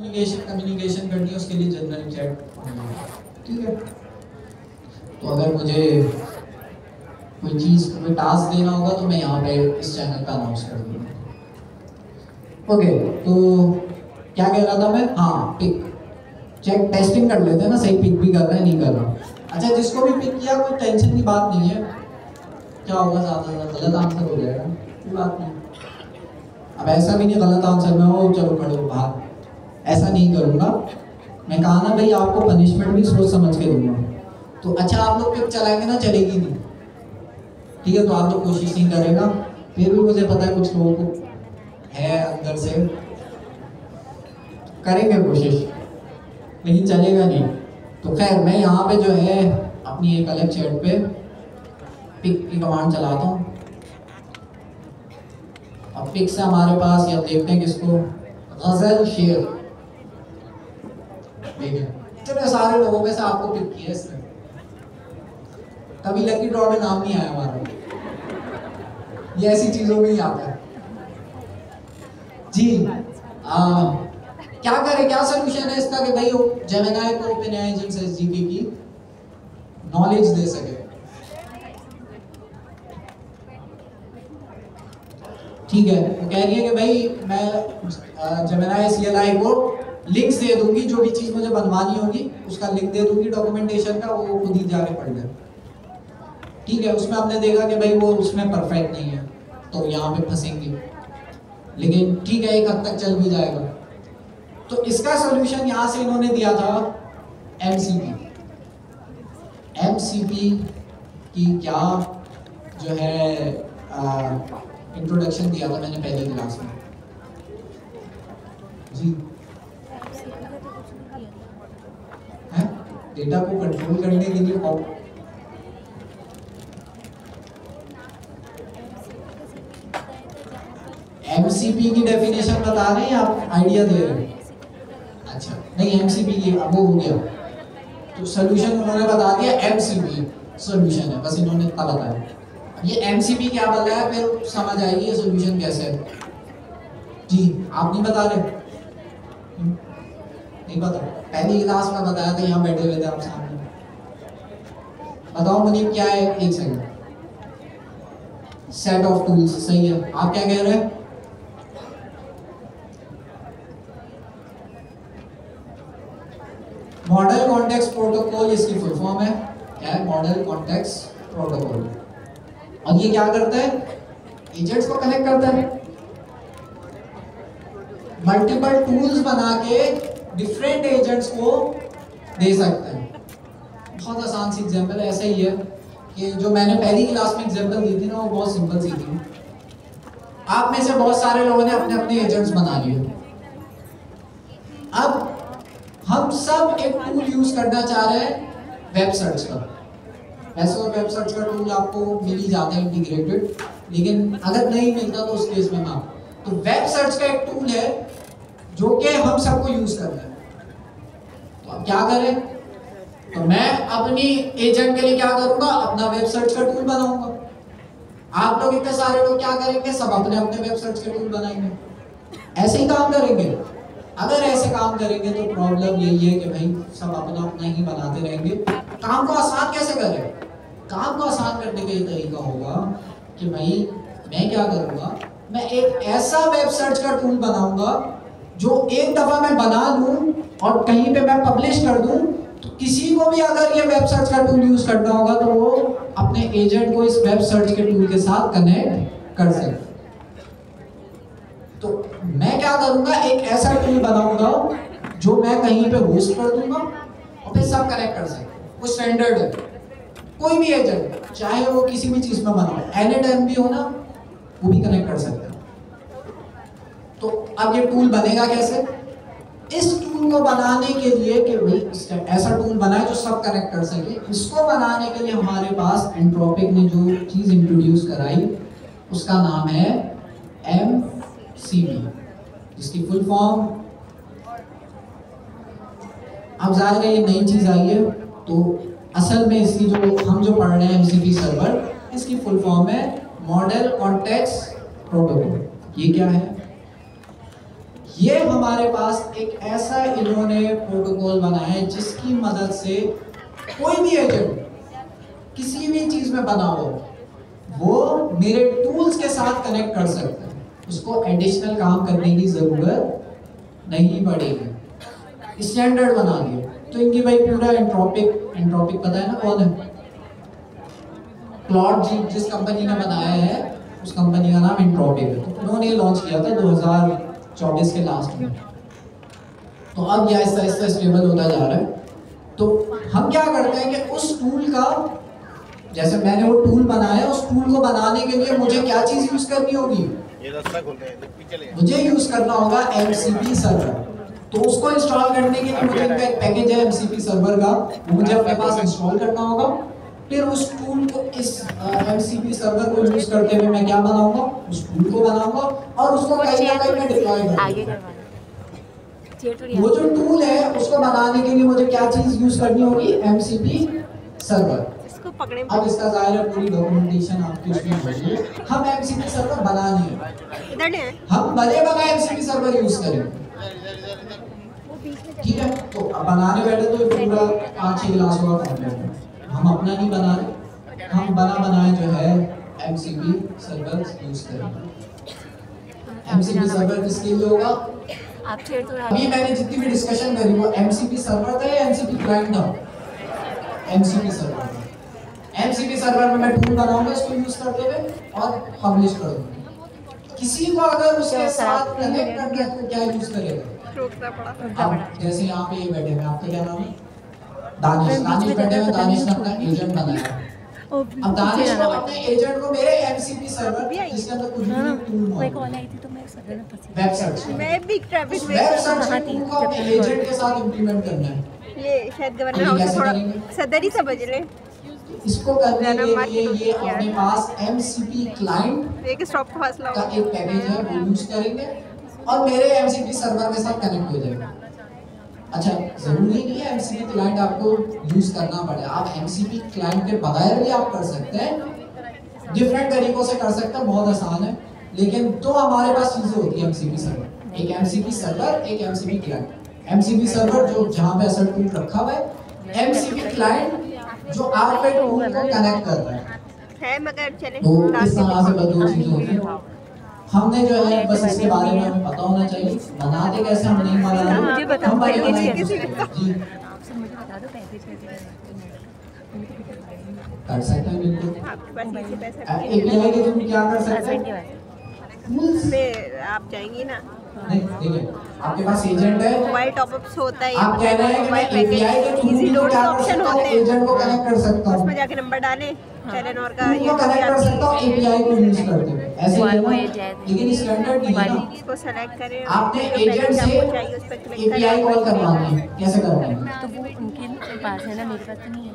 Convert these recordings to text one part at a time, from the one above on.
Communication करनी है उसके लिए जनरल चैट, ठीक है। तो अगर मुझे कोई चीज़ कोई टास्क देना होगा तो मैं यहाँ पे इस चैनल का अनाउंस कर दूँगा। ओके, तो क्या कह रहा था मैं? हाँ, पिक चेक टेस्टिंग कर लेते हैं ना, सही पिक भी कर रहा है नहीं कर रहा। अच्छा, जिसको भी पिक किया कोई टेंशन की बात नहीं है। क्या होगा, ज़्यादा गलत आंसर हो जाएगा, कोई बात नहीं। अब ऐसा भी नहीं गलत आंसर में हो चलो पढ़ो भाग, ऐसा नहीं करूँगा मैं। कहा ना भाई, आपको पनिशमेंट भी सोच समझ के दूंगा। तो अच्छा, आप लोग पिक चलाएंगे ना, चलेगी नहीं, ठीक है। तो आप लोग कोशिश नहीं करेगा, फिर भी मुझे पता है कुछ लोगों को है अंदर से करेंगे कोशिश, लेकिन चलेगा नहीं। तो खैर, मैं यहाँ पे जो है अपनी एक अलग चैट पे पिक की कमांड चलाता हूँ। अब पिक से हमारे पास, या देखते हैं किसको, गजल शेर। देखिए इतने सारे लोगों में से आपको पिक किया इसने, कभी लकी ड्रॉ में नाम नहीं आया हमारा। ये ऐसी चीजों में ही आता है जी। क्या करें, क्या सोल्यूशन है इसका कि भाई जेमिनी को ओपनएआई एजेंट से जीपी की नॉलेज दे सके। ठीक है, वो कह रही है कि भाई मैं जेमिनी सीएलआई को लिंक्स दे दूंगी, जो भी चीज मुझे बनवानी होगी उसका लिंक दे दूंगी डॉक्यूमेंटेशन का, वो खुद ही जाके पढ़ ले। ठीक है, उसमें हमने देखा कि भाई वो उसमें परफेक्ट नहीं है, तो यहाँ पे फंसेंगे, लेकिन ठीक है एक हद तक चल भी जाएगा। तो इसका सोल्यूशन यहाँ से इन्होंने दिया था एमसीपी। एमसीपी की क्या जो है इंट्रोडक्शन दिया था मैंने पहली क्लास में जी। है डेटा को कंट्रोल करने के लिए एमसीपी की डेफिनेशन बता रहे हैं, आप आइडिया दे रहे हैं? अच्छा नहीं, एमसीपी की वो हो गया, तो सोल्यूशन उन्होंने बता दिया एमसीपी सोल्यूशन है, बस इन्होंने इतना बताया। ये एमसीपी क्या बताया, फिर समझ आएगी ये सोल्यूशन कैसे है जी। आप नहीं बता रहे? नहीं पता? पहली क्लास में बताया था, यहाँ बैठे हुए थे आप सामने। बताओ मुझे क्या है, एक सेकंड। सेट ऑफ टूल्स, सही है। आप क्या कह रहे हैं? मॉडल कॉन्टेक्स्ट प्रोटोकॉल इसकी फुल फॉर्म है। क्या है? Model context protocol. और ये क्या करता है? एजेंट्स को कनेक्ट करता है, मल्टीपल टूल्स बना के डिफरेंट एजेंट्स को दे सकते हैं। बहुत आसान सी एग्जांपल है, ऐसा ही है कि जो मैंने पहली क्लास में एग्जांपल दी थी ना, वो बहुत सिंपल सी थी। आप में से बहुत सारे लोगों ने अपने अपने एजेंट्स बना लिए। अब हम सब एक टूल यूज करना चाह रहे हैं वेब सर्च का। वैसे वेब सर्च का टूल आपको मिल ही जाता है इंटीग्रेटेड, लेकिन अगर नहीं मिलता तो उस केस में तो वेब सर्च का एक टूल है जो कि हम सबको यूज करना है। तो अब क्या करें? तो मैं अपनी एजेंट के लिए क्या करूंगा, अपना वेब सर्च का टूल बनाऊंगा। आप लोग इतने सारे लोग क्या करेंगे, सब अपने अपने वेब सर्च के टूल बनाएंगे। ऐसे ही काम करेंगे। अगर ऐसे काम करेंगे तो प्रॉब्लम यही है कि भाई सब अपना अपना ही बनाते रहेंगे। काम को आसान कैसे करें? काम को आसान करने का ये तरीका होगा कि भाई मैं क्या करूंगा, मैं एक ऐसा वेब सर्च का टूल बनाऊंगा जो एक दफा मैं बना लूं और कहीं पे मैं पब्लिश कर दूं, तो किसी को भी अगर ये वेब सर्च का टूल यूज करना होगा तो वो अपने एजेंट को इस वेब सर्च के टूल के साथ कनेक्ट कर सके। तो मैं क्या करूंगा, एक ऐसा टूल बनाऊंगा जो मैं कहीं पे होस्ट कर दूंगा और फिर सब कनेक्ट कर सके। वो स्टैंडर्ड है, कोई भी एजेंट चाहे वो किसी भी चीज में बनाओ, एनी टाइम भी हो ना, वो भी कनेक्ट कर सकते हैं। तो अब ये टूल बनेगा कैसे? इस टूल को बनाने के लिए कि भाई ऐसा टूल बनाए जो सब कनेक्ट कर सके, इसको बनाने के लिए हमारे पास एंट्रोपिक ने जो चीज इंट्रोड्यूस कराई उसका नाम है एमसीपी, जिसकी फुल फॉर्म, अब जाहिर है ये नई चीज आई है, तो असल में इसकी जो हम जो पढ़ रहे हैं एमसीपी सर्वर, इसकी फुल फॉर्म है मॉडल कॉन्टेक्स्ट प्रोटोकॉल। ये क्या है? ये हमारे पास एक ऐसा इन्होंने प्रोटोकॉल बनाया है जिसकी मदद से कोई भी एजेंट किसी भी चीज में बना हो वो मेरे टूल्स के साथ कनेक्ट कर सकते हैं, उसको एडिशनल काम करने की जरूरत नहीं पड़ेगी। स्टैंडर्ड बना दिए तो इनकी भाई पूरा एंट्रोपिक पता है ना कौन है? क्लॉड जी जिस कंपनी ने बनाया है उस कंपनी का नाम एंट्रोपिक है। तो उन्होंने लॉन्च किया था 2024 के लास्ट में। तो अब ये आहिस्ता आहिस्ता स्टेबल होता जा रहा है। तो हम क्या करते हैं कि उस टूल का, जैसे मैंने वो टूल बनाया, उस टूल को बनाने के लिए मुझे क्या चीज यूज करनी होगी? मुझे यूज करना होगा MCP सर्वर। तो उसको इंस्टॉल करने के लिए मुझे इनका एक पैकेज है MCP सर्वर का, वो मुझे अपने पास इंस्टॉल करना होगा। फिर उस टूल को, इस MCP सर्वर को यूज करते हुए मैं क्या बनाऊंगा? उस टूल को बनाऊंगा और उसको कहीं ना कहीं मैं डिप्लॉय करूंगा। वो जो टूल है उसको बनाने के लिए मुझे क्या चीज यूज करनी होगी? MCP server. अब इसका जाहिर है पूरी डॉक्यूमेंटेशन आपकी उसमें होगी। हम MCP सर्वर बनानी है, हम भले बना MCP सर्वर यूज करें, ठीक है? तो अब बनाने बैठे तो पूरा 5-6 क्लासों का कंटेंट है, हम अपना नहीं बना रहे, हम बनाए जो है MCP सर्वर यूज करेंगे। MCP सर्वर किसके लिए होगा? अभी मैंने जितनी भी डिस्कशन करी वो MCP सर्वर था या MCP क्लाइंट था? MCP server. MCP सर्वर में मैं टूल बनाऊंगा इसको यूज करते हुए और पब्लिश कर दूंगा। किसी को अगर उसके साथ कनेक्ट करना है तो क्या यूज करेगा? अब जैसे यहाँ पे ये बैठे हैं, आपका क्या नाम है? दानिश बैठे हैं, दानिश ने अपना एजेंट बनाया। अब दानिश को अपने एजेंट को मेरे MCP सर्वर जिसके अंदर कुछ भी टूल वेब सर्च, मैं भी ट्रैफिक वेब सर्च टूल को अपने एजेंट के साथ इंप्लीमेंट करना है। ये शायद गवर्नर हाउस से थोड़ा सदर ही समझ ले। इसको करने के लिए ये अपने पास MCP क्लाइंट एक स्टॉप का एक पैकेज है वो यूज करेंगे और मेरे MCP सर्वर के साथ कनेक्ट हो जाएगा। अच्छा, जरूरी नहीं है MCP क्लाइंट आपको यूज करना पड़े, आप MCP क्लाइंट के बगैर भी आप कर सकते हैं, डिफरेंट तरीकों से कर सकते हैं, बहुत आसान है। लेकिन तो हमारे पास चीजें होती है MCP सर्वर, एक MCP सर्वर, एक MCP क्लाइंट। MCP सर्वर जो जहाँ पे असर टूल रखा हुआ है, MCP क्लाइंट जो आपके टूल को कनेक्ट कर रहा है, मगर चले तो इस तरह से बस 2 चीजें होती हैं। हमने जो है बस इसके बारे में हमें पता होना चाहिए, बनाते कैसे हम नहीं बना रहे, मुझे बताओ जी कर सकते हैं बिल्कुल। API के तुम क्या कर सकते हैं? टूल्स में आप जाएंगे ना, नहीं देखिए आपके पास एजेंट है, मोबाइल टॉपअप्स होता है, आप कह रहे हैं कि मैं API के थ्रू इजी लोड ऑप्शन होते हैं, एजेंट को कनेक्ट कर सकता हूं, उसमें जाके नंबर डालें, टेलीनॉर का ये कनेक्ट कर सकता हूं API को यूज करते हुए, ऐसे ही है। लेकिन स्टैंडर्ड नहीं है ना, इसको सेलेक्ट करें, आपने एजेंट से API कॉल करवानी है, कैसे करवानी है? तो वो उनके पास है ना, मेरे पास तो नहीं है।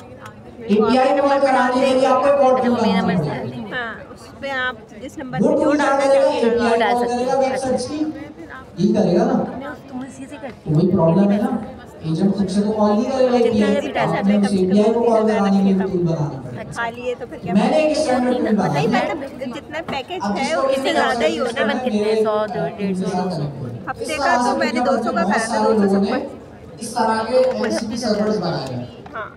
API कॉल कराने के लिए आपको कोड मेरा मसला है, हां उस पे आप जिस नंबर पे जो डालना चाहते हैं वो डाल सकते हैं। वेब सर्च की ये करेगा ना, तुम इसी से करते हो, वही प्रॉब्लम है ना, एजेंट खुद से तो कॉल नहीं करेगा, API को कॉल कराने के लिए टूल बनाना पड़ेगा। खाली है तो फिर क्या, मैंने एक स्टैंडर्ड टूल बनाया नहीं, मतलब जितना पैकेज है उससे ज्यादा ही होना, मन कितने 100 150 हफ्ते का, तो मैंने 200 का करा था, 200 सब इस तरह के MCP सर्वर्स बनाए हैं। हां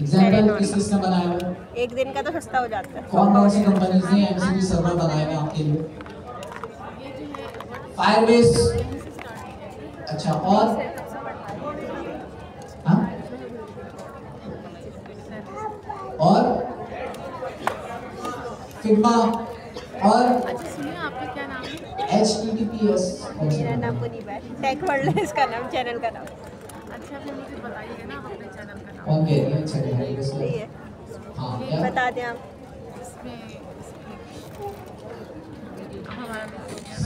एग्जांपल किसने बनाया है? एक दिन का तो सस्ता हो जाता है। कौन सी कंपनीज ने MCP सर्वर बनाए हैं आपके लिए? फायरबेस, अच्छा और हाँ और फिग्मा और आपका क्या नाम है? HTTPS। मेरा नाम मुनीबा है, टेक वर्ल्ड है इसका नाम, चैनल का नाम। अच्छा फिर मुझे बताइए ना अपने चैनल का नाम। कौन कह रही है? अच्छा सही है, हाँ क्या बता दें आप?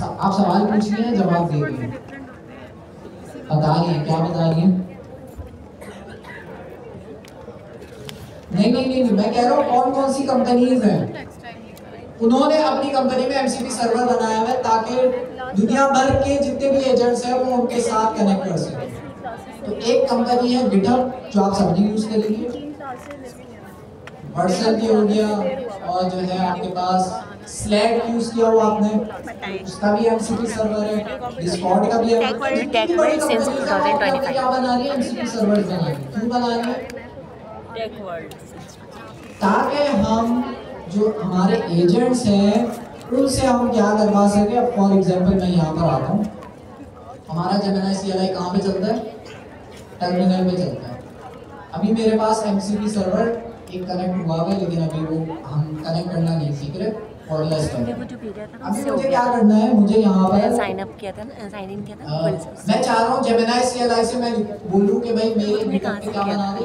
आप सवाल पूछ रहे हैं, जवाब दे रही हैं, बता रही हैं, क्या बता रही हैं? नहीं, मैं कह रहा हूँ कौन कौन सी कंपनीज हैं उन्होंने अपनी कंपनी में MCP सर्वर बनाया हुआ है ताकि दुनिया भर के जितने भी एजेंट्स हैं वो उनके साथ कनेक्ट कर सकें। तो एक कंपनी है GitHub जो आप सबने यूज करेंगे, WhatsApp भी हो गया, और जो है आपके पास स्लैक यूज किया हुआ आपने, उसका भी एमसीपी सर्वर है, डिस्कॉर्ड का भी है। TechWorld since 2025 क्या बना रही है, एमसीपी सर्वर बना रही है। क्यों बना रही है? ताकि हम जो हमारे एजेंट्स हैं उनसे हम क्या करवा सके। अब फॉर एग्जांपल मैं यहाँ पर आता हूँ, हमारा जेमिनी CLI कहाँ पे चलता है, टर्मिनल पे चलता है। अभी मेरे पास एमसीपी सर्वर एक कनेक्ट हुआ है, लेकिन अभी वो हम कनेक्ट करना नहीं सीख रहे। कॉर्डलेस है। अभी मुझे क्या करना है, मुझे यहाँ पर साइन अप किया था ना, साइन इन किया था। मैं चाह रहा हूँ जेमिनी CLI से मैं बोलूँ कि भाई मेरे गिटहब पे क्या बना दे,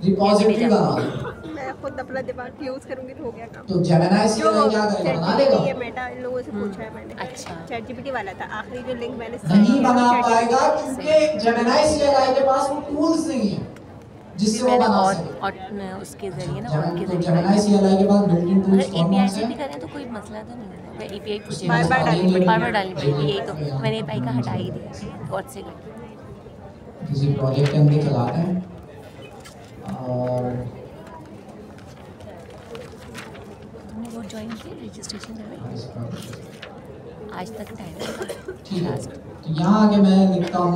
रिपोजिटरी बना दे। मैं खुद अपना दिमाग यूज करूंगी तो हो गया काम। तो जेमिनी CLI क्या करेगा, बना देगा। ये मेटा इन लोगों से पूछा है मैंने। अच्छा, ChatGPT वाला था आखिरी जो लिंक मैंने नहीं बना पाएगा, क्योंकि जेमिनी CLI के पास वो टूल्स नहीं है जिससे वो बना सके। और उसके जरिए ना, और के तो जरिए जेमिनी CLI के पास बिल्ट इन टूल्स कौन API कौन से से भी हैं? करें तो कोई मसला तो नहीं है। मैं API पूछे बार-बार डालनी पड़ेगी। बार-बार डालनी पड़ेगी। यही तो मैंने API का हटा ही दिया बहुत से कर। किसी प्रोजेक्ट के अंदर चलाते हैं और तुमने वो ज्वाइन किया रजिस्ट्रेशन करवाई आज तक टाइम। ठीक है, तो यहाँ आके मैं लिखता हूँ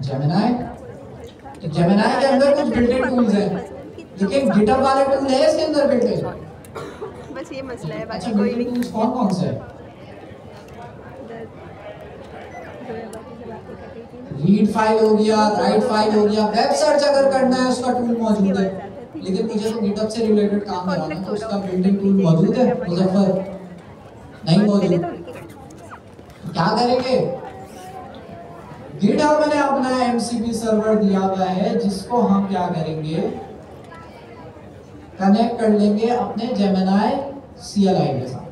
जेमिनी। तो जेमिनी के अंदर कुछ बिल्ट इन टूल्स हैं, लेकिन गिटहब वाले टूल है इसके अंदर बिल्ट इन। बस ये मसला है, अच्छा, बाकी कोई बिल्ट इन नहीं। टूल्स कौन कौन से हैं? रीड फाइल हो गया, राइट फाइल हो गया, वेब सर्च अगर करना है उसका टूल मौजूद है। लेकिन मुझे तो गिटहब से रिलेटेड काम कराना है, तो उसका बिल्ट इन टूल मौजूद है मुजफ्फर? नहीं मौजूद। क्या करेंगे, गिटहब मैंने अपना एमसीपी सर्वर दिया हुआ है, जिसको हम क्या करेंगे, कनेक्ट कर लेंगे अपने जेमिनी CLI के साथ।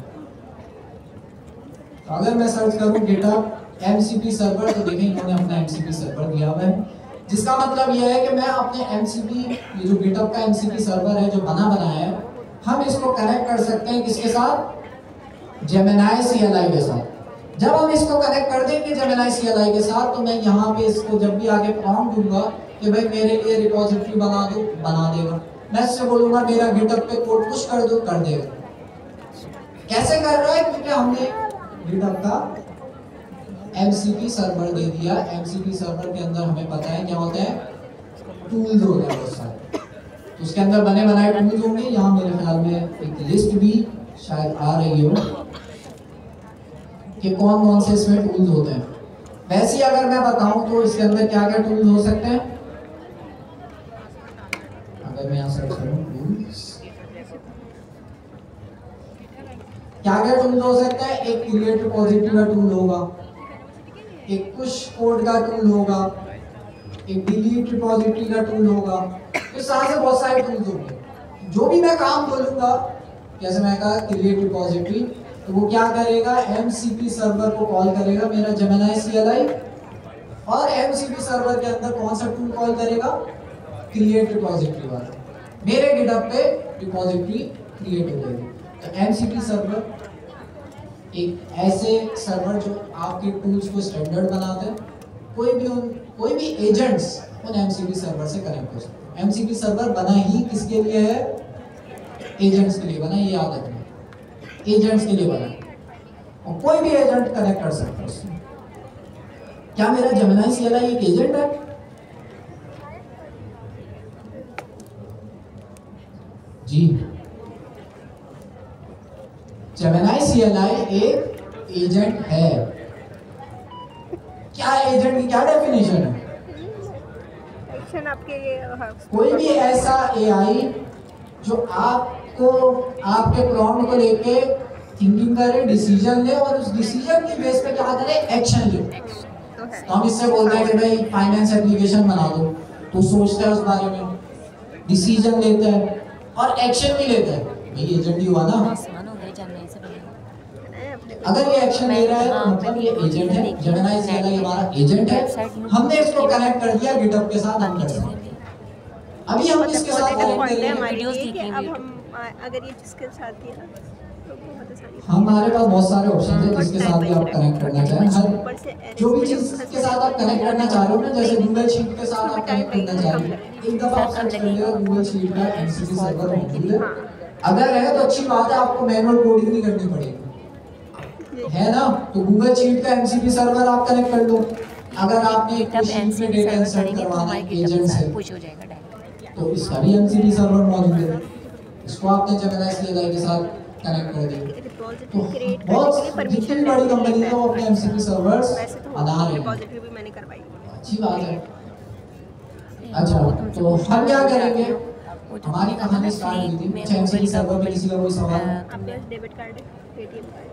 तो अगर मैं सर्च करूं गिटहब एमसीपी सर्वर, तो देखें इन्होंने अपना एमसीपी सर्वर दिया हुआ है, जिसका मतलब यह है कि मैं अपने एमसीपी, ये जो गिटहब का एमसीपी सर्वर है जो बना बनाया है, हम इसको कनेक्ट कर सकते हैं किसके साथ, जेमिनी CLI के साथ। जब हम इसको कनेक्ट कर देंगे जेमिनी CLI के साथ, तो मैं यहाँ पे इसको जब भी आगे प्रॉम्प्ट दूंगा कि भाई मेरे लिए रिपोजिटरी बना दो, बना देगा। मैं इससे बोलूंगा मेरा गिटहब पे कोड पुश कर दो, कर देगा। कैसे कर रहा है, क्योंकि हमने गिटहब का एमसीपी सर्वर दे दिया। एमसीपी सर्वर के अंदर हमें पता है क्या होता है, टूल्स होते हैं बहुत सारे, तो उसके अंदर बने बनाए टूल्स होंगे। यहाँ मेरे ख्याल में एक लिस्ट भी शायद आ रही हो कि कौन कौन से इसमें टूल्स होते हैं। वैसे ही अगर मैं बताऊं तो इसके अंदर क्या क्या टूल्स हो सकते हैं, अगर मैं यहाँ सर्च करूं टूल्स, क्या क्या टूल्स हो सकते हैं। एक क्रिएट रिपोजिटरी का टूल होगा, एक पुश कोड का टूल होगा, एक डिलीट रिपोजिटरी का टूल होगा। इस तरह से बहुत सारे टूल्स होंगे। जो भी मैं काम बोलूंगा, जैसे मैं कहा क्रिएट रिपोजिटरी, तो वो क्या करेगा, एमसीपी सर्वर को कॉल करेगा मेरा जेमिनी CLI, और एमसीपी सर्वर के अंदर कौन सा टूल कॉल करेगा, क्रिएट रिपोजिटरी वाला। मेरे गिटहब पे रिपोजिटरी क्रिएट हो जाएगी। तो एमसीपी सर्वर एक ऐसे सर्वर जो आपके टूल्स को स्टैंडर्ड बनाते हैं। कोई भी एजेंट्स उन एमसीपी सर्वर से कनेक्ट हो सकते हैं। एमसीपी सर्वर बना ही किसके लिए है, एजेंट्स के लिए बना, ये याद रखना, एजेंट्स के लिए बना, और कोई भी एजेंट कनेक्ट कर सकता है उससे। क्या मेरा जेमिनी CLI एक एजेंट है? जी, जेमिनी CLI एक एजेंट है। क्या एजेंट की क्या डेफिनेशन है? एक्शन आपके ये कोई भी ऐसा AI जो आपको, आपके प्रॉम्प्ट को लेके थिंकिंग करे, डिसीजन ले, और उस डिसीजन की बेस पे क्या करे, एक्शन ले। तो हम इससे बोलते हैं कि भाई फाइनेंस एप्लीकेशन बना दो, तो सोचता है उस बारे में, डिसीजन लेता है और एक्शन भी लेता है। भाई एजेंट ही हुआ ना। अगर ये एक्शन ले रहा है तो मतलब ये एजेंट है। जेमिनी CLI हमारा एजेंट है। हमने इसको कनेक्ट कर दिया गिटहब के साथ, हम कर सकते हैं। अभी हम इसके साथ कनेक्ट करेंगे। अब हम अगर ये जिसके साथ दिया तो बहुत आसानी से हमारे पास बहुत सारे ऑप्शन है जिसके साथ भी आप कनेक्ट करना चाहें। हर जो भी चीज के साथ आप कनेक्ट करना चाह रहे हो ना, जैसे गूगल शीट के साथ आप कनेक्ट करना चाह रहे हो, एक दफा आप सर्च कर लिया गूगल शीट का एमसीपी सर्वर मौजूद है, अगर है तो अच्छी बात है, आपको मैनुअल कोडिंग नहीं करनी पड़ेगी, है ना। तो गूगल शीट का एमसीपी सर्वर आप कनेक्ट कर लो। अगर आपने तब शीट में डेटा इंसर्ट करवाना है एजेंट से, पुश हो जाएगा डायरेक्ट। तो इसका भी एमसीपी सर्वर मौजूद है, इसको आपने जेमिनी CLI के साथ कनेक्ट कर दिया। तो बहुत जितनी बड़ी कंपनी है वो अपने एमसीपी सर्वर्स बना रही है, रिपोजिटरी भी मैंने करवाई। अच्छी बात है। अच्छा, तो हम क्या करेंगे, हमारी कहानी स्टार्ट हुई थी। एमसीपी सर्वर पे किसी का कोई सवाल? आपके पास डेबिट कार्ड है, पेटीएम कार्ड?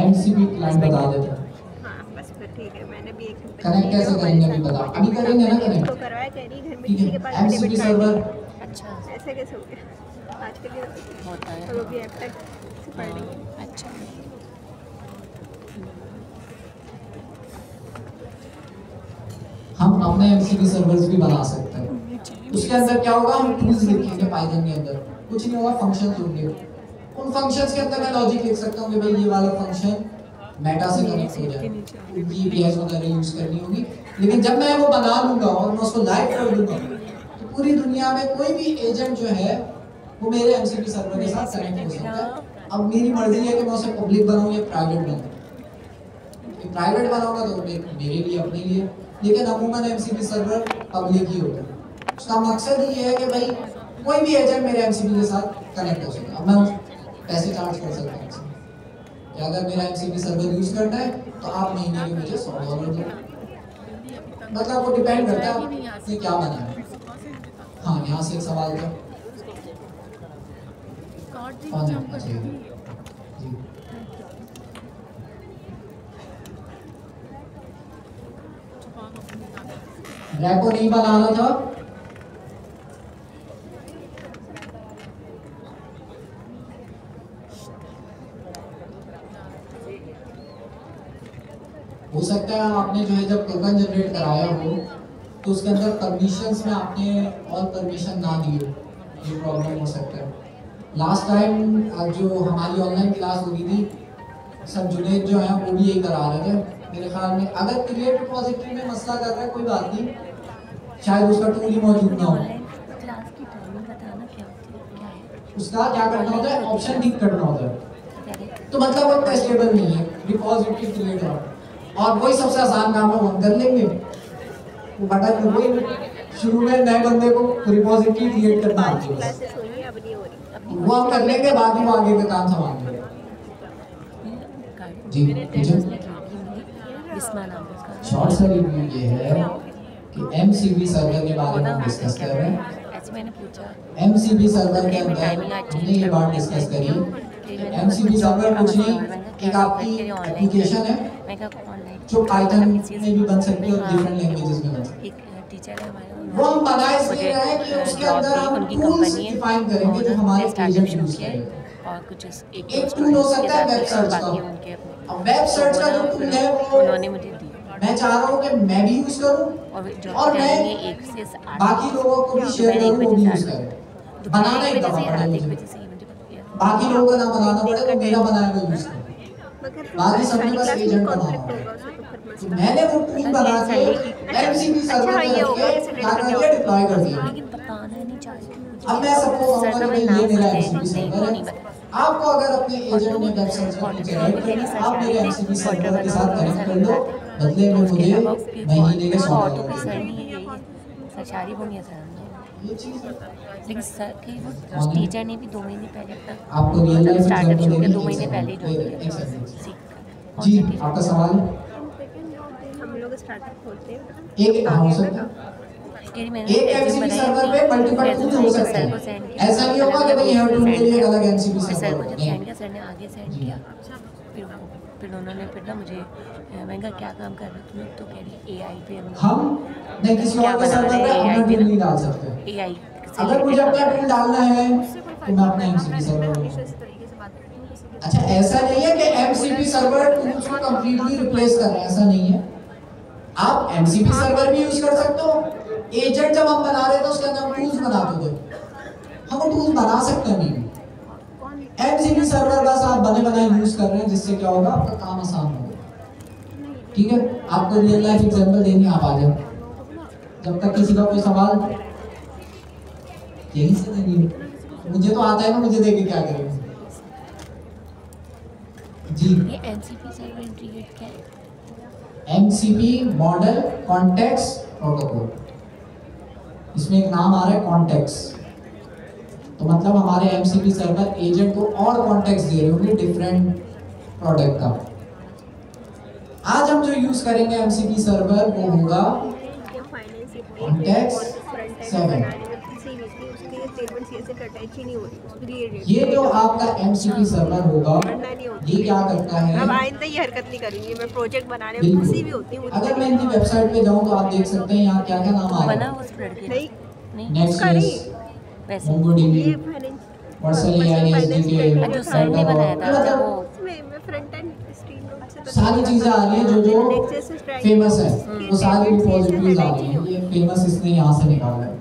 एमसीपी क्लाइंट बता देते हैं। हाँ बस फिर ठीक है, मैंने भी एक कनेक्ट कैसे करेंगे अभी बता, अभी करेंगे ना कनेक्ट। तो करवाया, कह रही घर में ठीक किसी के है, पास एमसीपी डेबिट कार्ड सर्वर नहीं। अच्छा ऐसे कैसे हो गया आज के लिए होता है। तो वो भी ऐप तक से पढ़ रही है। अच्छा हम अपने एमसीपी सर्वर्स भी बना सकते हैं। उसके अंदर क्या होगा, हम टूल्स लिखेंगे पाइथन के अंदर, कुछ नहीं होगा, फंक्शंस होंगे। उन फंक्शंस के अंदर मैं लॉजिक लिख सकता हूँ कि भाई ये वाला फंक्शन मेटा से कनेक्ट हो जाए, उनकी APIs वगैरह यूज करनी होगी। लेकिन जब मैं वो बना लूंगा और मैं उसको लाइव कर दूंगा, तो पूरी दुनिया में कोई भी एजेंट जो है वो मेरे एमसीपी सर्वर के साथ कनेक्ट हो सकता है। अब मेरी मर्जी है कि मैं उसे पब्लिक बनाऊं या प्राइवेट बनाऊं। प्राइवेट बनाऊंगा तो मेरे लिए, अपने लिए, लेकिन अमूमन एमसीपी सर्वर पब्लिक ही होता है। उसका मकसद ये है कि भाई कोई भी एजेंट मेरे एमसीपी के साथ कनेक्ट हो सके। अब मैं पैसे चार्ज कर सकता हूँ कि अगर मेरा एमसीपी सर्वर यूज करना है तो आप महीने के मुझे $100 दो। मतलब वो डिपेंड करता है आपने क्या बनाया है। हाँ, यहाँ से एक सवाल था, कौन है? अच्छा जी, रैपो नहीं बनाना था। हो सकता है आपने जो है जब टोकन जनरेट कराया हो तो उसके अंदर परमिशंस में आपने ऑल परमिशन ना दी हो, ये प्रॉब्लम हो सकता है। लास्ट टाइम जो हमारी ऑनलाइन क्लास हो रही थी, सर जुनेद जो है वो भी यही करा रहे थे मेरे ख्याल में। अगर क्रिएट रिपॉजिटरी में मसला कर रहा है कोई बात नहीं, शायद उसका टूल ही मौजूद ना हो। क्लास की टाइमिंग बताना क्या है? उसका क्या करना होता है, ऑप्शन टिक करना होता है। तो मतलब वो टेस्टेबल नहीं है, रिपॉजिटरी क्रिएट और वही सबसे आसान काम है, वो हम कर लेंगे। वो बटन वही शुरू में नए बंदे को रिपॉजिटरी क्रिएट करना आती है, वो हम कर लेंगे, बाद में आगे का काम संभाल लेंगे। जी शॉर्ट सा रिव्यू ये है कि एमसीपी सर्वर के बारे में हम डिस्कस कर रहे हैं। एमसीपी सर्वर के अंदर हमने ये बात डिस्कस करी, एमसीपी सर्वर कुछ नहीं, एक आपकी एप्लीकेशन है जो पाइथन में भी बन सकती है और डिफरेंट लैंग्वेजेस में बन सकती है। वो हम बना इसलिए रहे हैं कि उसके अंदर हम टूल्स डिफाइन करेंगे जो हमारे एजेंट यूज करेंगे। एक टूल हो सकता है वेब सर्च का। अब वेब सर्च का जो टूल है वो मैं चाह रहा हूँ कि मैं भी यूज करूँ और मैं बाकी लोगों को भी शेयर करूँ, वो भी यूज करें। बनाना एक दफा पड़े मुझे, बाकी लोगों का ना बनाना पड़े, तो मेरा बनाया हुआ यूज करें। बाकी सबने बस एजेंट बनाना। तो मैंने वो टूल बना के एमसीपी सर्वर पे क्या कर दिया, डिप्लॉय कर दिया। अब मैं सबको कहूँगा कि ये मेरा एमसीपी सर्वर है। आपको अगर अपने एजेंट ने वेब सर्च का फीचर ऐड करना है, आप मेरे एमसीपी सर्वर के साथ कनेक्ट कर लो, बदले में मुझे महीने के $100 ये चीज लेकिन सर की वो टीचर ने भी 2 महीने पहले अपना आपको रियल लाइफ स्टार्टअप एग्जांपल शुरू किया, देंगे। 2 महीने पहले ही जी आपका सवाल हम लोग स्टार्टअप खोलते हैं, एक हो सकता है एक एमसीपी सर्वर पे मल्टीपल टूल हो सकते हैं। ऐसा नहीं होगा कि भाई हर टूल के लिए एक अलग एमसीपी सर्वर को जब नहीं। सेंड किया, सर ने आगे सेंड किया, फिर उन्होंने फिर ना मुझे मैंने कहा क्या काम कर रहे हो तुम, तो कह रही एआई पे हम नहीं किसी और के सर्वर पे अपना टूल नहीं डाल सकते। एआई अगर मुझे अपना टूल डालना है तो मैं अपना एमसीपी सर्वर। अच्छा ऐसा नहीं है कि एमसीपी सर्वर टूल्स को कंप्लीटली रिप्लेस कर रहे हैं, ऐसा नहीं है। आप एमसीपी सर्वर भी यूज कर सकते हो। एजेंट जब हम बना रहे थे उसके अंदर हम टूल्स बनाते थे, हम वो टूल्स बना सकते हैं नहीं। एमसीपी सर्वर बस आप बने बनाए यूज कर रहे हैं, जिससे क्या होगा आपका काम आसान होगा। ठीक है, आपको रियल लाइफ एग्जांपल देनी आप आ जाए। जब तक किसी का कोई सवाल यही से नहीं मुझे तो आता है ना, मुझे देख के क्या करेंगे जी। ये एमसीपी सर्वर इंटीग्रेट क्या है? MCP मॉडल कॉन्टेक्स्ट प्रोटोकॉल, इसमें एक नाम आ रहा है कॉन्टेक्स्ट, तो मतलब हमारे MCP सर्वर एजेंट को और कॉन्टेक्स्ट दे रहे होंगे डिफरेंट प्रोडक्ट का। आज हम जो यूज करेंगे MCP सर्वर वो होगा कॉन्टेक्स्ट 7। ये जो आपका MCP सर्वर होगा ये क्या करता है, अब आइंदा ये हरकत नहीं करूंगी मैं। प्रोजेक्ट बनाने में बिल्कुल। खुशी भी होती है। अगर मैं इनकी वेबसाइट पे जाऊं तो आप देख सकते हैं यहाँ क्या क्या नाम आ रहा बना है। उस लड़के नहीं नहीं नेक्स्ट वैसे मोंगोडीबी, ये फाइनेंस वर्सल AI SDK, जो सर ने बनाया था जब वो मैं फ्रंट एंड स्क्रीन से सारी चीजें आ रही है जो फेमस है, वो सारी रिपोजिटरीज आ रही है। ये फेमस इसने यहाँ से निकाला है,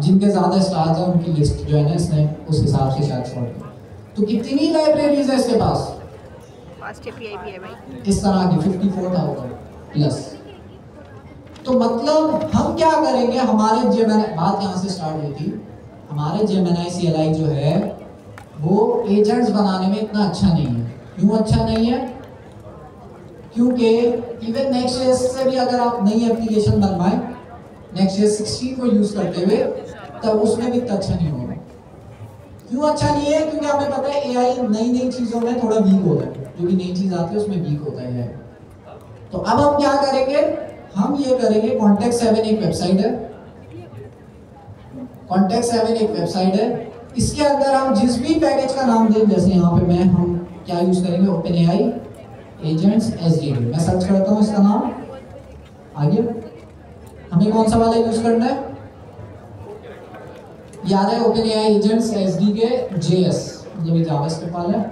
जिनके ज्यादा स्टार्स हैं उनकी लिस्ट जो है ना इसने उस हिसाब से शायद सॉर्ट किया। तो कितनी लाइब्रेरीज है इसके पास, फास्ट एपीआई भी है भाई इस तरह की 54,000 प्लस। तो मतलब हम क्या करेंगे, हमारे जेमिनी, बात यहाँ से स्टार्ट हुई थी, हमारे जेमिनी CLI जो है वो एजेंट्स बनाने में इतना अच्छा नहीं है। क्यों अच्छा नहीं है? क्योंकि इवन Next.js से भी अगर आप नई एप्लीकेशन बनवाएं Next.js 16 को यूज करते हुए, तब उसमें भी इतना अच्छा नहीं होगा। क्यों अच्छा नहीं है? क्योंकि हमें पता है AI नई चीजों में थोड़ा वीक होता है, जो भी नई चीज आती है उसमें वीक होता है। तो अब हम क्या करेंगे, हम ये करेंगे कॉन्टेक्स्ट 7 एक वेबसाइट है, कॉन्टेक्स्ट 7 एक वेबसाइट है, इसके अंदर हम जिस भी पैकेज का नाम दें, जैसे यहाँ पे हम क्या यूज करेंगे, OpenAI एजेंट्स SDK। मैं सर्च करता हूँ इसका नाम, आगे हमें कौन सा वाला यूज करना है, याद है OpenAI एजेंट्स SDK JS, मतलब जावास्क्रिप्ट वाला,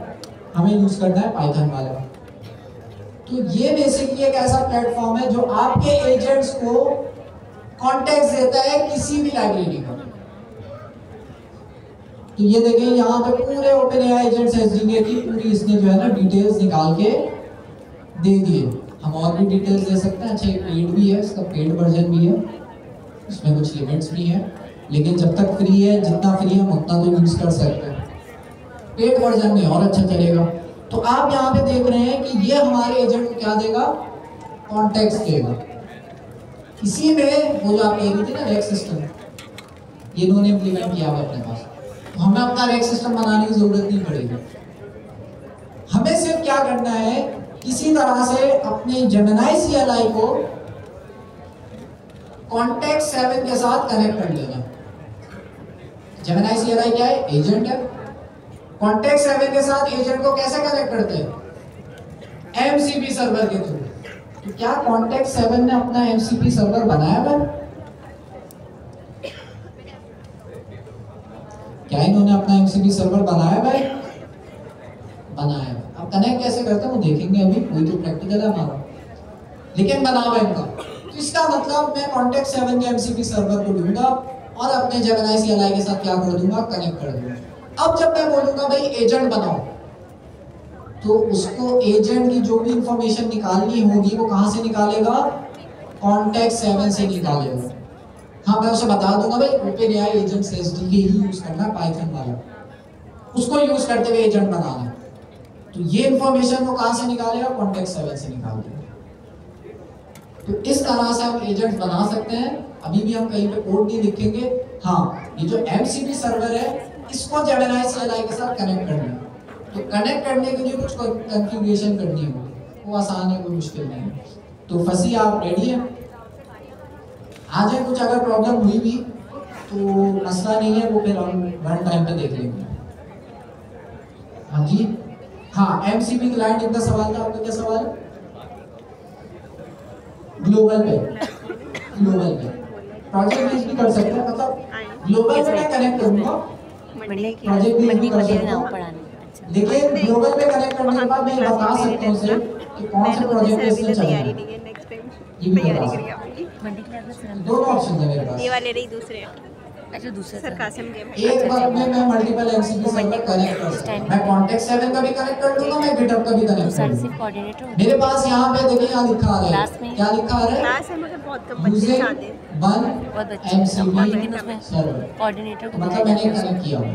हमें यूज करना है पाइथन वाला। तो ये बेसिकली एक ऐसा प्लेटफॉर्म है जो आपके एजेंट्स को कॉन्टेक्स्ट देता है किसी भी लाइब्रेरी का। तो ये देखें यहाँ पे पूरे OpenAI एजेंट्स SDK की पूरी इसने जो है ना डिटेल्स निकाल के दे दिए। हम और भी डिटेल्स दे सकते हैं। अच्छा एक पेड भी है, इसका पेड वर्जन भी है, इसमें कुछ लिमिट्स भी हैं, लेकिन जब तक फ्री है, जितना फ्री है हम उतना तो यूज कर सकते हैं। पेड वर्जन में और अच्छा चलेगा। तो आप यहाँ पे देख रहे हैं कि ये हमारे एजेंट को क्या देगा, कॉन्टेक्स्ट देगा। इसी में वो जो आप कह रही थी ना रैक सिस्टम, ये इन्होंने इम्प्लीमेंट किया हुआ अपने पास, तो हमें अपना रैक सिस्टम बनाने की जरूरत नहीं पड़ेगी। हमें सिर्फ क्या करना है, किसी तरह से अपने जेमिनी CLI को कॉन्टेक्स्ट 7 के साथ कनेक्ट कर लेना। जेमिनी CLI क्या है, एजेंट है। कॉन्टेक्स्ट 7 के साथ एजेंट को कैसे कनेक्ट करते हैं, MCP सर्वर के थ्रू। तो क्या कॉन्टेक्स्ट 7 ने अपना MCP सर्वर बनाया हुआ? क्या इन्होंने अपना MCP सर्वर बनाया हुआ? बनाया। अब कनेक्ट कैसे करते हैं वो देखेंगे अभी, वही तो प्रैक्टिकल है हमारा, लेकिन बना हुआ इनका। तो इसका मतलब मैं कॉन्टेक्स्ट 7 के MCP सर्वर को लूंगा और अपने जेमिनी CLI के साथ क्या कर दूंगा, कनेक्ट कर दूंगा। अब जब मैं बोलूंगा भाई एजेंट बनाओ, तो उसको एजेंट की जो भी इंफॉर्मेशन निकालनी होगी वो कहां से निकालेगा, कॉन्टेक्स्ट 7 से निकालेगा। हाँ मैं उसे बता दूंगा भाई OpenAI एजेंट्स SDK ही यूज करना, पाइथन वाला, उसको यूज करते हुए एजेंट बनाना। तो ये इंफॉर्मेशन वो कहां से निकालेगा, कॉन्टेक्स्ट 7 से निकाल देगा। तो इस तरह से हम एजेंट बना सकते हैं। अभी भी हम कहीं पे कोड नहीं लिखेंगे। हाँ ये जो MCP सर्वर है इसको जेमिनी CLI के साथ कनेक्ट करना है। तो कनेक्ट करने के लिए कुछ कॉन्फ़िगरेशन करनी होगी, वो आसान है, कोई मुश्किल नहीं है। तो फसी आप रेडी हैं? आ जाए, कुछ अगर प्रॉब्लम हुई भी तो मसला नहीं है, वो फिर हम वन टाइम पे देख लेंगे। हाँ जी, हाँ MCP क्लाइंट इतना सवाल था, आपका क्या सवाल है? ग्लोबल पे प्रोजेक्ट बेस भी कर सकते हैं, मतलब ग्लोबल पे मैं कनेक्ट करूंगा, प्रोजेक्ट बेस भी कर सकता हूं, लेकिन ग्लोबल पे कनेक्ट करने के बाद मैं बता सकता हूं सिर्फ कि कौन से प्रोजेक्ट बेस से चल रहा है। ये भी बता सकता हूं। दोनों ऑप्शन है मेरे पास, ये वाले नहीं दूसरे। अच्छा दूसरा सरकासम गेम है। एक बार में मैं मल्टीपल एमसीपी सर्वर कनेक्ट कर सकता हूं। मैं कॉन्टेक्ट 7 का भी कनेक्ट कर दूंगा, मैं गिटहब का भी कनेक्ट कर सिर्फ दूंगा। कोऑर्डिनेटर मेरे पास यहाँ पे देखिए यहाँ लिखा आ रहा क्लास है, में क्या लिखा आ रहा है, क्लास है मगर बहुत कम बच्चे यूजिंग चाहते हैं। वन बहुत अच्छे एमसीपी लेकिन उसमें सर्वर। कोऑर्डिनेटर को मतलब मैंने कनेक्ट किया हुआ,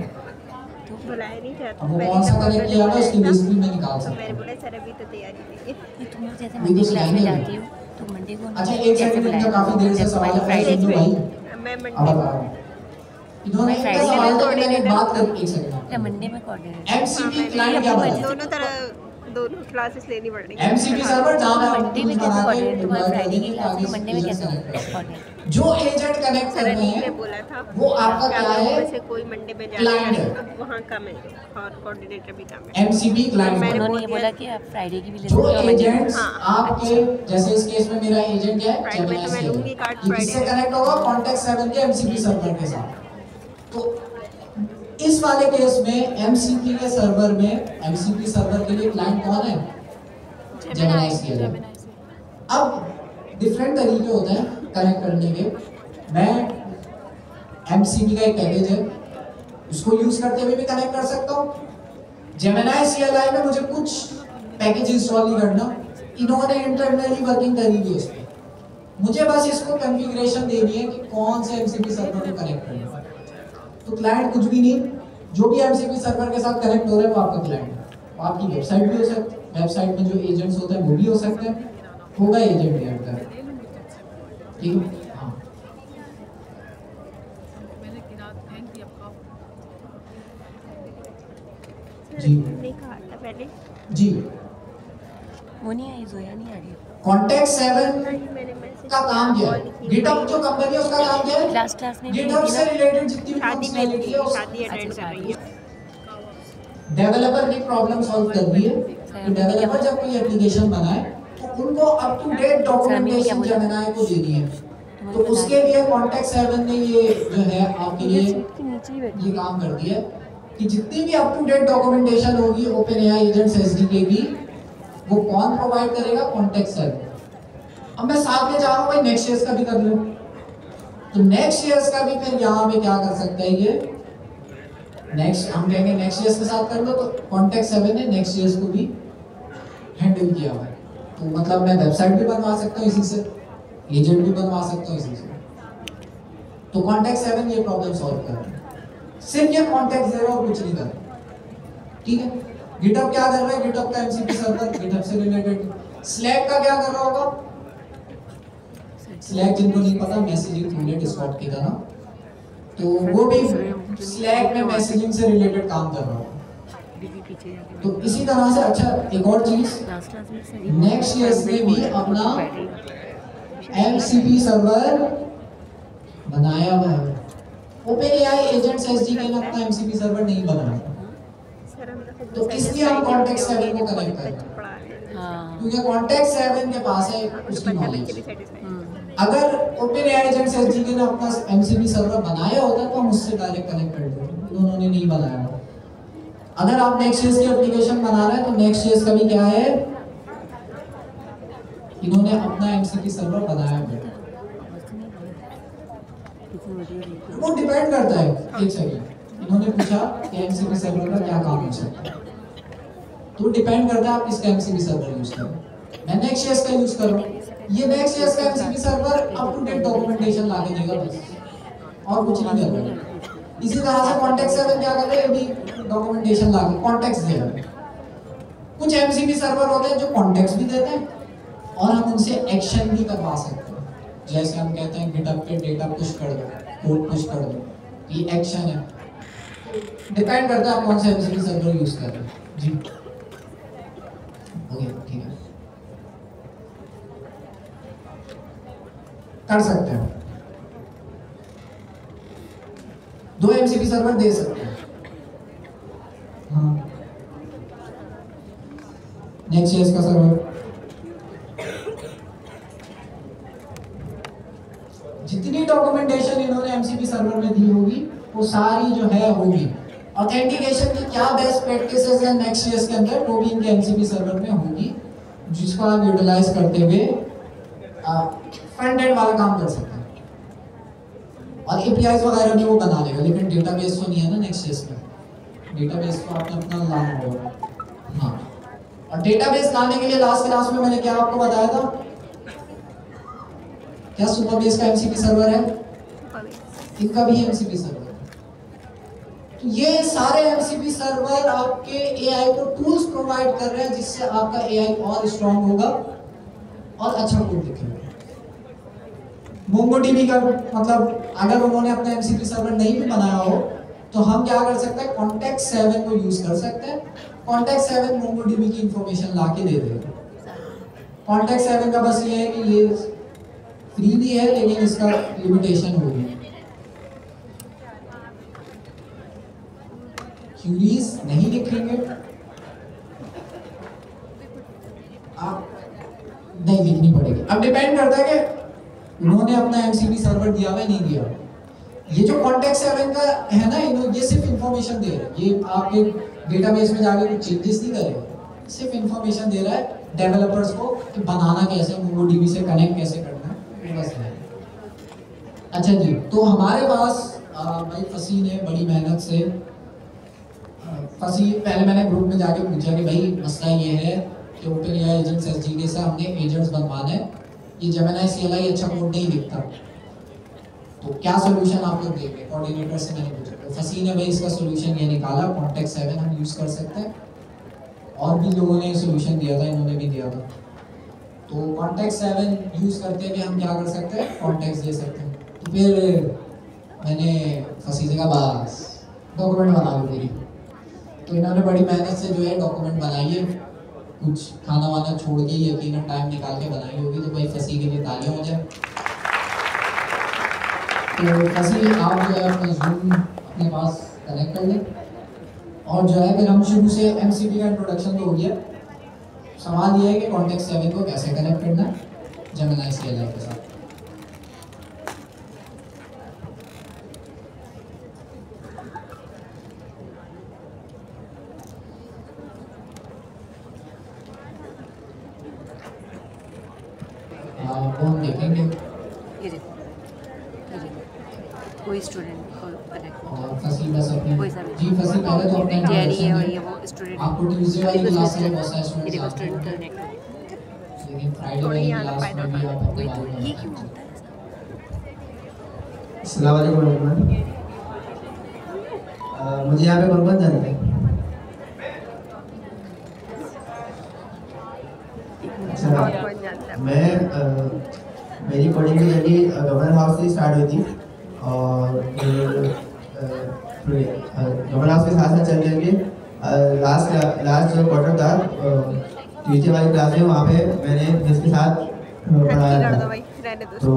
तो बुलाया नहीं जाता। अब वो कौन सा कनेक्ट किया हुआ उसकी लिस्ट भी मैं निकाल तो सकता मैंने हूँ। बोला सर अभी तो तैयारी नहीं है। तुम लोग जैसे ये मंडे तो क्लास में सिखाएंगे जाती हो तो मंडे को अच्छा एक सेकंड, इनका काफी देर से सवाल है, फ्राइडे सुन लो भाई। मैं अब मंडे बता रहा हूँ। इन्होंने इनका फ्राइडे सवाल में था कि मैंने एक बात कर, एक या सेकंड, मंडे में कोऑर्डिनेटर एमसीपी क्लाइंट क्या बताया? दोनों तरह दोनों क्लासेस लेनी पड़ रही है। एमसीपी सर्वर जहाँ पे आप मंडे में कुछ कैसे बना के कोऑर्डिनेटर तुम्हारे डिप्लॉय कर फ्राइडे की देंगे क्लास आगे में मंडे में एजेंट कैसे कनेक्ट कर सकते कोऑर्डिनेटर हैं। जो एजेंट कनेक्ट कर सर रहे अनिल ने हैं बोला था वो आपका कि क्या आप लोगों है, में से कोई मंडे में जाना क्लाइंट है है। तो वहाँ का मैं और कोऑर्डिनेटर भी काम है। एमसीपी क्लाइंट मैंने है। उन्होंने ये बोला कि आप फ्राइडे की भी ले जो सकते हो मंडे में एजेंट्स हाँ, आपके जैसे इस केस में मेरा एजेंट है फ्राइडे में तो मैं लूंगी कार्ड ये किससे फ्राइडे कनेक्ट होगा, कॉन्टेक्ट 7 के एमसीपी सर्वर के साथ। तो इस वाले केस में एमसीपी के सर्वर में एमसीपी सर्वर के लिए क्लाइंट कौन है, जेमिनी सीएल। अब डिफरेंट तरीके होते हैं कनेक्ट करने के। मैं एमसीपी का एक पैकेज है उसको यूज करते हुए भी कनेक्ट कर सकता हूँ। जेमिनी सीएलआई में मुझे कुछ पैकेज इंस्टॉल नहीं करना, इन्होंने इंटरनली वर्किंग करी हुई है इस पे। मुझे बस इसको कॉन्फ़िगरेशन देनी है कि कौन से एमसीपी सर्वर को कनेक्ट करना है। तो क्लाइंट कुछ भी नहीं, जो भी एमसीपी सर्वर के साथ कनेक्ट हो रहा है वो आपका क्लाइंट है। वो आपकी वेबसाइट भी हो सकती है, वेबसाइट में जो एजेंट्स होते हैं वो भी हो सकते हैं, होगा एजेंट भी होता है। ठीक है, हाँ जी नहीं कहा था पहले। जी। वो नहीं आई, जोया नहीं आ रही कॉन्टेक्ट 7 मैंने मैसेज का काम क्या है, गिटहब जो कंपनी है उसका काम क्या है, क्लास में गिटहब से रिलेटेड जितनी भी शादी में फंक्शनैलिटी है शादी अटेंड कर रही है। डेवलपर की प्रॉब्लम सॉल्व कर रही है। तो डेवलपर जब कोई एप्लीकेशन बनाए तो उनको up to date documentation Gemini को देनी है। तो उसके लिए कॉन्टेक्ट 7 ने ये जो है आपके लिए ये काम कर दिया है कि जितनी भी अप टू डेट डॉक्यूमेंटेशन होगी ओपनएआई एजेंट्स एसडीके की, वो कौन प्रोवाइड करेगा, कॉन्टेक्ट 7। अब मैं साथ में जा रहा हूँ भाई नेक्स्ट ईयर्स का भी कर लूँ, तो नेक्स्ट ईयर्स का भी फिर यहाँ पे क्या कर सकता है ये, नेक्स्ट हम कहेंगे नेक्स्ट ईयर्स के साथ कर लो, तो कॉन्टेक्ट 7 ने नेक्स्ट ईयर्स को भी हैंडल किया हुआ है। तो मतलब मैं वेबसाइट भी बनवा सकता हूँ इसी से, एजेंट भी बनवा सकता हूँ इसी से। तो कॉन्टेक्ट 7 ये प्रॉब्लम सॉल्व कर रहा है, सिर्फ ये कॉन्टेक्ट दे रहा है और कुछ नहीं कर रहा। ठीक है, गिटहब क्या कर रहा है, गिटहब का एमसीपी सर्वर गिटहब से रिलेटेड। स्लैक का क्या कर रहा होगा, स्लैक जिनको नहीं पता मैसेजिंग टूलनेट स्कॉट की तरह, तो वो भी स्लैक में मैसेजिंग से रिलेटेड काम कर रहा होगा। तो इसी तरह से अच्छा एक और चीज, नेक्स्ट ईयर्स ने भी अपना एमसीपी सर्वर बनाया हुआ है। ओपनएआई एजेंट्स एसडीके ने अपना एमसीपी सर्वर नहीं बनाया, तो इसलिए हम कॉन्टेक्ट 7 को कनेक्ट कर रहे हैं, क्योंकि कॉन्टेक्ट 7 के पास है उसकी नॉलेज। अगर ओपनएआई एजेंट्स एसडीके ने अपना एमसीपी सर्वर बनाया होता तो हम उससे डायरेक्ट कनेक्ट कर देते, उन्होंने नहीं बनाया। अगर आप नेक्स्ट ईयर्स की एप्लीकेशन बना रहे हैं तो नेक्स्ट ईयर्स का भी क्या है, इन्होंने अपना एमसीपी सर्वर बनाया है। वो डिपेंड करता है, एक सेकंड, इन्होंने पूछा कि एमसीपी सर्वर का क्या काम हो सकता है, तो डिपेंड करता है आप किसका एमसीपी सर्वर यूज कर रहे हैं। मैं नेक्स्ट ईयर्स का यूज कर रहा हूँ, ये नेक्स्ट ईयर्स का MCP server up to date documentation लाके देगा बस, और कुछ नहीं कर रहा। इसी तरह से कॉन्टेक्ट 7 क्या कर रहे हैं, अभी डॉक्यूमेंटेशन लाके कॉन्टेक्ट्स दे रहे हैं। कुछ एमसीपी सर्वर होते हैं जो कॉन्टेक्ट्स भी देते हैं और हम उनसे एक्शन भी करवा सकते हैं, जैसे हम कहते हैं गिटहब पे डेटा पुश कर दो, कोड पुश कर दो, ये एक्शन है। डिपेंड करता है आप कौन सा एमसीपी सर्वर यूज कर रहे हैं। जी ओके, ठीक है, कर सकते हैं, 2 एमसीपी सर्वर दे सकते हैं। हाँ, नेक्स्ट ईयर्स का सर्वर जितनी डॉक्यूमेंटेशन इन्होंने एमसीपी सर्वर में दी होगी वो सारी जो है होगी। ऑथेंटिकेशन की क्या बेस्ट प्रैक्टिसेस है नेक्स्ट ईयर्स के अंदर, वो भी इनके एमसीपी सर्वर में होगी, जिसको आप यूटिलाइज करते हुए फ्रंट एंड वाला काम कर सकते हैं। और एपीआईज वगैरह भी वो बना लेगा, लेकिन डेटाबेस तो नहीं है ना नेक्स्ट में। डेटाबेस को आपने अपना लाना होगा। हाँ, और डेटाबेस लाने के लिए लास्ट क्लास में मैंने क्या आपको बताया था, क्या सुपरबेस का एमसीपी सर्वर है, इनका भी एमसीपी सर्वर है। तो ये सारे एमसीपी सर्वर आपके एआई को टूल्स प्रोवाइड कर रहे हैं जिससे आपका एआई और स्ट्रांग होगा और अच्छा कोड लिखेगा। मोंगोडीबी का मतलब अगर उन्होंने अपना एमसीपी सर्वर नहीं भी बनाया हो तो हम क्या कर सकते हैं, कॉन्टेक्स्ट 7 को यूज कर सकते हैं। कॉन्टेक्स्ट 7 मोंगोडीबी की इंफॉर्मेशन लाके दे देगा। कॉन्टेक्स्ट 7 का बस ये है कि ये फ्री भी है लेकिन इसका लिमिटेशन होगी, क्यूरीज नहीं लिखेंगे आप, नहीं लिखनी पड़ेगी। अब डिपेंड करता है कि उन्होंने अपना एमसीपी सर्वर दिया हुआ नहीं दिया। ये जो कॉन्टेक्स्ट 7 का है ना, ये सिर्फ इंफॉर्मेशन दे रहा है, ये आपके डेटाबेस में जाके कुछ चेंजेस नहीं करेगा, सिर्फ इंफॉर्मेशन दे रहा है डेवलपर्स को कि बनाना कैसे, मोंगोडीबी से कनेक्ट कैसे करना है, बस है। अच्छा जी, तो हमारे पास भाई फसी ने बड़ी मेहनत से फसी, पहले मैंने ग्रुप में जाके पूछा कि भाई मसला ये है कि ओपन एआई एजेंट्स एसडीके से हमने एजेंट्स बनवाने हैं, ये जेमिनी सीएलआई अच्छा कोड नहीं लिखता, तो क्या सोल्यूशन आप लोग देंगे। कोऑर्डिनेटर से मैंने पूछा तो फसी ने भाई इसका सोल्यूशन ये निकाला, कॉन्टेक्स्ट 7 हम यूज कर सकते हैं, और भी लोगों ने सोल्यूशन दिया था, इन्होंने भी दिया था। तो कॉन्टेक्स्ट 7 यूज करते हुए हम क्या कर सकते हैं, कॉन्टेक्स्ट दे सकते हैं। तो फिर मैंने फसी से कहा बस डॉक्यूमेंट बना लो पूरी, तो इन्होंने बड़ी मेहनत से जो है डॉक्यूमेंट बनाई है, कुछ खाना वाना छोड़ के यकीनन टाइम निकाल के बनाई होगी, तो भाई फसी के लिए तालियां हो जाए। तो फसी आप जो है अपना जूम अपने पास कनेक्ट कर लें, और जो है फिर हम शुरू से एमसीपी का इंट्रोडक्शन तो हो गया। सवाल ये है कि कॉन्टेक्स्ट 7 को कैसे कनेक्ट करना है जेमिनी सीएलआई के साथ। हम देखेंगे ये देखो कोई स्टूडेंट को कनेक्ट और फसी बस अपने कोई सा भी जी फसी पहले तो अपने तैयारी है, और ये वो स्टूडेंट आपको ट्यूसडे वाली क्लास में बहुत सारे ये देखो स्टूडेंट्स स्टूडेंट आते हैं, कनेक्ट लेकिन फ्राइडे वाली क्लास में भी आप अपने बारे में ये क्यों होता है। अस्सलाम वालेकुम एवरीवन। मुझे यहाँ पे कौन जानता है? अच्छा, मैं मेरी कोडिंग की जर्नी गवर्नर हाउस से स्टार्ट हुई थी, और गवर्नर हाउस के साथ साथ चल रही लास्ट जो क्वार्टर था ट्यूसडे वाली क्लास में, वहाँ पे मैंने इसके साथ पढ़ाया था। तो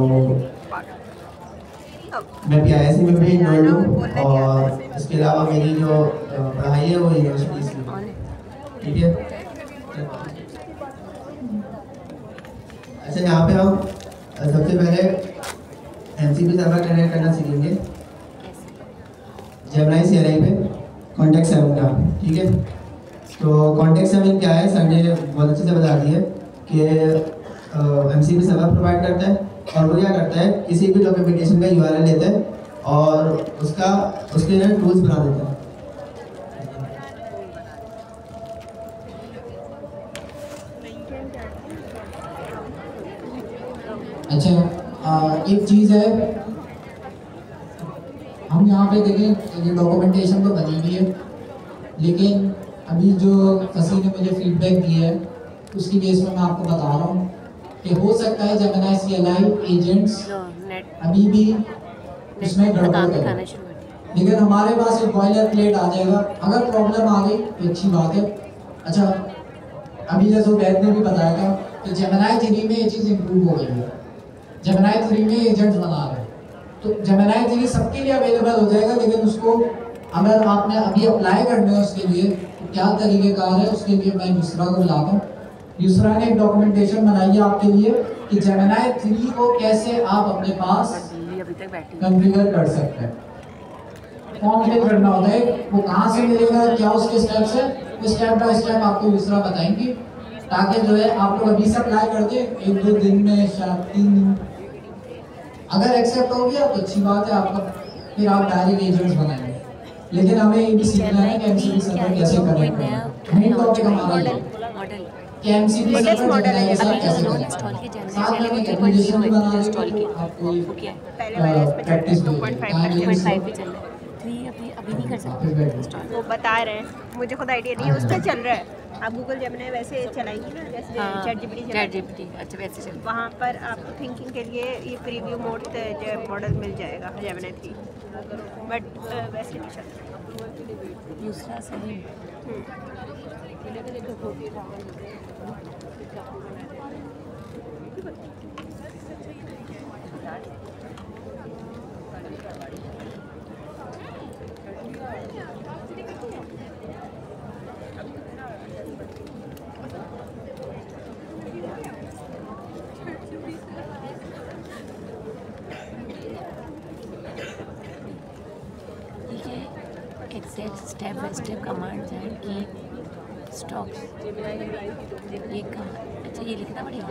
मैं PISC में भी इनरोल्ड हूँ, और इसके अलावा मेरी जो पढ़ाई है वो यूनिवर्सिटी से, ठीक है। अच्छा, यहाँ पे हम सबसे पहले एमसीपी सर्वर कनेक्ट करना सीखेंगे जेमिनी सीएलआई पे कॉन्टेक्स्ट 7 का, ठीक है। तो कॉन्टेक्स्ट 7 क्या है, सर ने बहुत अच्छे से बता दिया कि एमसीपी सर्वर प्रोवाइड करता है, और वो क्या करता है, किसी भी डॉक्यूमेंटेशन का URL लेता है और उसके लिए टूल्स बना देता है। अच्छा, एक चीज़ है, हम यहाँ पे देखें ये डॉक्यूमेंटेशन तो बनी हुई है, लेकिन अभी जो फसी ने मुझे फीडबैक दिया है उसकी बेस में मैं आपको बता रहा हूँ कि हो सकता है जेमिनी सीएलआई एजेंट्स अभी भी उसमें गड़बड़ करें, लेकिन हमारे पास एक बॉयलर प्लेट आ जाएगा। अगर प्रॉब्लम आ गई तो अच्छी बात है। अच्छा, अभी जैसे वैद ने भी बताया था कि जेमिनी 3 में ये चीज़ इम्प्रूव हो गई है, जेमिनी 3 में एजेंट्स बना रहे हैं, तो जेमिनी 3 सबके लिए अवेलेबल हो जाएगा, लेकिन उसको अगर आपने अभी अप्लाई करना है उसके लिए तो क्या तरीक़ेकार है, उसके लिए मैं यूसरा को बुलाता हूँ। यूसरा ने एक डॉक्यूमेंटेशन बनाई है आपके लिए कि जेमिनी 3 को कैसे आप अपने पास कॉन्फ़िगर कर सकते हैं। फॉर्म फिल करना होता है, वो कहाँ से मिलेगा, क्या उसके स्टेप्स है, वो स्टेप बाय स्टेप आपको यूसरा बताएंगी, ताकि जो है आप लोग अभी से अप्लाई कर दें, 1-2 दिन में, शायद 3 दिन। अगर एक्सेप्ट हो गया तो अच्छी बात है आपका, फिर आप डायरेक्ट एजेंट्स बनाएंगे। लेकिन हमें ये भी सीखना है कि एमसीपी सर्वर कैसे कनेक्ट करना है। मेन टॉपिक हमारा ये मॉडल कि एमसीपी सर्वर मॉडल है, कैसे अभी कनेक्ट इंस्टॉल के करना है। साथ में एक एप्लीकेशन भी बना देंगे तो आपको पहले वाले इस पे प्रैक्टिस चल भी रहा है, 2.5 भी चल रहा है, 3 अभी नहीं कर सकते इंस्टॉल। वो बता रहे हैं, मुझे खुद आइडिया नहीं है, उस पर चल रहा है। आप गूगल जेमिनी वैसे चलाएंगी ना, जैसे चैट जीपीटी अच्छा वैसे चल वहाँ पर आपको थिंकिंग के लिए ये प्रीव्यू मोड मॉडल मिल जाएगा जेमिनी 3, बट वैसे नहीं चलता। दूसरा सही exact step by step command है कि स्टॉप ये कहाँ, अच्छा ये लिखना पड़ेगा।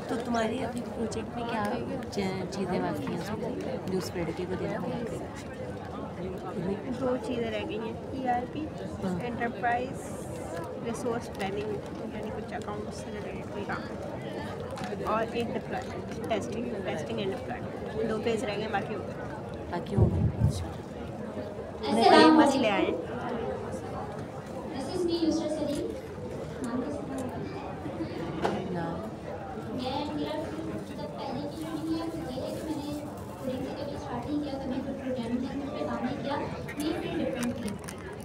तो तुम्हारी अपनी प्रोजेक्ट में क्या चीज़ें बाकी हैं उसमें न्यूज़ स्प्रेडर को देना पड़ेगा? 2 चीज़ें रह गई हैं, ERP एंटरप्राइज रिसोर्स प्लानिंग, यानी कुछ अकाउंट से रिलेटेड कोई काम, और एक deployment testing and deployment. 2 page रह गए, बाकी हो गए। मसले आए।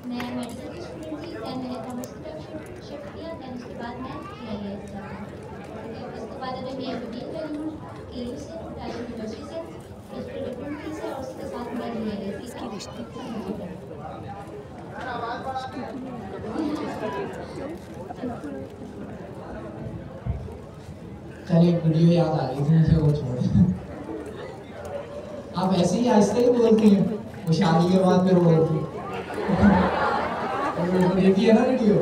मैं मेडिकल की स्टूडेंट थी, दैन मैंने कॉमर्स की तरफ शिफ्ट किया, दैन उसके बाद मैं CIS कर रही हूँ। उसके बाद अभी मैं MBA कर रही हूँ KU से, राजस्थान यूनिवर्सिटी से, उस पर डिफरेंट फीस है, और उसके साथ मैं CIS इसकी रिश्ते चलिए वीडियो याद आ रही थी मुझे, वो छोड़। आप ऐसे ही आहिस्ते ही बोलती हैं, वो शादी के बाद फिर बोलती देखी है ना वीडियो।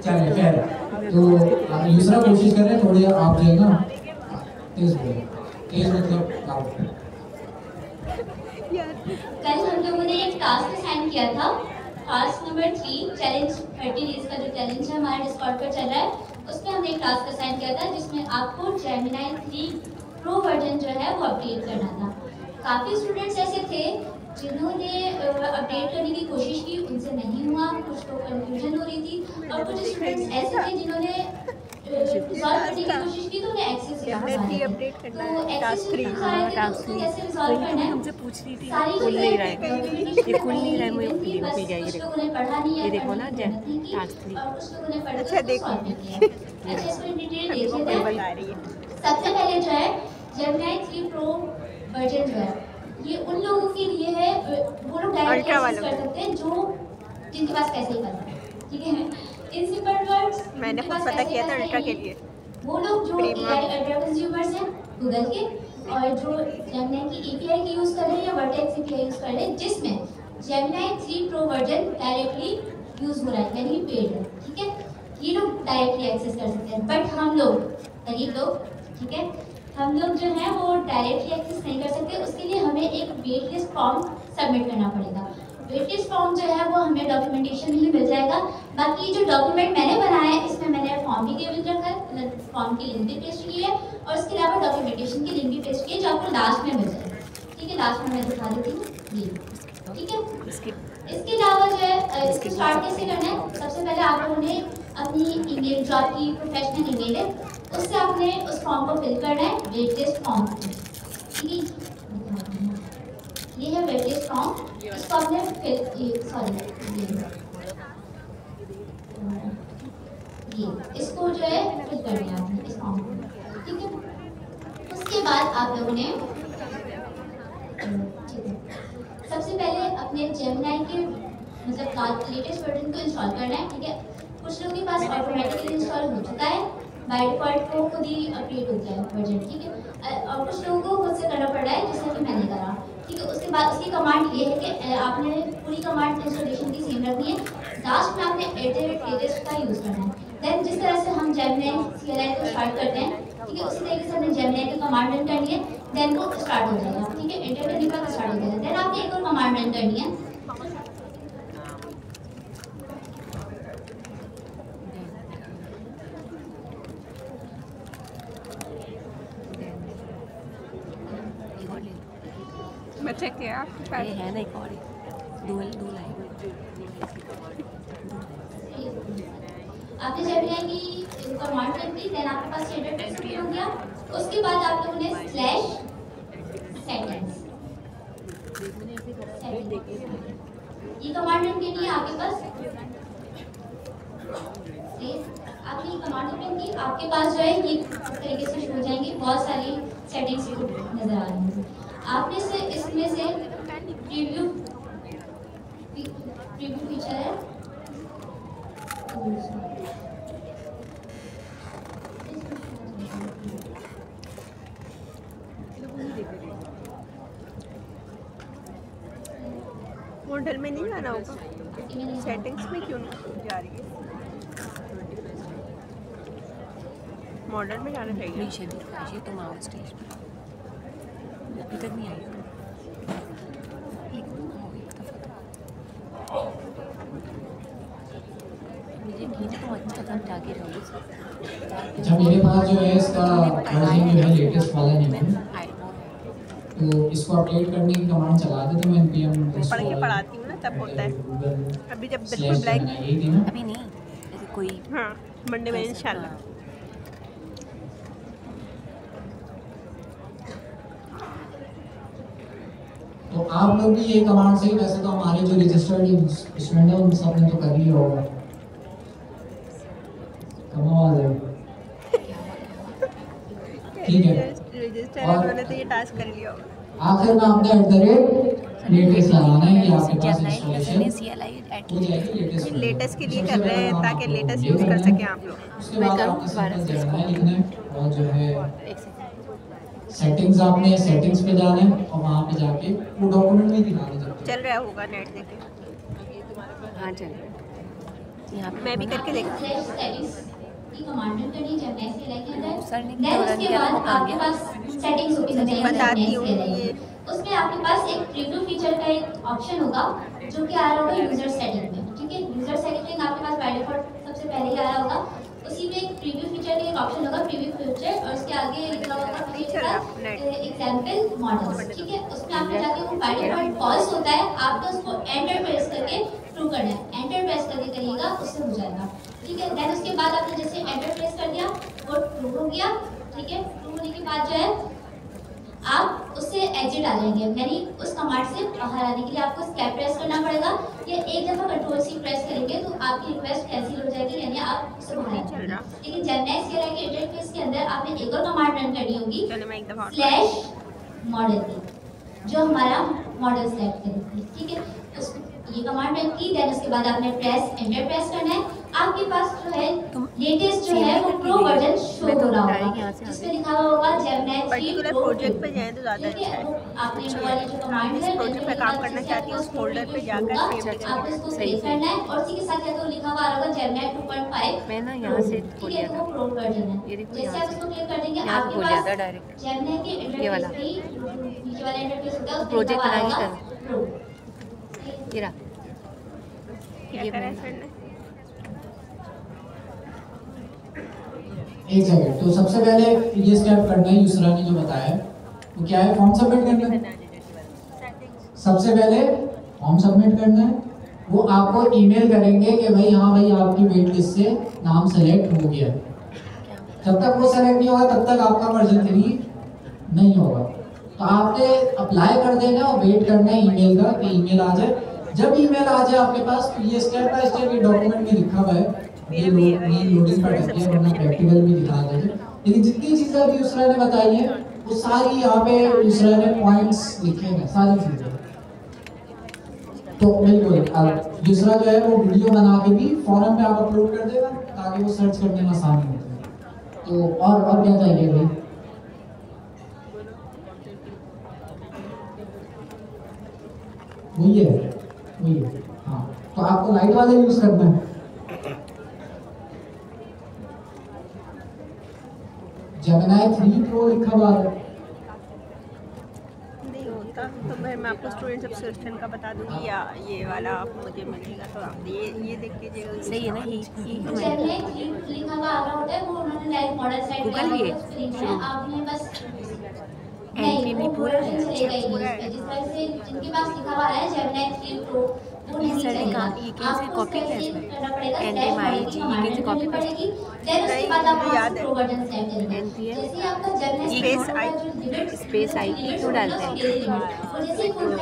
चलिए खैर, तो आप दूसरा कोशिश करें थोड़ी, आप जो है ना तेज बोले, तेज मतलब कल हम लोगों ने एक टास्क असाइन किया था, टास्क नंबर 3 चैलेंज 30 डेज का जो चैलेंज है हमारे डिस्कॉर्ड पर चल रहा है, उसमें हमने एक टास्क असाइन किया था जिसमें आपको जेमिनी 3 प्रो वर्जन जो है वो अपडेट करना था। काफ़ी स्टूडेंट्स ऐसे थे जिन्होंने अपडेट करने की कोशिश की, उनसे नहीं हुआ, कुछ तो कन्फ्यूजन हो रही थी, और कुछ स्टूडेंट्स ऐसे थे जिन्होंने सॉल्व करने की कोशिश की तो उन्हें एक्सेस नहीं मिला। तो एक्सेस कैसे रिजॉल्व करना है, हमसे पूछ रही थी, सारी खुल नहीं रहा है, ये खुल नहीं रहा है, मुझे खुल बस नहीं जाएगी। कुछ लोगों ने पढ़ा नहीं है, ये देखो ना, टास्क 3 और कुछ लोगों ने पढ़ा अच्छा, तो सॉल्व नहीं किया। अच्छा, इसको डिटेल देख लेते हैं। बता रही है। सबसे पहले जो है जेमिनी 3 प्रो वर्जन जो है ये उन लोगों के लिए है, वो लोग डायरेक्ट एक्सेस कर सकते हैं जो जिनके पास पैसे ही पैसा है, ठीक है। इन सिंपल वर्ड्स मैंने खुद पता किया था अल्ट्रा के लिए। वो लोग जो अल्ट्रा कंज्यूमर्स हैं गूगल के, और जो जेमिनी की API की यूज़ कर रहे हैं या वर्टेक्स API यूज़ कर रहे हैं, जिसमें Gemini 3 pro version directly use हो रहा है, यानी पेड है, ठीक है। ये लोग डायरेक्टली एक्सेस कर सकते हैं, बट हम लोग गरीब लोग, ठीक है, हम लोग जो है वो डायरेक्टली एक्सेस नहीं कर सकते। उसके लिए हमें एक वेट लिस्ट फॉर्म सबमिट करना पड़ेगा। वेट लिस्ट फॉर्म जो है वो हमें डॉक्यूमेंटेशन में ही मिल जाएगा। बाकी जो डॉक्यूमेंट मैंने बनाया है इसमें मैंने फॉर्म भी टेबल रखा है, मतलब फॉर्म की लिंक भी पेस्ट की है, और इसके अलावा डॉक्यूमेंटेशन की लिंक भी पेस्ट की है, जो आपको लास्ट में मिल जाएगा, ठीक है। लास्ट में मैं दिखा देती हूँ ये, ठीक है। इसके अलावा जो है इसको स्टार्ट कैसे करना है, सबसे पहले आप लोगों ने अपनी ईमेल, जो आपकी प्रोफेशनल ईमेल है, उससे आपने उस फॉर्म को फिल करना है, वेट लिस्ट फॉर्म, ठीक है। ये है वेट लिस्ट फॉर्म, इसको आपने इसको जो है फिल करना है आपने इस फॉर्म को, ठीक है। उसके बाद आप लोगों ने सबसे पहले अपने जेमिनी के मतलब लेटेस्ट वर्जन को इंस्टॉल करना है, ठीक है। कुछ लोगों के पास ऑटोमेटिकली इंस्टॉल हो चुका है, बाय डिफॉल्ट वो खुद ही अपडेट होता है वर्जन, ठीक है। और कुछ लोगों को खुद से करना पड़ रहा है, जैसा कि मैंने करा, ठीक है। उसके बाद उसकी कमांड ये है कि आपने पूरी कमांड इंस्टॉलेशन की सेम रखनी है, लास्ट में आपने @latest का यूज़ करना है। देन जिस तरह से हम जेमिनी CLI को स्टार्ट करते हैं, ठीक है, उसी तरीके से हमने जेमिनी की कमांड रन करनी है, देन वो स्टार्ट हो जाएगा, ठीक है। एंटर करने के बाद स्टार्ट हो जाएगा। देन आपने एक और कमांड रन करनी है, बच्चा क्या आपके पास ये है ना एक और दो लाइन। आपने जेमिनी की कमांड रन की, देन आपके पास इंटरफेस ओपन हो गया। उसके बाद आप लोगों ने /settings ये कमांड रन करनी है आपके पास। आपने ये कमांड ओपन की, आपके पास जो है ये इस तरीके से शो हो जाएंगी, बहुत सारी सेटिंग्स नजर आ रही हैं। आपने से इसमें से प्रीव्यू फीचर है, मॉडल में नहीं जाना होगा, सेटिंग्स में क्यों नहीं जा रही है? मॉडल में जाना चाहिए। नीचे तुम आओ स्टेज पर, अभी तक नहीं आई। मुझे ठीक है, तुम अच्छा तक जाके रहो। अच्छा, मेरे पास जो है इसका वर्जन जो है लेटेस्ट वाला नहीं है, तो इसको अपडेट करने की कमांड चला देते मैं npm पढ़ के पढ़ाती हूँ ना, तब होता है। अभी जब बिल्कुल ब्लैक, अभी नहीं, जैसे कोई हाँ मंडे में इंशाल्लाह। तो आप लोग भी ये कमांड से, वैसे तो हमारे जो रजिस्टर्ड स्टूडेंट है उन सब ने तो कर लिया होगा। कमाल है, ठीक है। रजिस्टर उन्होंने तो ये टास्क कर लिया होगा। आखिर में आपने @latest लगाना है कि आपके पास इंस्टॉलेशन हो जाएगी लेटेस्ट। लेटेस्ट के लिए कर रहे हैं ताकि लेटेस्ट यूज़ कर सकें आप लोग। उसके बाद आपने सिंपल जाना है, लिखना है और जो है सेटिंग्स, आपने सेटिंग्स पे जाना है और वहाँ पे जाके वो डॉक्यूमेंट में दिखा दें। चल रहा होगा नेट देखे। हाँ चल, यहाँ मैं भी करके देखूँ। की कमांड रन करनी है जेमिनी CLI के अंदर। सर ने देन उसके बाद आपके पास सेटिंग्स ओपन हो जाएगी बताती जेमिनी हूँ CLI ये। में। उसमें आपके पास एक प्रीव्यू फीचर का एक ऑप्शन होगा जो कि आ रहा होगा यूजर सेटिंग में, ठीक है। यूजर सेटिंग आपके पास बाय डिफॉल्ट सबसे पहले ही आ रहा होगा, उसी में एक प्रीव्यू फीचर का एक ऑप्शन होगा, प्रीव्यू फीचर, और उसके आगे लिखा होगा एग्जांपल मॉडल्स, ठीक है। उसमें आपने जाके वो बाय डिफॉल्ट फॉल्स होता है, आपको उसको एंटर प्रेस करके ट्रू करना है। एंटर प्रेस करके करिएगा, उससे हो जाएगा, ठीक है। देन उसके बाद आपने जैसे एंटर प्रेस कर दिया वो ट्रू हो गया, ठीक है। ट्रू होने के बाद जो है आप उससे एग्जिट आ जाएंगे, यानी उस कमांड से बाहर आने के लिए आपको स्केप प्रेस करना पड़ेगा, या एक दफ़ा कंट्रोल-C प्रेस करेंगे तो आपकी रिक्वेस्ट कैंसिल हो जाएगी, यानी आप उससे बाहर आ जाएंगे। लेकिन जेमिनी CLI के इंटरफेस के अंदर आपने एक और कमांड रन करनी होगी, /model, जो हमारा मॉडल सेलेक्ट करेगी, ठीक है। उस ये कमांड रन की, देन उसके बाद आपने एंटर प्रेस करना है। आपके पास जो है लेटेस्ट जो है वो प्रो वर्जन शो हो रहा होगा, जिसमें लिखा हुआ होगा जेमिनी 3 पर्टिकुलर प्रो। प्रोजेक्ट पे जाएं तो ज़्यादा अच्छा है। आपने वो वाली जो कमांड जिस है प्रोजेक्ट पे काम करना चाहती है उस फोल्डर पे जाकर आपको उसको सेव करना है, और इसी के साथ तो लिखा हुआ होगा जेमिनी 2.5। मैं ना यहाँ से ठीक है, तो वो प्रो वर्जन है। ये देखो जैसे यहाँ आप उसको क्लिक कर देंगे, यहाँ आपके खोल पास जाता डायरेक्ट। जेमिनी के ये वाला। इंटरफेस पे नीचे वाला इंटरफेस होता है, उसमें प्रोजेक्ट लिखा हुआ बनाएंगे होगा प्रो। ये रहा, क्या करा है सर ने? एक सेकंड, तो सबसे पहले ये स्टेप करना है, यूसरा ने जो बताया है तो क्या है, फॉर्म सबमिट करना है। सबसे पहले फॉर्म सबमिट करना है, वो आपको ईमेल करेंगे कि भाई हाँ भाई आपकी वेट लिस्ट से नाम सेलेक्ट हो गया। जब तक वो सेलेक्ट नहीं होगा तब तक आपका वर्जन 3 नहीं होगा। तो आपने अप्लाई कर देना और वेट करना है ईमेल का कि ईमेल आ जाए। जब ईमेल आ जाए आपके पास तो ये स्टेप बाय स्टेप ये डॉक्यूमेंट में लिखा हुआ है, ये लोडिंग पर रखी है, वरना प्रैक्टिकल भी दिखा देंगे। लेकिन जितनी चीजें अभी यूसरा ने बताई है वो सारी यहाँ पे यूसरा ने पॉइंट्स लिखे हैं, सारी चीजें। तो बिल्कुल यूसरा जो है वो वीडियो बना के भी फोरम पे आप अपलोड कर देगा ताकि वो सर्च करने में आसानी हो। तो और क्या चाहिए भाई? वही है। हाँ, तो आपको लाइट वाला यूज करना है। जेमिनी 3 प्रो लिखा हुआ है। नहीं होता तो मैं आपको स्टूडेंट सब्सक्रिप्शन का बता दूंगी, या ये वाला आप मुझे मिलेगा तो आप ये देख लीजिएगा। सही है ना? ये जेमिनी 3 लिखा हुआ आ रहा होता है, वो उन्होंने लाइव मॉडल साइट गूगल भी है? है। आपने बस एंट्री नहीं पूरा है। चलेगा ही। जिस तरह से जिनके पास लिखा हुआ है जेमिनी 3 प्रो, वो नहीं सर ने कहा चलेगा। ये कैसे आपको कॉपी कैसे है? करना पड़ेगा? NMI जी, ये कैसे कॉपी पड़ेगी। देन उसके बाद आप याद है। प्रो वर्जन सेट करेंगे। NP है? जैसे ही आपका जेमिनी स्पेस आई क्यों डालते हैं?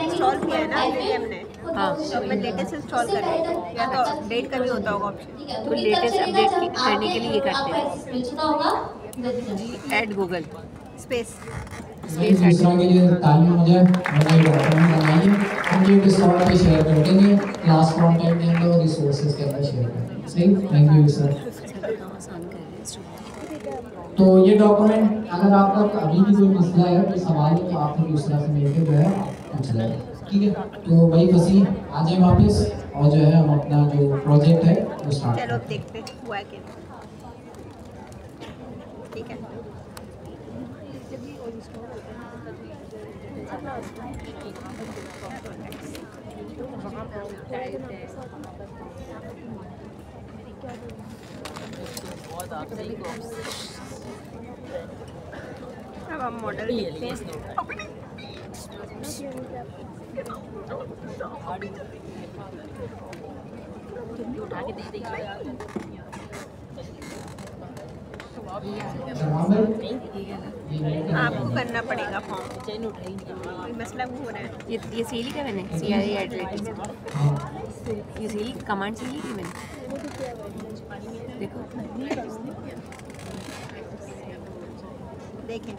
इंस्टॉल किया है ना ये हमने, हाँ। तो मैं लेटेस्ट इंस्टॉल कर रही हूँ, या तो अपडेट का भी होता होगा ऑप्शन। तो लेटेस्ट अपडेट करने के लिए ये करते हैं। मिल चुका होगा। ऐड गूगल स्पेस एक दूसरा के लिए तालियां हो जाए। मैंने डॉक्यूमेंट बनाइए, हम ये डिस्कॉर्ड पे शेयर कर देंगे, क्लास कंटेंट के अंदर और रिसोर्सेज के अंदर शेयर कर देंगे। सही, थैंक यू सर। तो ये डॉक्यूमेंट अगर आपका अभी भी कोई मसला है, कोई सवाल है, तो आप फिर दूसरा से मिलकर जो है पूछ लें। ठीक है, तो भाई वसीम आ जाए वापस, और जो है हम अपना जो प्रोजेक्ट है वो स्टार्ट चलो करें। देखते हैं हुआ कि ठीक है। अब हम मॉडल देखते हैं। जवाब है? आपको करना पड़ेगा फॉर्म, मसला वो हो रहा है। ये सीली का मैंने CRE एडलेट हाँ, ये सीली कमांड सीली की मैंने देखो। देखें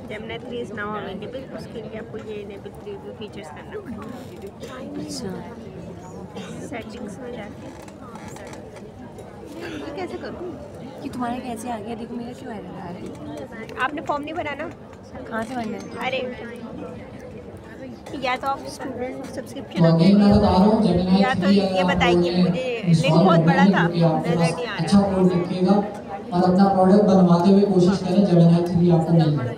जेमिनी 3 इज नाउ अवेलेबल, उसके लिए आपको ये इनेबल प्रीव्यू फीचर्स करना पड़ेगा। अच्छा, सेटिंग्स में जाके ये कैसे करूँ? कि तुम्हारा कैसे आ गया? देखो मेरा क्यों एरर आ रहा है? आपने फॉर्म नहीं भरा ना? कहाँ से बनना है? अरे या तो आप स्टूडेंट तो सब्सक्रिप्शन अगेन मैं बता रहा हूँ, जेमिनी या तो 3 ये बताइए मुझे, लिंक बहुत बड़ा था, नजर नहीं आ अच्छा रहा। कोड लिखिएगा और अपना प्रोडक्ट बनवाते हुए कोशिश करें जेमिनी 3 आपको मिल जाए।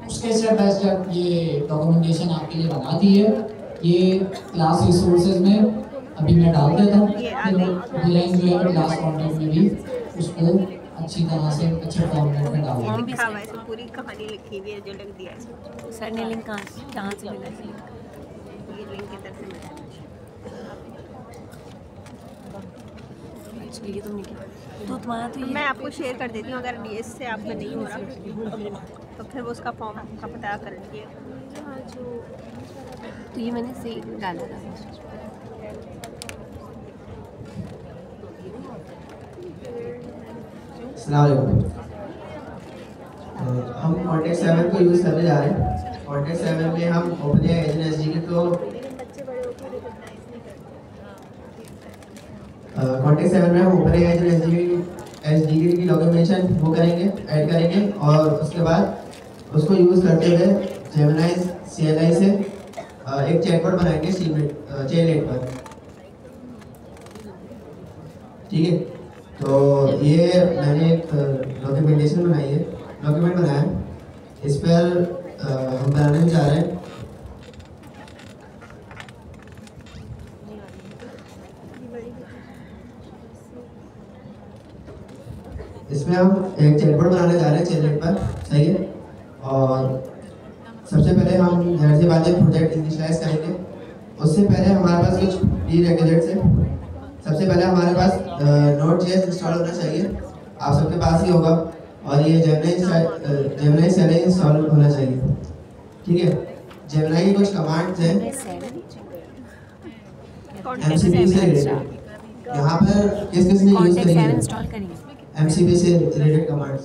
उसके स्टेप बाय स्टेप ये डॉक्यूमेंटेशन आपके लिए बना दी है। ये क्लास रिसोर्सेज में अभी मैं डाल देता हूँ, लाइन जो है क्लास कंटेंट में भी उसको अच्छी तरह से अच्छे फॉर्मेट में डाल दें। लिखा हुआ है, इसमें पूरी कहानी लिखी हुई है जो लिख दिया है। सर ने लिंक कहाँ से मिला? ये लिंक की तरफ से मिला है। अच्छा, ये तुमने किया तो तुम्हारा तो ये मैं आपको शेयर कर देती हूँ, अगर इससे आपका नहीं हो रहा तो फिर वो उसका फॉर्म का पता कर लीजिए। तो ये मैंने सही डाला था। अस्सलाम वालेकुम। हम कॉन्टेक्ट 7 को यूज़ करने जा रहे हैं। कॉन्टेक्ट 7 में हम OpenAI एजेंट SDK को कॉन्टेक्ट 7 में हम OpenAI एजेंट SDK की डॉक्यूमेंटेशन वो करेंगे, ऐड करेंगे, और उसके बाद उसको यूज़ करते हुए जेमिनी CLI से एक चैटबॉट बनाएंगे चेनलेट पर। ठीक है, तो ये मैंने एक डॉक्यूमेंटेशन बनाई है, डॉक्यूमेंट बनाया है। इस पर हम बनाने जा रहे हैं। इसमें हम एक चैटबॉट बनाने जा रहे हैं चैनल पर, सही है। और सबसे पहले हम जाहिर सी बात है प्रोजेक्ट इनिशियलाइज करेंगे। उससे पहले हमारे पास कुछ प्रीरेक्विजिट्स है। सबसे पहले हमारे पास Node.js इंस्टॉल होना चाहिए, आप सबके पास ही होगा, और ये जेमिनी CLI इंस्टॉल होना चाहिए। ठीक है, जेमिनी की कुछ कमांड्स हैं MCP से रिलेटेड। यहाँ पर किस किस ने यूज़ कॉन्टेक्ट करी 7 है इंस्टॉल करेंगे। MCP से रिलेटेड कमांड्स।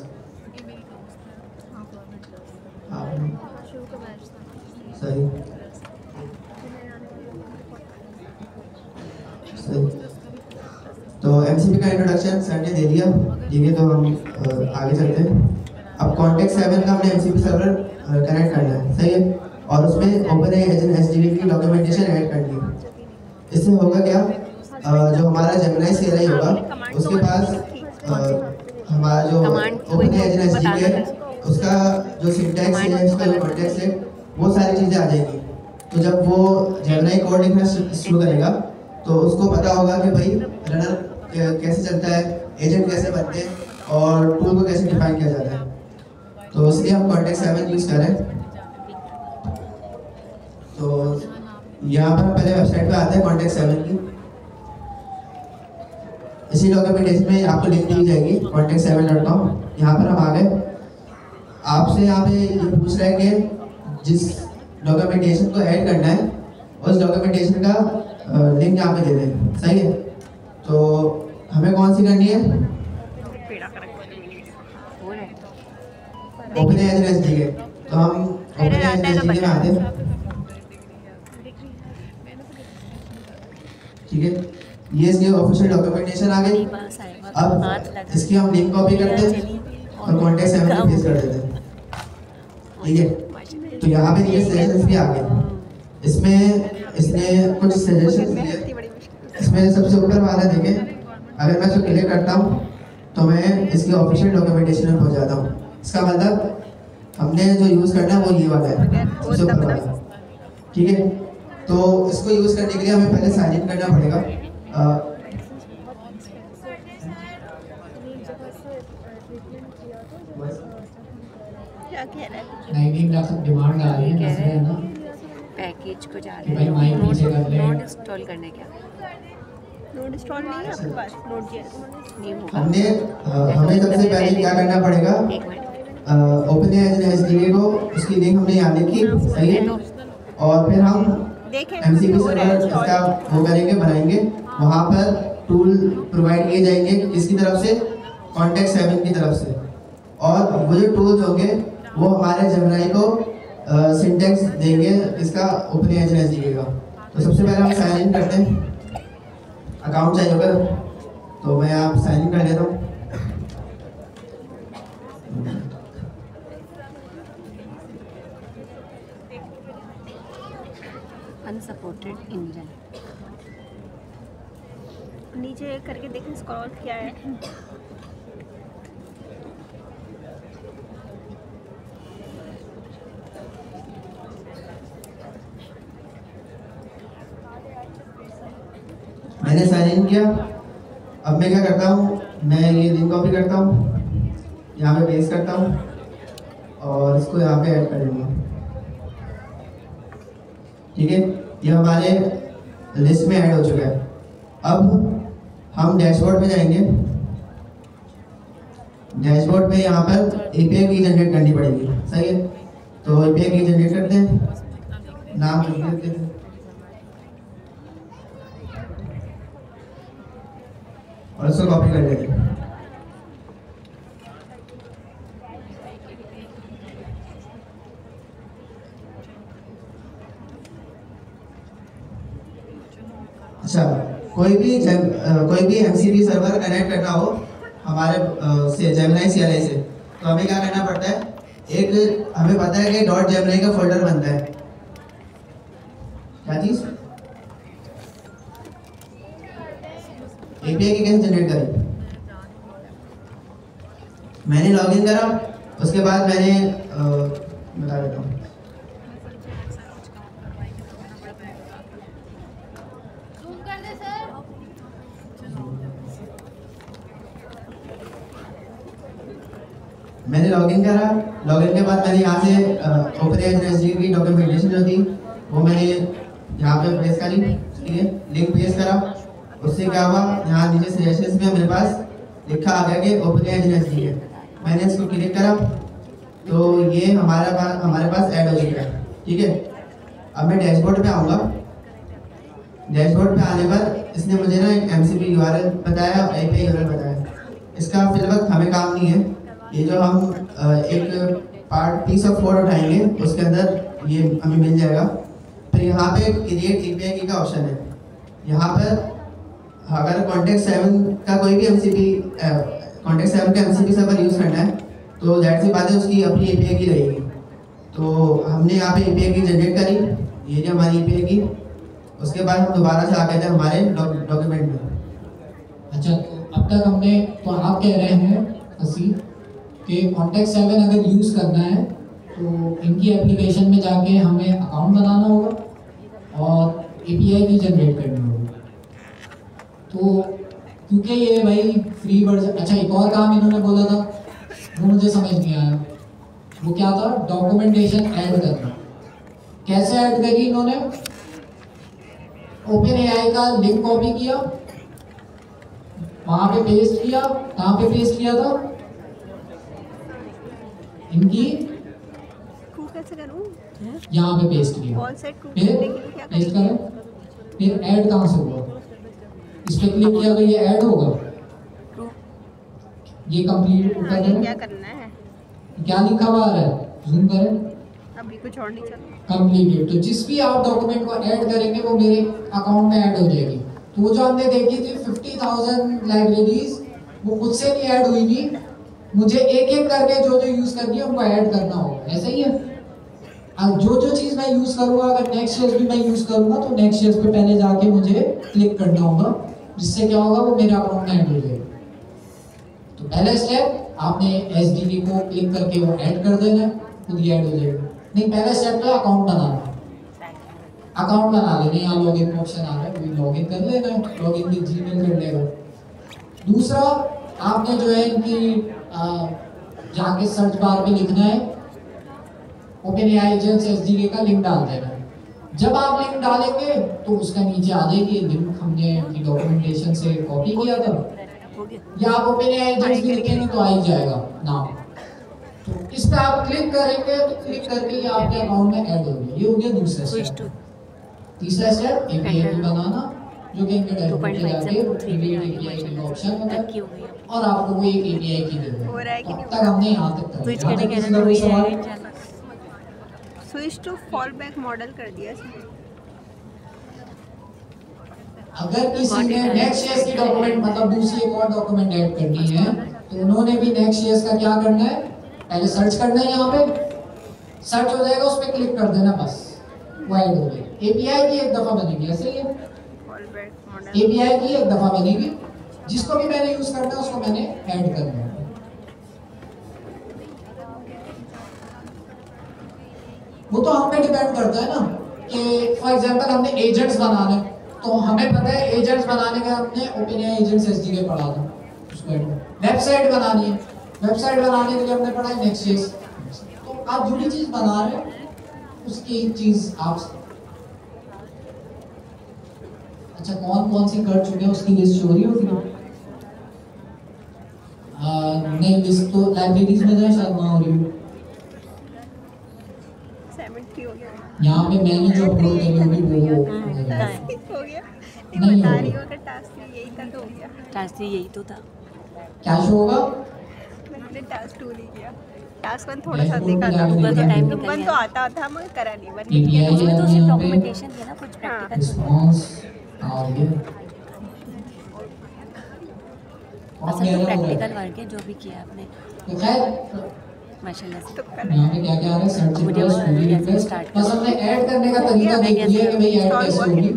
सही सही। तो MCP MCP का इंट्रोडक्शन सर ने दे दिया, ठीक है, तो हम आगे चलते हैं। अब कॉन्टेक्ट 7 का हमने MCP सर्वर कनेक्ट करना है, सही है, और उसमें ओपन HDD की डॉक्यूमेंटेशन ऐड करनी है। इससे होगा क्या, जो हमारा जेमिनी CLI होगा उसके पास हमारा जो ओपन HDD है उसका जो सिंटैक्स है, उसका जो कॉन्टेक्स्ट है, वो सारी चीज़ें आ जाएगी। तो जब वो जेमिनी कोड लिखना शुरू करेगा तो उसको पता होगा कि भाई रनर कैसे चलता है, एजेंट कैसे बनते हैं और टूल को कैसे डिफाइन किया जाता है। तो इसलिए हम कॉन्टेक्स्ट 7 यूज़ करें। तो यहाँ पर पहले वेबसाइट पे आते हैं कॉन्टेक्स्ट 7 की। इसी डॉक्यूमेंटेशन में आपको लिंक दी जाएगी contact7.com। यहाँ पर हम आ गए। आपसे यहाँ पे ये पूछ रहा है कि जिस डॉक्यूमेंटेशन को ऐड करना है उस डॉक्यूमेंटेशन का लिंक यहाँ पे दे दें, सही है। तो हमें कौन सी करनी है, ओपन HDD है, तो हम ओपन HDD में आते हैं, ठीक है। ये इसकी ऑफिशियल डॉक्यूमेंटेशन आ गई। अब इसकी हम लिंक कॉपी करते हैं और कॉन्टेक्स्ट 7 में पेस्ट कर देते हैं, ठीक है। तो यहाँ पे ये सजेशंस भी आ गए। इसमें इसने कुछ सजेशंस दिए। इसमें सबसे ऊपर वाला देखें, अगर मैं इसको क्लिक करता हूँ तो मैं इसकी ऑफिशियल डॉक्यूमेंटेशन में पहुँच जाता हूँ। इसका मतलब हमने जो यूज़ करना है वो ये वाला है, सबसे ऊपर वाला, ठीक है। तो इसको यूज़ करने के लिए हमें पहले साइन इन करना पड़ेगा। क्या कह रहा है? 19 लाख तक डिमांड आ रही है, है ना। पैकेज को जा कि भाई माइक नीचे कर ले। नोट इंस्टॉल करने क्या नोड इंस्टॉल नहीं है आपके पास? नोड.js नहीं होगा। हमें सबसे पहले क्या करना पड़ेगा, एक मिनट ओपन HDD को उसकी लिंक हमने यहाँ लिखी, सही है, और फिर हम देखें MCP सर्वर इसका वो करेंगे, बनाएंगे। वहाँ पर टूल प्रोवाइड किए जाएंगे किसकी तरफ से, कॉन्टेक्स्ट 7 की तरफ से, और वो जो टूल्स होंगे वो हमारे जेमिनी को सिंटैक्स देंगे इसका ओपन HDD का। तो सबसे पहले हम साइन इन करते हैं, अकाउंट चाहिए होगा, तो मैं आप साइन इन कर लेता हूँ। अनसपोर्टेड इंजन नीचे करके देखें स्क्रॉल क्या है। मैंने साइन इन किया। अब मैं क्या करता हूँ, मैं ये लिंक कॉपी करता हूँ, यहाँ पे पेस्ट करता हूँ और इसको यहाँ पे ऐड कर दूँगा, ठीक है। ये हमारे लिस्ट में ऐड हो चुका है। अब हम डैशबोर्ड पे जाएंगे। डैशबोर्ड पे यहाँ पर API की जनरेट करनी पड़ेगी, सही है। तो API की जनरेट करते हैं, नाम लिख देते हैं, और उसको कॉपी कर लेते हैं। अच्छा, कोई भी MCP सर्वर कनेक्ट करना हो हमारे से जेमिनी CLI से, तो हमें क्या करना पड़ता है, एक हमें पता है कि .gemini का फोल्डर बनता है। क्या चीज़, API की कैसे जनरेट करें। मैंने लॉगिन करा, उसके बाद मैंने बता देता हूँ, मैंने लॉगिन करा। लॉगिन के बाद मैंने यहाँ से ओपन HDD की डॉक्यूमेंटेशन जो थी वो मैंने यहाँ पे पेस्ट करी, ठीक है, लिंक पेस्ट करा। उससे क्या हुआ, यहाँ नीचे सजेशंस में मेरे पास लिखा आ गया कि ओपन HDD है। मैंने इसको क्लिक करा तो ये हमारे पास ऐड हो चुका है, ठीक है। अब मैं डैशबोर्ड पे आऊँगा। डैशबोर्ड पे आने पर इसने मुझे ना एक MCP URL बताया, API URL बताया। इसका फिलहाल हमें काम नहीं है। ये जो हम एक पीस ऑफ कोड उठाएंगे उसके अंदर ये हमें मिल जाएगा। फिर यहाँ पे क्रिएट API की का ऑप्शन है। यहाँ पर अगर कॉन्टेक्ट 7 का कोई भी एमसीपी कॉन्टेक्ट 7 का एमसीपी सर्वर यूज़ करना है तो दैट सी बात है उसकी अपनी एपीआई की रहेगी। तो हमने यहाँ पे एपीआई की जनरेट करी, ये जो हमारी एपीआई की, उसके बाद हम दोबारा से आ गए थे हमारे डॉक्यूमेंट में। अच्छा, तो अब तक हमने, तो आप कह रहे हैं असी कि कॉन्टेक्ट 7 अगर यूज़ करना है तो इनकी एप्लीकेशन में जाके हमें अकाउंट बनाना होगा और एपीआई भी जनरेट करनी होगी। तो क्योंकि ये भाई फ्री वर्जन। अच्छा, एक और काम इन्होंने बोला था वो मुझे समझ नहीं आया, वो क्या था? डॉक्यूमेंटेशन ऐड करना। कैसे ऐड करी इन्होंने? ओपन एआई का लिंक कॉपी किया, वहां पे पेस्ट किया। कहाँ पे पेस्ट किया था? इनकी कैसे करूं? यहाँ पे पेस्ट किया, ऑल सेट टू फिर करने के लिए क्या पेस्ट करें? करो, फिर ऐड कहाँ से हुआ? इस पे क्लिक किया तो ये ऐड होगा। ये कंप्लीट आगे कर क्या दें। करना है? क्या लिखा हुआ आ रहा है? जूम करें। अभी कुछ और नहीं चल रहा। कंप्लीटेड। तो जिस भी आप डॉक्यूमेंट को ऐड करेंगे वो मेरे अकाउंट में ऐड हो जाएगी। तो वो जो हमने देखी थी 50,000 लाइब्रेरीज, वो खुद से नहीं ऐड हुई थी, मुझे एक एक करके जो जो यूज करनी है उनको ऐड करना होगा। ऐसा ही है। अब जो जो चीज मैं यूज करूंगा, अगर नेक्स्ट ईयर भी मैं यूज करूंगा तो नेक्स्ट ईयर पे पहले जाके मुझे क्लिक करना होगा, जिससे क्या होगा, वो मेरे अकाउंट में ऐड हो जाएगा। तो पहला स्टेप आपने एसडीडी को क्लिक करके वो ऐड कर देना है, खुद ही ऐड हो जाएगा। नहीं, पहला स्टेप तो अकाउंट बनाना। अकाउंट बना लेना, यहाँ लॉगिन का ऑप्शन आ रहा है, कोई लॉगिन कर लेना है, लॉगिन विद जीमेल कर लेगा। दूसरा, आपने जो है इनकी जाके सर्च बार पे लिखना है ओपन एआई एजेंट्स एसडीके का लिंक डाल देना है। जब आप लिंक डालेंगे तो उसका नीचे आ जाएगी लिंक, हमने इनकी डॉक्यूमेंटेशन से कॉपी किया था, या आप ओपन एआई एजेंट्स भी लिखेंगे तो आ ही जाएगा नाम। तो इस पे आप क्लिक करेंगे तो क्लिक करके ये आपके अकाउंट में ऐड हो गया। ये हो गया दूसरा स्टेप। तीसरा स्टेप एपीआई बनाना, जो कि इनके डैशबोर्ड पे जाके रिवील एपीआई का ऑप्शन होता है और आपको वो एक एपीआई की दे देगा। हो रहा है कि तो नहीं? अब तक हमने यहाँ तक स्विच कर करने दिया। के कोई सवाल? Switch to fall back model कर दिया इसने। अगर किसी ने नेक्स्ट ईयर की डॉक्यूमेंट, मतलब दूसरी एक और डॉक्यूमेंट ऐड करनी है, तो उन्होंने भी नेक्स्ट ईयर का क्या करना है? पहले सर्च करना है, यहाँ पे सर्च हो जाएगा, उस पर क्लिक कर देना, बस वो ऐड हो गई। एपीआई की एक दफा बनेगी, ऐसे ही है। फॉल बैक मॉडल एपीआई की एक दफा बनेगी, जिसको भी मैंने यूज करना है उसको मैंने ऐड करना है। वो तो हम पे डिपेंड करता है ना कि फॉर एग्जांपल हमने एजेंट्स बनाने, तो हमें पता है एजेंट्स बनाने का हमने ओपनएआई एजेंट्स एसडीके पढ़ा था, उसको ऐड। वेबसाइट बनानी है, वेबसाइट बनाने के लिए हमने पढ़ा है नेक्स्ट.js। तो आप जो भी चीज बना रहे हैं उसकी एक चीज आप, अच्छा कौन कौन सी कर चुके हैं उसकी लिस्ट हो रही होगी ना? नहीं, लिस्ट तो लाइब्रेरीज में जाए शायद ना हो रही हो। 73 हो गया। यहाँ पे मैंने जो अपलोड करी होगी वो टास्क हो गया। नहीं नहीं बता होगा। रही हूँ, अगर टास्क यही था तो हो गया। टास्क यही तो था। क्या शो होगा? मैंने टास्क 2 नहीं किया। टास्क 1 थोड़ा सा डैशबोर्ड देखा पे था। जाके ऊपर तो देखा टाइम है। निकल वन गया। तो आता था मगर करा नहीं। वन API किया उसमें तो है सिर्फ यहाँ पे। डॉक्यूमेंटेशन थी ना, कुछ प्रैक्टिकल रिस्पॉन्स और ये असल तो प्रैक्टिकल वर्क है जो भी किया आपने तो खैर माशाल्लाह से। तो कर यहाँ पे क्या क्या आ रहा है? सर्च मुझे रिक्वेस्ट, वो स्टोरी कैसे रिक्वेस्ट। start बस हमने ऐड करने का तरीका देख लिया कि भाई ऐड कैसे होगी।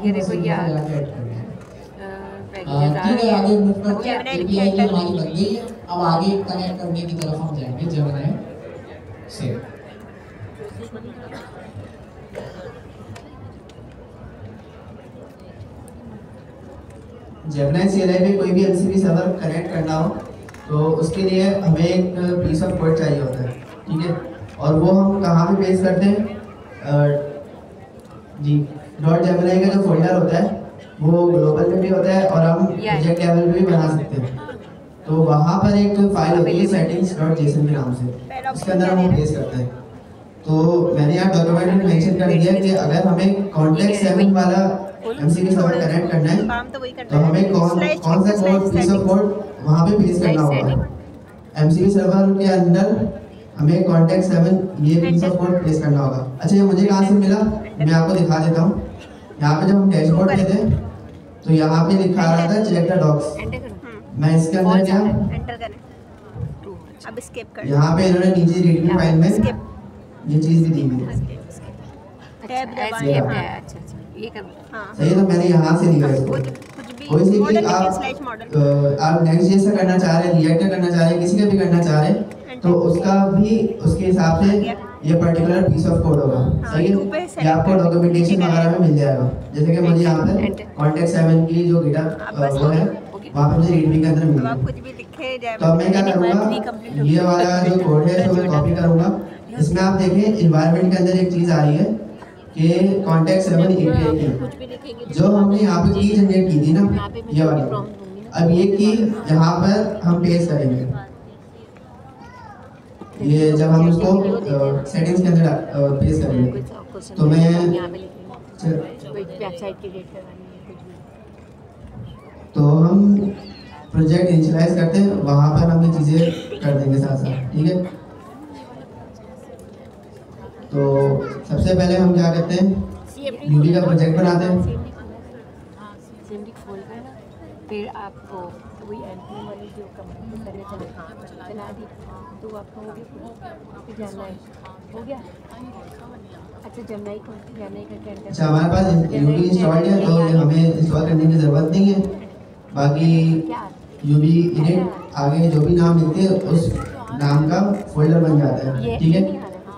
ये देखो बस यार। यहाँ पे add करना है। पैकेजेस आ ठीक है, रहे आगे हैं। मूव करते हैं। Gemini API की लिखा है हमारी बन गई है, अब आगे कनेक्ट करने की तरफ हम जाएंगे जेमिनी से। जेमिनी CLI पे कोई भी एमसीपी सर्वर कनेक्ट करना हो तो उसके लिए हमें एक पीस ऑफ कोड चाहिए होता है, ठीक है। और वो हम कहाँ पे पेस्ट करते हैं? जी, .gemini का जो फोल्डर होता है वो ग्लोबल में भी होता है और हम प्रोजेक्ट लेवल पे भी बना सकते हैं। तो वहाँ पर एक फाइल होती है settings.json के नाम से, उसके अंदर हम वो पेस्ट करते हैं। तो मैंने यहाँ डॉक्यूमेंट में मेंशन कर दिया कि अगर हमें कॉन्टेक्ट 7 वाला एमसीपी सर्वर कनेक्ट करना है काम तो वही करना तो हमें कौन सा कोड, पीस ऑफ कोड वहाँ पे पेस्ट करना होगा। एमसीपी सर्वर के अंदर हमें कॉन्टेक्ट 7 ये पीस ऑफ कोड पेस्ट करना होगा। अच्छा, ये मुझे कहाँ से मिला मैं आपको दिखा देता हूँ। यहाँ पे जब हम डैशबोर्ड पे थे तो यहाँ पे लिखा आ रहा था सिलेक्ट डॉक्स, मैं इसके अंदर गया, एंटर करें, अब स्किप कर, यहाँ पे इन्होंने नीचे रीड फाइल में स्किप, ये चीज़ भी दी हुई है, टैब दबाएं, अच्छा ये कर हाँ सही है। तो मैंने यहाँ से लिखा इसको, कुछ भी वैसे कि मॉडल आप स्लाइड मॉडल आप नेक्स्ट जैसा करना चाह रहे हैं, रिएक्ट करना चाह रहे हैं, किसी का भी करना चाह रहे हैं, तो उसका भी उसके हिसाब से ये पर्टिकुलर पीस ऑफ कोड होगा, सही है। ये आपको डॉक्यूमेंटेशन वगैरह में मिल जाएगा, जैसे कि मुझे यहाँ पे कॉन्टेक्ट 7 की जो गिटहब वो है वहाँ पे मुझे रीडमी के अंदर मिल आप गया। कुछ भी लिखे जाए, तो अब मैं क्या करूँगा, ये वाला जो कोड है इसको मैं कॉपी करूँगा। इसमें आप देखें इन्वायरमेंट के अंदर एक चीज़ आ रही है कि कॉन्टेक्ट 7 API की, जो हमने यहाँ पे की जनरेट की थी ना, ये वाली, अब ये की यहाँ पर हम पेस्ट करेंगे। ये जब हम उसको सेटिंग्स के अंदर पेस्ट करेंगे, तो मैं वेबसाइट की डेट करवानी है, तो हम प्रोजेक्ट इनिशियलाइज करते हैं, वहाँ पर हम ये चीज़ें कर देंगे साथ साथ, ठीक है। तो सबसे पहले हम क्या करते हैं, यूवी का प्रोजेक्ट बनाते हैं। सिमडी खोल कर ना, फिर आपको वही एंट्री वाली जो कंपनी करने चला दी, तो आपको हो गया, फिर जाना है, हो गया। अच्छा जमनाई का कैंटर, अच्छा हमारे पास यूवी इंस्टॉल्ड है, तो ये हमें इंस्टॉल करने की ज़रूरत नहीं है। बाकी यूवी इनिट आगे जो भी नाम लिखते हैं उस नाम का फोल्डर बन जाता है, ठीक है।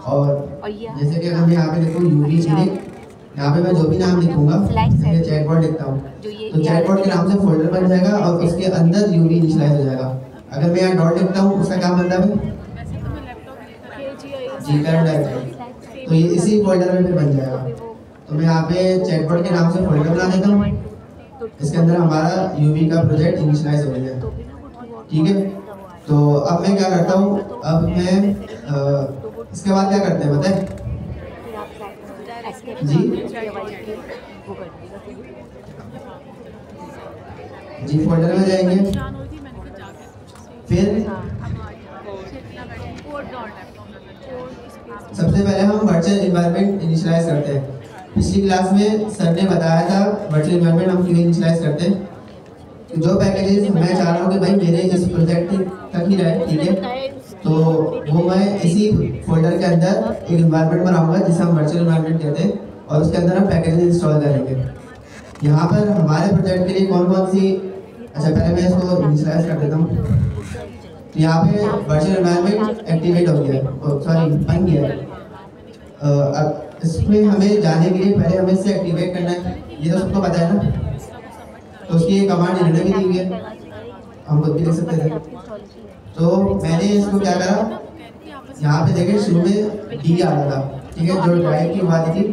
और जैसे कि हम यहाँ पे देखो यूवी इनिट, यहाँ पे मैं जो भी नाम लिखूंगा, जैसे चैटबॉट लिखता हूँ, तो चैटबॉट के नाम से फोल्डर बन जाएगा और उसके अंदर यूवी इनिशियलाइज हो जाएगा। अगर मैं यहाँ डॉट लिखता हूँ, उसका क्या मतलब है, जी करंट डायरेक्टरी, तो ये इसी फोल्डर में फिर बन जाएगा। तो मैं यहाँ पे चैटबॉट के नाम से फोल्डर बना देता हूँ, इसके अंदर हमारा यूवी का प्रोजेक्ट इनिशियलाइज हो गया, ठीक है। तो अब मैं क्या करता हूँ, अब मैं इसके बाद क्या करते हैं बताएं जी, जी फोल्डर में जाएंगे, फिर सबसे पहले हम वर्चुअल एनवायरनमेंट इनिशियलाइज करते हैं। पिछली क्लास में सर ने बताया था वर्चुअल एनवायरनमेंट हम क्यों इनिशियलाइज करते हैं, जो पैकेजेस मैं चाह रहा हूँ कि भाई मेरे इस प्रोजेक्ट तक ही रहे, ठीक है, तो वो मैं इसी फोल्डर के अंदर एक एनवायरनमेंट बनाऊंगा जिसे हम वर्चुअल एनवायरनमेंट कहते हैं, और उसके अंदर हम पैकेजेस इंस्टॉल करेंगे। यहाँ पर हमारे प्रोजेक्ट के लिए कौन कौन सी, अच्छा पहले मैं इसको इनिशियलाइज कर देता हूँ। तो यहाँ पे वर्चुअल एनवायरनमेंट एक्टिवेट हो गया, सॉरी बन गया है। अब इसमें हमें जाने के लिए पहले हमें इसे एक्टिवेट करना है, ये तो सबको पता है ना, तो उसकी ये कमांड इन्होंने भी दी हुई है, हम खुद भी लिख सकते थे। तो मैंने इसको क्या करा, यहाँ पे देखें शुरू में डी आ रहा था, ठीक है, जो ड्राइव की बात थी।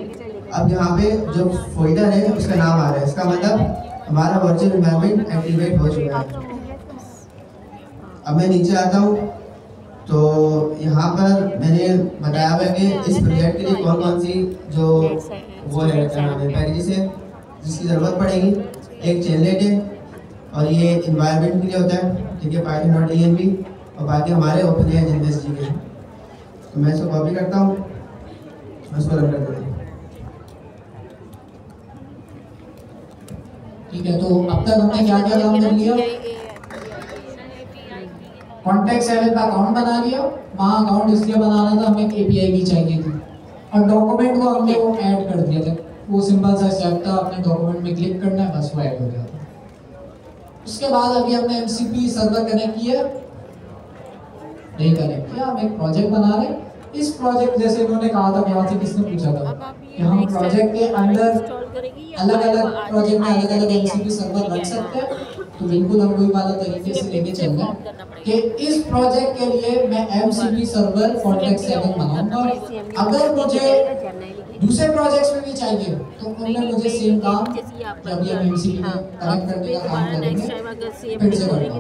अब यहाँ पे जो फोल्डर है उसका नाम आ रहा है, इसका मतलब हमारा वर्चुअल एनवायरनमेंट एक्टिवेट हो चुका है। अब मैं नीचे आता हूँ, तो यहाँ पर मैंने बताया हुआ कि इस प्रोजेक्ट के लिए कौन कौन सी जो वो है पैकेजेस है जिसकी ज़रूरत पड़ेगी। एक चेनलेट है और ये इन्वायरमेंट के लिए होता है, ठीक है, पाइथन डॉट env, और बाकी हमारे ओपन है जेनेसिस जी के। तो मैं इसको कॉपी करता हूँ, उसको रन कर देता हूँ। ठीक है, तो अब तक हमने क्या क्या काम कर लिया, कॉन्टेक्ट 7 का अकाउंट बना लिया, वहाँ अकाउंट इसलिए बनाना था हमें API की चाहिए थी, और डॉक्यूमेंट को हमने वो ऐड कर दिया था, वो सिंपल सा स्टेप था, अपने डॉक्यूमेंट में क्लिक करना है बस वो ऐड हो गया था। उसके बाद अभी हमने MCP सर्वर कनेक्ट किया, नहीं कनेक्ट किया, हम एक प्रोजेक्ट बना रहे हैं। इस प्रोजेक्ट जैसे इन्होंने कहा था, यहाँ से किसने पूछा था कि हम प्रोजेक्ट के अंदर अलग अलग प्रोजेक्ट में अलग अलग MCP सर्वर रख सकते हैं, तो बिल्कुल हम वही वाला तरीके से लेके चल रहे हैं कि इस प्रोजेक्ट के लिए मैं MCP सर्वर कॉन्टेक्ट 7 बनाऊंगा। अगर मुझे दूसरे प्रोजेक्ट्स में भी चाहिए तो उनमें मुझे सेम काम, जब ये MCP कनेक्ट करने का काम करेंगे फिर से करूंगा।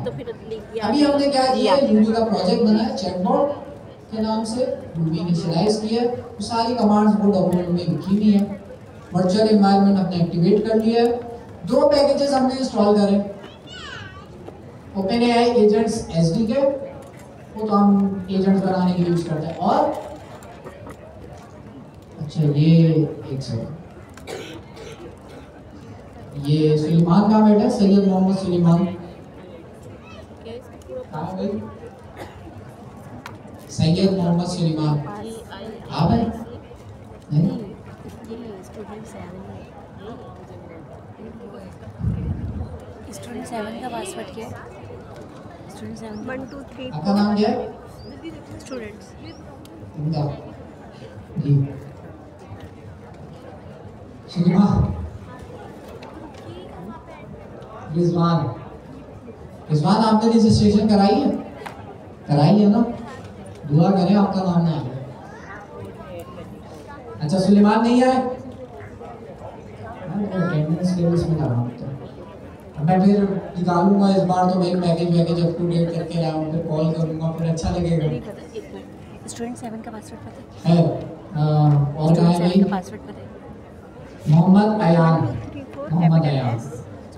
अभी हमने क्या किया, यूवी का प्रोजेक्ट बनाया, चैटबॉट के नाम से यूवी इनिशियलाइज किया, सारी कमांड्स वो डॉक्यूमेंट में लिखी हुई है। वर्चुअल एनवायरनमेंट हमने एक्टिवेट कर लिया है। दो पैकेजेस हमने इंस्टॉल करे, OpenAI एजेंट्स SDK, वो तो हम एजेंट्स बनाने के लिए यूज करते हैं, और अच्छा ये एक सेकंड, ये सुलेमान कहाँ बैठा है? सैयद मोहम्मद सुलेमान कहाँ है भाई? सैयद मोहम्मद सुलेमान आप हैं? नहीं? स्टूडेंट 7 का पासवर्ड क्या है? स्टूडेंट 7 1 2 3 आपका नाम क्या है? स्टूडेंट्स। इनका जी सुलेमान रिजवान रिजवान आपने रजिस्ट्रेशन कराई है? कराई है ना? दुआ करें आपका नाम ना आए। अच्छा सुलेमान नहीं आए? अटेंडेंस के उसमें लगा हूं तो अब मैं फिर निकालूंगा इस बार तो मैं पैकेज अप टू डेट करके लाया हूं, फिर कॉल करूंगा, फिर अच्छा लगेगा। स्टूडेंट 7 का पासवर्ड पता है? है और कहाँ है भाई? का पासवर्ड पता है? मोहम्मद अयान 3 4 मोहम्मद कैपिटल अयान। एस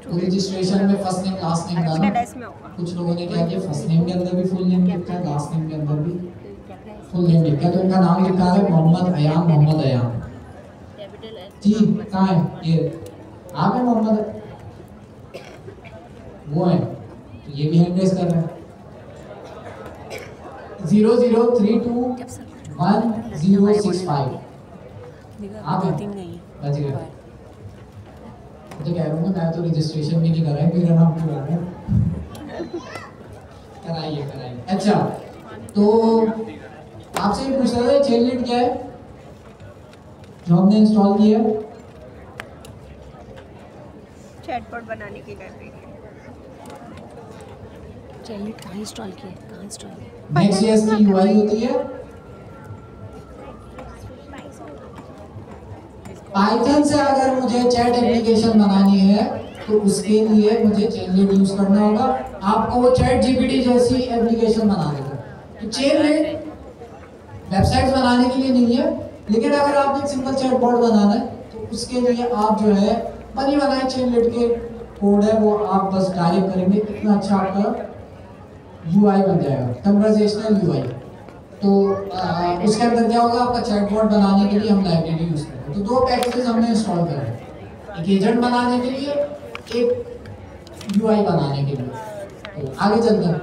तो रजिस्ट्रेशन में first name last name capital डाला। एस में होगा। कुछ लोगों ने क्या किया, फर्स्ट नेम के अंदर भी फुल नेम लिखा है, लास्ट नेम के अंदर भी फुल नेम लिखा है, तो इनका नाम लिखा है मोहम्मद अयान। जी कहाँ है ये? आप हैं मोहम्मद? वो है तो ये भी हैंड रेस कर रहे हैं। 00321065 आप हैं? बच गए। तो कह रहा हूँ मैं तो रजिस्ट्रेशन भी नहीं कर रहा है, मेरा नाम क्यों आ रहा है? कराइए। अच्छा तो आपसे ये पूछ रहा था चेनलिट क्या है जो हमने इंस्टॉल किया है? चैटबॉट बनाने की लाइब्रेरी। चलिए कहाँ इंस्टॉल किया है? कहाँ इंस्टॉल किया? Next.js की UI होती है। पाइथन से अगर मुझे चैट एप्लीकेशन बनानी है तो उसके लिए मुझे चेनलिट यूज करना होगा। आपको वो चैट जीपीटी जैसी एप्लीकेशन बना देगा। तो चेनलिट वेबसाइट्स बनाने के लिए नहीं है, लेकिन अगर आपने एक सिंपल चैटबॉट बनाना है तो उसके लिए आप जो है बनी बनाए चेनलिट के कोड है वो आप बस डायरेक्ट करेंगे, इतना अच्छा आपका UI बन जाएगा, कन्वर्सेशनल UI। तो उसके अंदर क्या होगा, आपका चैटबॉट बनाने के लिए हम लाइब्रेरी यूज करेंगे। तो दो पैकेजेस हमने इंस्टॉल करे हैं, एक एजेंट बनाने के लिए, एक UI बनाने के लिए। तो आगे चलते हैं।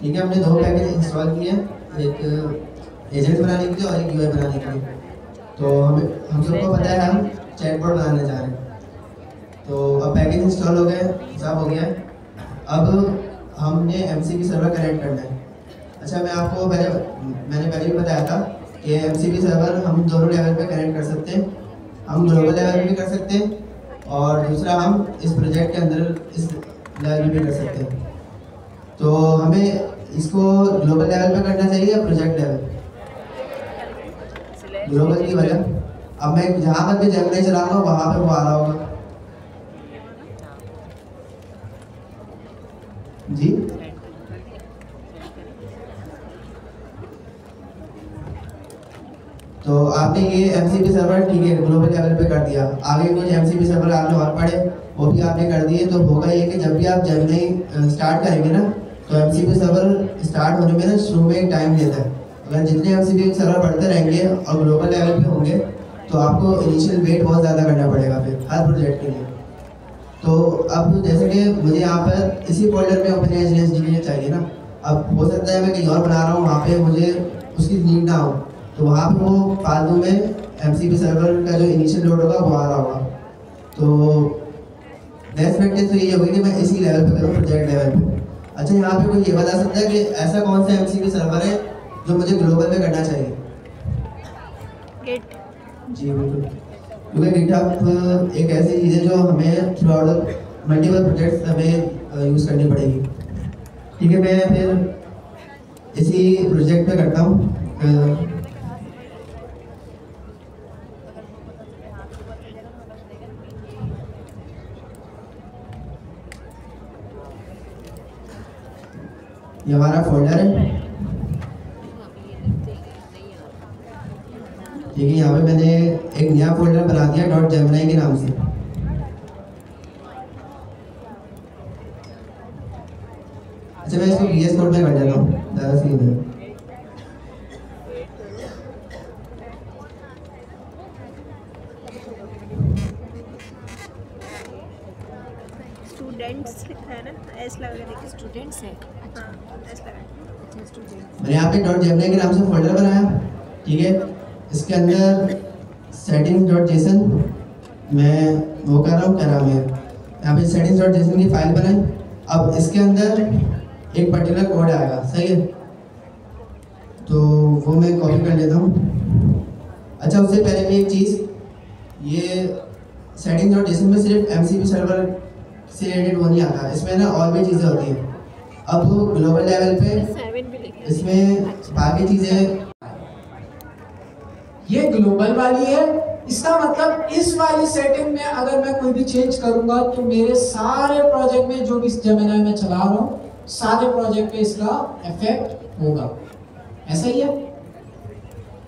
ठीक है, हमने दो पैकेज इंस्टॉल किए, एक एजेंट बनाने के लिए और एक UI बनाने के लिए। तो हम सबको पता है हम चैटबॉट बनाना चाह रहे हैं। तो अब पैकेज इंस्टॉल हो गए, सब हो गया। अब हमने MCP सर्वर कनेक्ट करना है। अच्छा मैंने पहले भी बताया था कि MCP सर्वर हम दोनों लेवल पे कनेक्ट कर सकते हैं। हम ग्लोबल लेवल पे भी कर सकते हैं और दूसरा हम इस प्रोजेक्ट के अंदर इस लेवल पे भी कर सकते हैं। तो हमें इसको ग्लोबल लेवल पे करना चाहिए या प्रोजेक्ट लेवल? ग्लोबल की वजह, अब मैं जहाँ पर भी जेमिनी चलाऊंगा वहाँ पे वो आ रहा होगा जी। तो आपने ये MCP सर्वर ठीक है ग्लोबल लेवल पे कर दिया, आगे कुछ MCP सर्वर आपने और पढ़े वो भी आपने कर दिए। तो होगा ये कि जब भी आप जेमिनी स्टार्ट करेंगे ना तो MCP सर्वर स्टार्ट होने में ना शुरू में एक टाइम लेता है। अगर जितने MCP सर्वर बढ़ते रहेंगे और ग्लोबल लेवल पे होंगे तो आपको इनिशियल वेट बहुत ज़्यादा करना पड़ेगा फिर हर प्रोजेक्ट के लिए। तो अब जैसे कि मुझे यहाँ पर इसी फोल्डर में OpenAGS चाहिए ना, अब हो सकता है मैं कहीं और बना रहा हूँ, वहाँ पे मुझे उसकी नीड ना हो, तो वहाँ पे वो फालतू में MCP सर्वर का जो इनिशियल लोड होगा वो आ रहा होगा। तो बेस्ट प्रैक्टिस तो ये होगी कि मैं इसी लेवल पे करूँ, प्रोजेक्ट लेवल पे। अच्छा यहाँ पे कोई ये बता सकता है कि ऐसा कौन सा MCP सर्वर है जो मुझे ग्लोबल पे करना चाहिए? गिट। जी बिल्कुल, क्योंकि गिटहब एक ऐसी चीज़ है जो हमें थ्रू आउट मल्टीपल प्रोजेक्ट्स हमें यूज़ करनी पड़ेगी। ठीक है, मैं फिर इसी प्रोजेक्ट पे करता हूँ। ये हमारा फोल्डर है, ठीक है। यहाँ पे मैंने एक नया फोल्डर बना दिया .gemini के नाम से। अच्छा मैं इसको VS कोड में कर देता हूँ, ज़्यादा सही है। स्टूडेंट्स लिखा है ना, एस लगा के देखिए। स्टूडेंट्स है। हाँ एस लगा। अच्छा स्टूडेंट्स। मैंने यहाँ पे .gemini के नाम से फोल्डर बनाया, ठीक है। इसके अंदर settings.json मैं वो कर रहा हूँ, क्या नाम है, यहाँ पे settings.json की फाइल बनाई। अब इसके अंदर एक पर्टिकुलर कोड आएगा, सही है, तो वो मैं कॉपी कर लेता हूँ। अच्छा उससे पहले भी एक चीज़, ये settings.json में सिर्फ MCP सर्वर से रिलेटेड वो नहीं आता, इसमें ना और भी चीज़ें होती हैं। अब ग्लोबल लेवल पे इसमें बाकी चीज़ें, ये ग्लोबल वाली है, इसका मतलब इस वाली सेटिंग में अगर मैं कोई भी चेंज करूंगा तो मेरे सारे प्रोजेक्ट में जो भी जेमिनी में चला रहा हूँ सारे प्रोजेक्ट पे इसका इफेक्ट होगा। ऐसा ही है।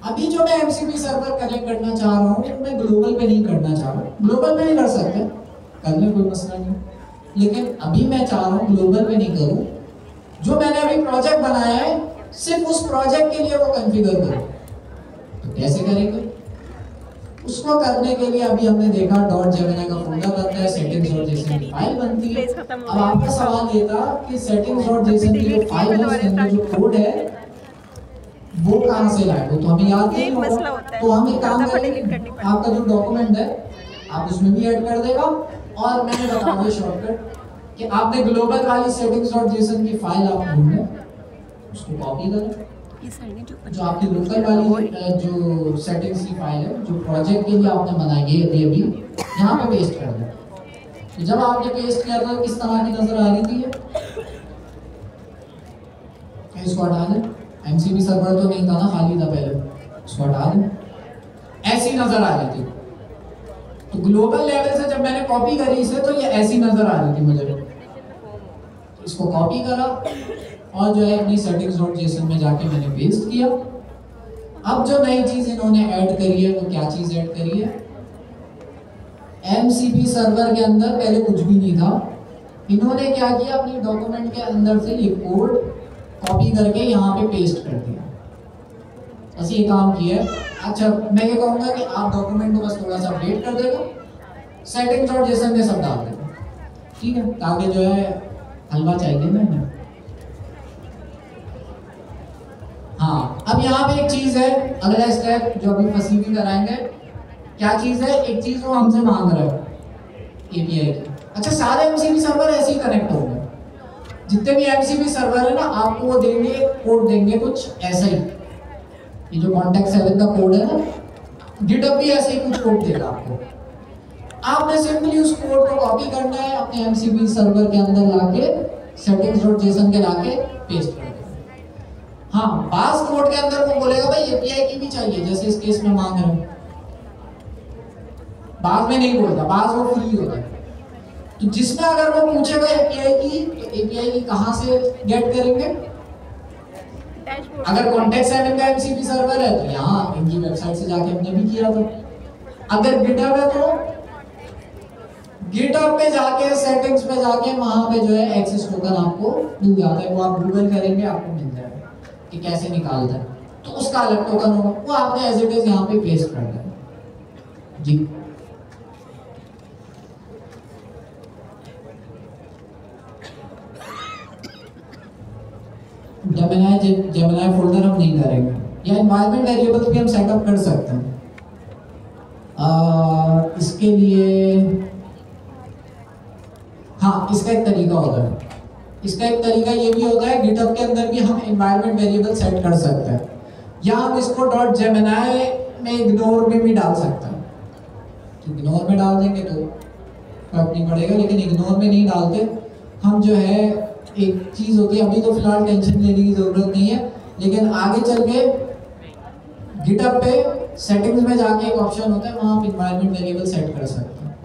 अभी जो मैं MCP सर्वर कनेक्ट करना चाह रहा हूँ मैं ग्लोबल पे नहीं करना चाह रहा हूँ। ग्लोबल पे भी कर सकते हैं, करने कोई मसला नहीं, लेकिन अभी मैं चाह रहा हूँ ग्लोबल पे नहीं करूँ। जो मैंने अभी प्रोजेक्ट बनाया है सिर्फ उस प्रोजेक्ट के लिए वो कॉन्फ़िगर करूँ। तो कैसे करेंगे उसको? करने के लिए अभी हमने देखा .gemini का फोल्डर बनता है, settings.json की फाइल बनती है। अब आपका सवाल ये था कि settings.json की जो फाइल है उसके अंदर जो कोड है वो कहाँ से लाए, वो तो हमें याद नहीं होगा। तो हम एक काम करेंगे, आपका जो डॉक्यूमेंट है आप उसमें भी ऐड कर देगा और मैंने बता दिया शॉर्टकट कि आपने ग्लोबल वाली settings.json की फाइल आप ढूंढे, उसको कॉपी करें, जो आपकी लोकल वाली जो सेटिंग्स की फाइल है जो प्रोजेक्ट के लिए आपने बनाई है अभी यहाँ पे पेस्ट कर दें। तो जब आपने पेस्ट किया था किस तरह की नजर आ रही थी ये? इसको हटा दें, MCP सर्वर तो नहीं था ना, खाली था पहले, इसको हटा दें। ऐसी नजर आ रही थी। तो ग्लोबल लेवल से जब मैंने कॉपी करी इसे तो ये ऐसी नजर आ रही थी मुझे। इसको कॉपी करा और जो है अपनी settings.json में जाके मैंने पेस्ट किया। अब जो नई चीज इन्होंने ऐड करी है वो क्या चीज ऐड करी है? MCP सर्वर के अंदर पहले कुछ भी नहीं था, इन्होंने क्या किया अपनी डॉक्यूमेंट के अंदर से ये कोड कॉपी करके यहाँ पे पेस्ट कर दिया। बस ये काम किया है। अच्छा मैं ये कहूँगा कि आप डॉक्यूमेंट को बस थोड़ा सा अपडेट कर देगा, settings.json में सब डाल देगा, ठीक है, ताकि जो है हलवा चाहिए मैंने। हाँ अब यहाँ पे एक चीज है, अगला स्टेप जो अभी फंसी भी कराएंगे, क्या चीज है? एक चीज वो हमसे मांग रहा है API की। अच्छा सारे MCP सर्वर ऐसे ही कनेक्ट होंगे, जितने भी MCP सर्वर है ना आपको वो देंगे कोड देंगे कुछ ऐसा ही। ये जो context7 का कोड है ना, GitHub भी ऐसे ही कुछ कोड देगा आपको। आपने सिंपली उस कोड को कॉपी करना है अपने MCP सर्वर के अंदर लाके settings.json के लाके पेस्ट कर देना। हाँ पास कोड के अंदर वो बोलेगा भाई API की भी चाहिए, जैसे इस केस में मांग रहे हैं। बाद में नहीं बोलता, बाद वो फ्री होता है। तो जिसमें अगर वो पूछेगा API की तो API की कहाँ से गेट करेंगे? अगर context7 का MCP सर्वर है तो यहाँ इनकी वेबसाइट से जाके हमने भी किया था। अगर GitHub है तो GitHub पे जाके सेटिंग्स पे जाके वहां पे जो है एक्सेस टोकन आपको मिल जाता है। वो आप गूगल करेंगे आपको मिल जाएगा कि कैसे निकालता है, तो उसका अलग टोकन होगा, वो आपने एज इट इज यहाँ पे पेस्ट कर देना जी। जेमिनी फोल्डर हम नहीं करेंगे, या एनवायरनमेंट वेरिएबल भी हम सेटअप कर सकते हैं। इसके लिए हाँ इसका एक तरीका होता है, इसका एक तरीका ये भी होता है GitHub के अंदर भी हम एनवायरनमेंट वेरिएबल सेट कर सकते हैं, या हम इसको .gemini में इग्नोर में भी डाल सकते हैं। तो इग्नोर में डाल देंगे तो फर्क नहीं पड़ेगा, लेकिन इग्नोर में नहीं डालते हम। जो है एक चीज होती है, अभी तो फिलहाल टेंशन लेने की जरूरत नहीं है, लेकिन आगे चल के GitHub पे सेटिंग्स में जाके एक ऑप्शन होता है, वहां आप एनवायरनमेंट वेरिएबल सेट कर सकते हैं।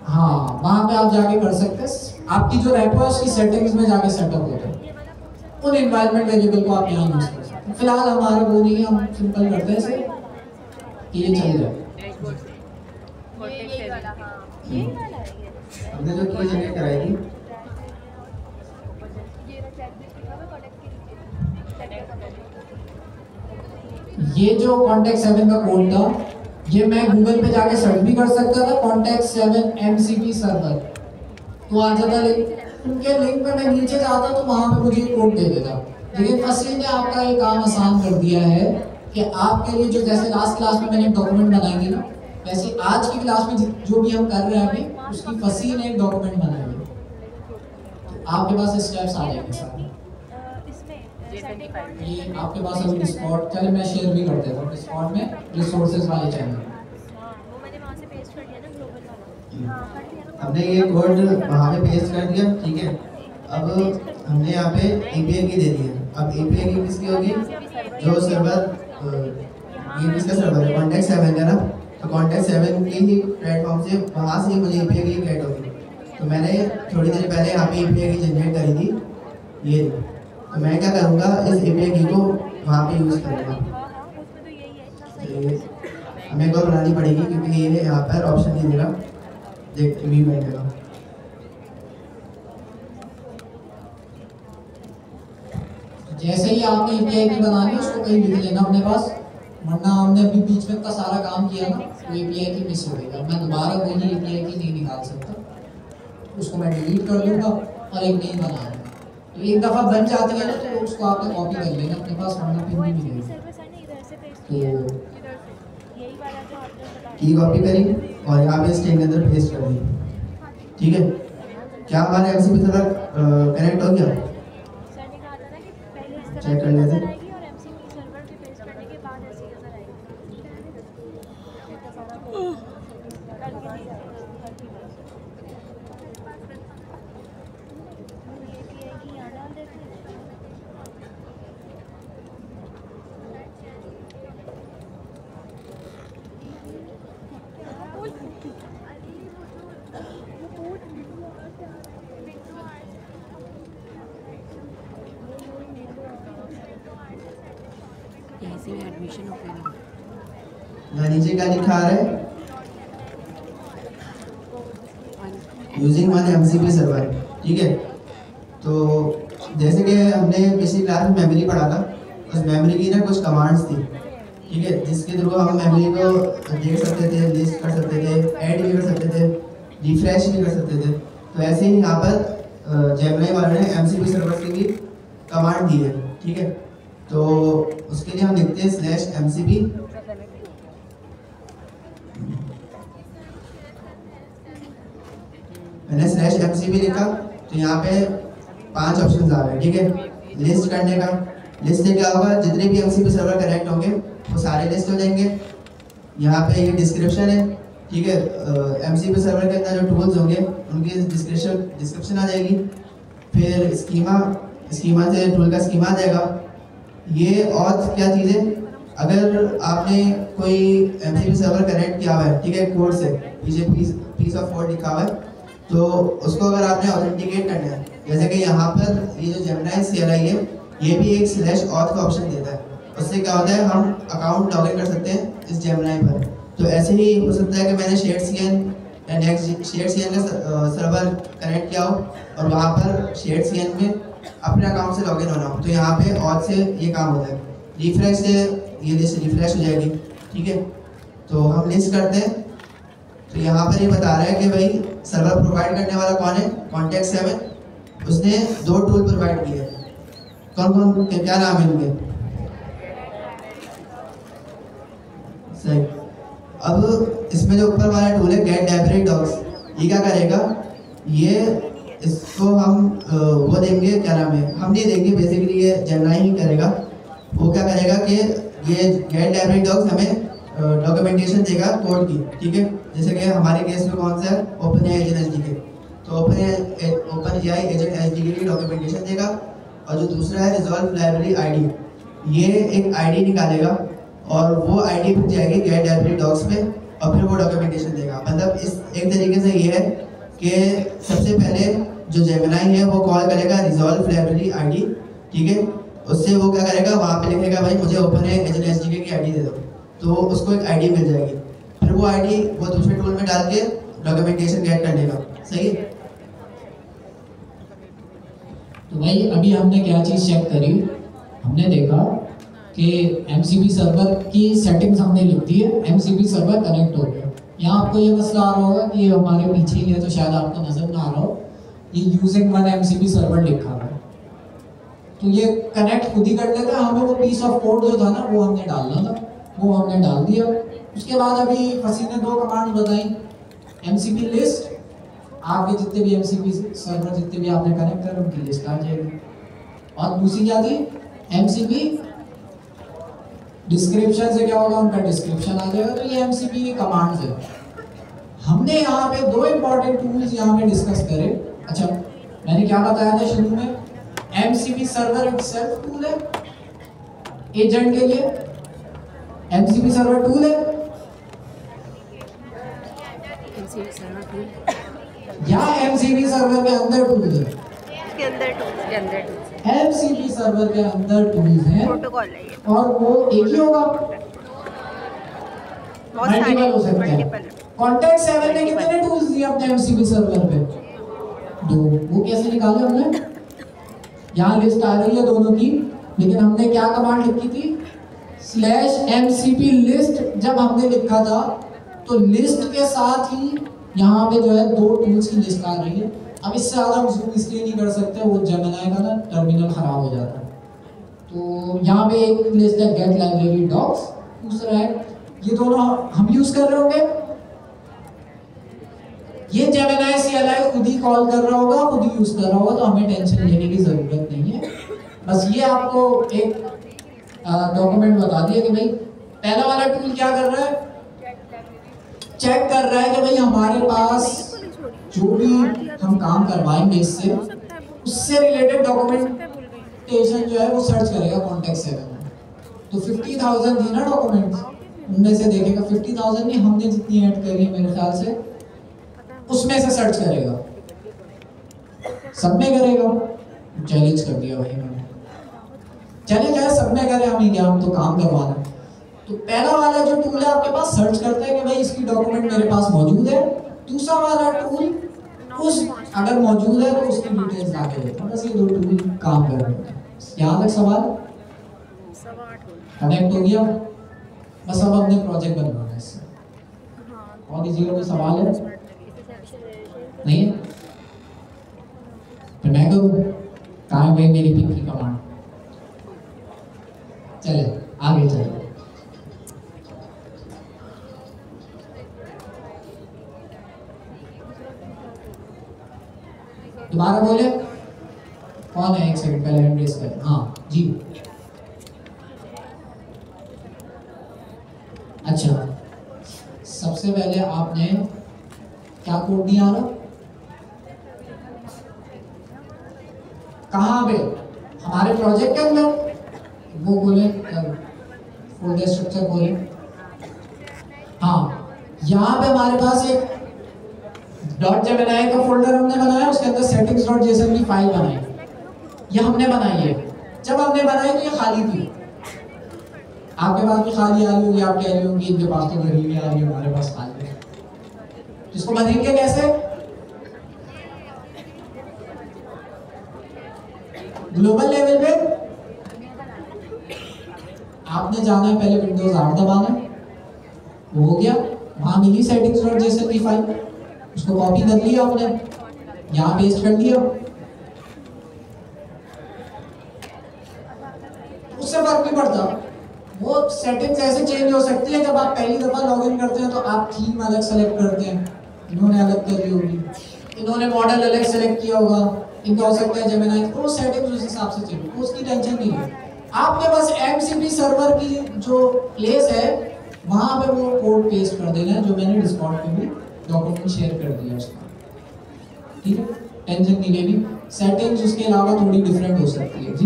हाँ वहां पे आप जाके कर सकते हैं, आपकी जो रेपो है उसकी सेटिंग्स में जाके सेटअप होता है, उन एनवायरनमेंट वेरिएबल को आप यहाँ यूज कर सकते हैं। फिलहाल हमारा वो नहीं है, हम सिंपल करते हैं इसे कि ये चल जाए। हमने जो की जनरेट कराई थी ये जो कॉन्टेक्ट 7 का कोड था, ये मैं गूगल पे जाके सर्च भी कर सकता था, कॉन्टेक्ट 7 MCP सर्वर, तो आ जाता लिंक। उनके लिंक पे मैं नीचे जाता तो वहाँ पे मुझे कोड दे देता। लेकिन फसील ने आपका ये काम आसान कर दिया है कि आपके लिए जो जैसे लास्ट क्लास में मैंने डॉक्यूमेंट बनाई थी ना, वैसे आज की क्लास में जो भी हम कर रहे हैं अभी, उसकी फसील ने एक डॉक्यूमेंट बनाई है। आपके पास स्टेप्स आ जाएंगे सारे। ये आपके पास अभी डिस्कॉर्ड, चले मैं शेयर भी कर देता हूँ डिस्कॉर्ड में रिसोर्सेज वाले चैनल। हमने ये कोड वहाँ पे पेस्ट कर दिया, ठीक है। अब हमने यहाँ पे API की दे दी है। अब API की किसकी होगी? जो सर्वर, ये किसका सर्वर है? कॉन्टेक्ट 7 का ना। तो कॉन्टेक्ट 7 की ही प्लेटफॉर्म से, वहाँ से ही मुझे API की गेट होगी। तो मैंने थोड़ी देर पहले यहाँ पे API की जनरेट करी थी ये। तो मैं क्या करूँगा, इस API की को वहाँ पे यूज़ करूँगा। हमें एक और बनानी पड़ेगी क्योंकि ये यहाँ पर ऑप्शन नहीं देगा, देख भी मिलेगा। जैसे ही आपने API की बनानी उसको कहीं लिख लेना अपने पास, वरना हमने अभी बीच में का सारा काम किया ना, तो API की मिस हो गई। मैं दोबारा वही API की नहीं निकाल सकता, उसको मैं डिलीट कर दूंगा और एक नई बना दूंगा। तो एक दफ़ा बन जाती है ना, तो उसको आपने कॉपी कर लेना अपने पास, वरना फिर नहीं मिलेगी। तो की कॉपी करी और यहाँ पे स्ट्रिंग के अंदर पेस्ट कर दी, ठीक है। क्या हमारे MCP सर्वर कनेक्ट हो गया? चेक कर लेते हैं। ऐसे में एडमिशन हो गया। यहाँ नीचे क्या लिखा आ रहा है? यूजिंग वन MCP सर्वर, ठीक है। तो जैसे कि हमने पिछली क्लास में मेमोरी पढ़ा था, उस मेमोरी की ना कुछ कमांड्स थी, ठीक है, जिसके थ्रू हम मेमोरी को देख सकते थे, लिस्ट कर सकते थे, ऐड भी कर सकते थे, रिफ्रेश भी कर सकते थे। तो ऐसे ही यहाँ पर जेमिनी वाले ने MCP सर्वर की भी कमांड दी है, ठीक है। तो उसके लिए हम लिखते हैं /MCP, मैंने /MCP लिखा तो यहाँ पे 5 ऑप्शन आ रहे हैं, ठीक है। लिस्ट करने का, लिस्ट से क्या होगा, जितने भी MCP सर्वर कनेक्ट होंगे वो सारे लिस्ट हो जाएंगे। यहाँ पे ये डिस्क्रिप्शन है, ठीक है। MCP सर्वर के अंदर जो टूल्स होंगे उनकी डिस्क्रिप्शन आ जाएगी। फिर स्कीमा से टूल का स्कीमा आ जाएगा। ये और क्या चीज़ है, अगर आपने कोई MCP सर्वर कनेक्ट किया हुआ है, ठीक है, कोड से पीछे पीस ऑफ कोड लिखा हुआ है, तो उसको अगर आपने ऑथेंटिकेट करना है, जैसे कि यहाँ पर ये जो जेमिनी CLI है, ये भी एक /auth का ऑप्शन देता है। उससे क्या होता है, हम अकाउंट लॉगिन कर सकते हैं इस जेमिनी पर। तो ऐसे ही हो सकता है कि मैंने SharedCN या NextSharedCN का सर्वर कनेक्ट किया हो और वहाँ पर SharedCN में अपने अकाउंट से लॉगिन होना हो, तो यहाँ पे auth से ये काम होता है। रिफ्रेश से ये लिस्ट रिफ्रेश हो जाएगी, ठीक है। तो हम लिस्ट करते हैं, तो यहाँ पर ये बता रहा है कि भाई सर्वर प्रोवाइड करने वाला कौन है, कॉन्टेक्ट 7। उसने 2 टूल प्रोवाइड किए हैं। कौन कौन के क्या नाम है इनके? सही। अब इसमें जो ऊपर वाला टूल है गेट लाइब्रेरी डॉक्स, ये क्या करेगा, ये इसको हम वो देंगे, क्या नाम है, हम नहीं देंगे, बेसिकली ये जेमिनी ही करेगा। वो क्या करेगा कि ये गेट लाइब्रेरी डॉक्स हमें डॉक्यूमेंटेशन देगा कोड की, ठीक है। जैसे कि हमारे केस में कौन सा है, OpenAI एजेंट SDK, तो OpenAI एजेंट SDK की डॉक्यूमेंटेशन देगा। और जो दूसरा है रिजॉल्व लाइब्रेरी ID, ये एक ID निकालेगा और वो ID फिर जाएगी गेट लाइब्रेरी डॉक्स पे और फिर वो डॉक्यूमेंटेशन देगा। मतलब इस एक तरीके से ये है कि सबसे पहले जो जेमिनी है वो कॉल करेगा रिजॉल्व लाइब्रेरी ID, ठीक है। उससे वो क्या करेगा, वहाँ पे लिखेगा भाई मुझे OpenAI एजेंट SDK की ID दे दो, तो उसको एक ID मिल जाएगी। फिर वो ID वो दूसरे टूल में डाल के डॉक्यूमेंटेशन गेट कर लेगा। सही है। तो भाई अभी हमने क्या चीज़ चेक करी, हमने देखा कि MCP सर्वर की सेटिंग्स हमने लिख दी है, MCP सर्वर कनेक्ट हो गया। यहाँ आपको ये मसला आ रहा होगा कि ये हमारे पीछे ही है तो शायद आपको नजर ना आ रहा हो, ये यूजिंग वन MCP सर्वर लिखा हुआ है, तो ये कनेक्ट खुद ही कर लेता है। हमें वो पीस ऑफ कोड जो था ना वो हमने डालना था, वो हमने डाल दिया। उसके बाद अभी फसी ने 2 कमांड बताई, MCP लिस्ट, आपके जितने भी MCP सर्वर जितने भी आपने कनेक्ट करे उनकी लिस्ट आ जाएगी, और दूसरी क्या थी MCP डिस्क्रिप्शन से क्या होगा, उनका डिस्क्रिप्शन आ जाएगा। तो ये MCP की कमांड्स है। हमने यहाँ पे 2 इंपॉर्टेंट टूल्स यहाँ पे डिस्कस करे। अच्छा, मैंने क्या बताया था शुरू में, MCP सर्वर इटसेल्फ टूल है एजेंट के लिए, MCP सर्वर टूल है या MCP सर्वर के अंदर टूल है, MCP सर्वर के अंदर टूल्स हैं प्रोटोकॉल है ये, और वो एक ही होगा, मल्टीपल हो सकते हैं। कॉन्टैक्ट 7 ने कितने टूल्स दिए अपने MCP सर्वर पे? 2। वो कैसे निकाले हमने? यहाँ लिस्ट आ रही है दोनों की, लेकिन हमने क्या कमांड लिखी थी, /MCP लिस्ट। जब हमने लिखा था तो लिस्ट के साथ ही यहाँ पे जो है 2 टूल्स की लिस्ट आ रही है। अब इससे ज़्यादा हम जूम इसलिए नहीं कर सकते, वो जेमिनी का ना टर्मिनल खराब हो जाता है। तो यहाँ पे एक लिस्ट है गेट लाइब्रेरी डॉक्स, दूसरा है ये दोनों हम यूज कर रहे होंगे। ये जेमिनी CLI खुद ही कॉल कर रहा होगा, खुद ही यूज कर रहा होगा, तो हमें टेंशन लेने की जरूरत नहीं है। बस ये आपको एक डॉक्यूमेंट बता दिया कि भाई पहला वाला टूल क्या कर रहा है, चेक कर रहा है कि भाई हमारे पास जो भी हम काम करवाएंगे इससे, उससे रिलेटेड डॉक्यूमेंटेशन जो है वो सर्च करेगा कॉन्टैक्ट 7 में। तो 50,000 थी ना डॉक्यूमेंट्स, उनमें से देखेगा 50,000 नहीं, हमने जितनी ऐड करी है मेरे ख्याल से उसमें से सर्च करेगा, सब में करेगा। चैलेंज कर दिया भाई मैंने, चैलेंज है सब में करे, हम क्या, हम तो काम करवाना। तो पहला वाला जो टूल है आपके पास सर्च करता है कि भाई इसकी डॉक्यूमेंट मेरे पास मौजूद है। दूसरा वाला टूल उस अगर मौजूद है तो उसकी डिटेल्स लाके देता है। बस ये 2 टूल काम कर रहे हैं। यहाँ तक सवाल कनेक्ट हो गया? बस अब हमने प्रोजेक्ट बनवाना है इससे। और किसी का कोई सवाल है? नहीं है? तो मैं करूँ? कहाँ है भाई मेरी पिक की कमांड? चले आगे चले। दोबारा बोले, कौन है? एक सेकंड पहले हैंड रेज करें। हाँ जी, अच्छा सबसे पहले आपने क्या कोड दिया ना, कहाँ पे? हमारे प्रोजेक्ट के अंदर वो बोले, फोल्डर स्ट्रक्चर बोले। हाँ, यहाँ पे हमारे पास एक .जेमिनी का फोल्डर हमने बनाया, उसके अंदर settings.json की फाइल बनाई, ये हमने बनाई है। जब हमने बनाई तो ये खाली थी, आपके पास भी खाली आ रही होगी, आप कह रही होंगी इनके पास तो भरी नहीं आ रही, हमारे पास खाली है। इसको भरेंगे कैसे? ग्लोबल लेवल पे आपने जाना है, पहले विंडोज 8 दबाना है, वो हो गया। वहां मिली settings.json की फाइल, उसको कॉपी कर लिया आपने, यहाँ पेस्ट कर दिया। उससे फर्क नहीं पड़ता, वो सेटिंग्स ऐसे चेंज हो सकती है। जब आप पहली दफा लॉगिन करते हैं तो आप थीम अलग सेलेक्ट करते हैं, इन्होंने अलग कर ली होगी, इन्होंने मॉडल अलग सेलेक्ट किया होगा, इनका हो सकता है जेमिनी, तो सेटिंग्स उस हिसाब से चेंज, तो उसकी टेंशन नहीं है। आपके पास MCP सर्वर की जो प्लेस है वहां पे वो कोड पेस्ट कर देना है, जो मैंने डिस्कॉर्ड पे भी डॉक्यूमेंट शेयर कर दिया उसका, ठीक है? टेंशन नहीं लेनी। सेटिंग्स उसके अलावा थोड़ी डिफरेंट हो सकती है जी।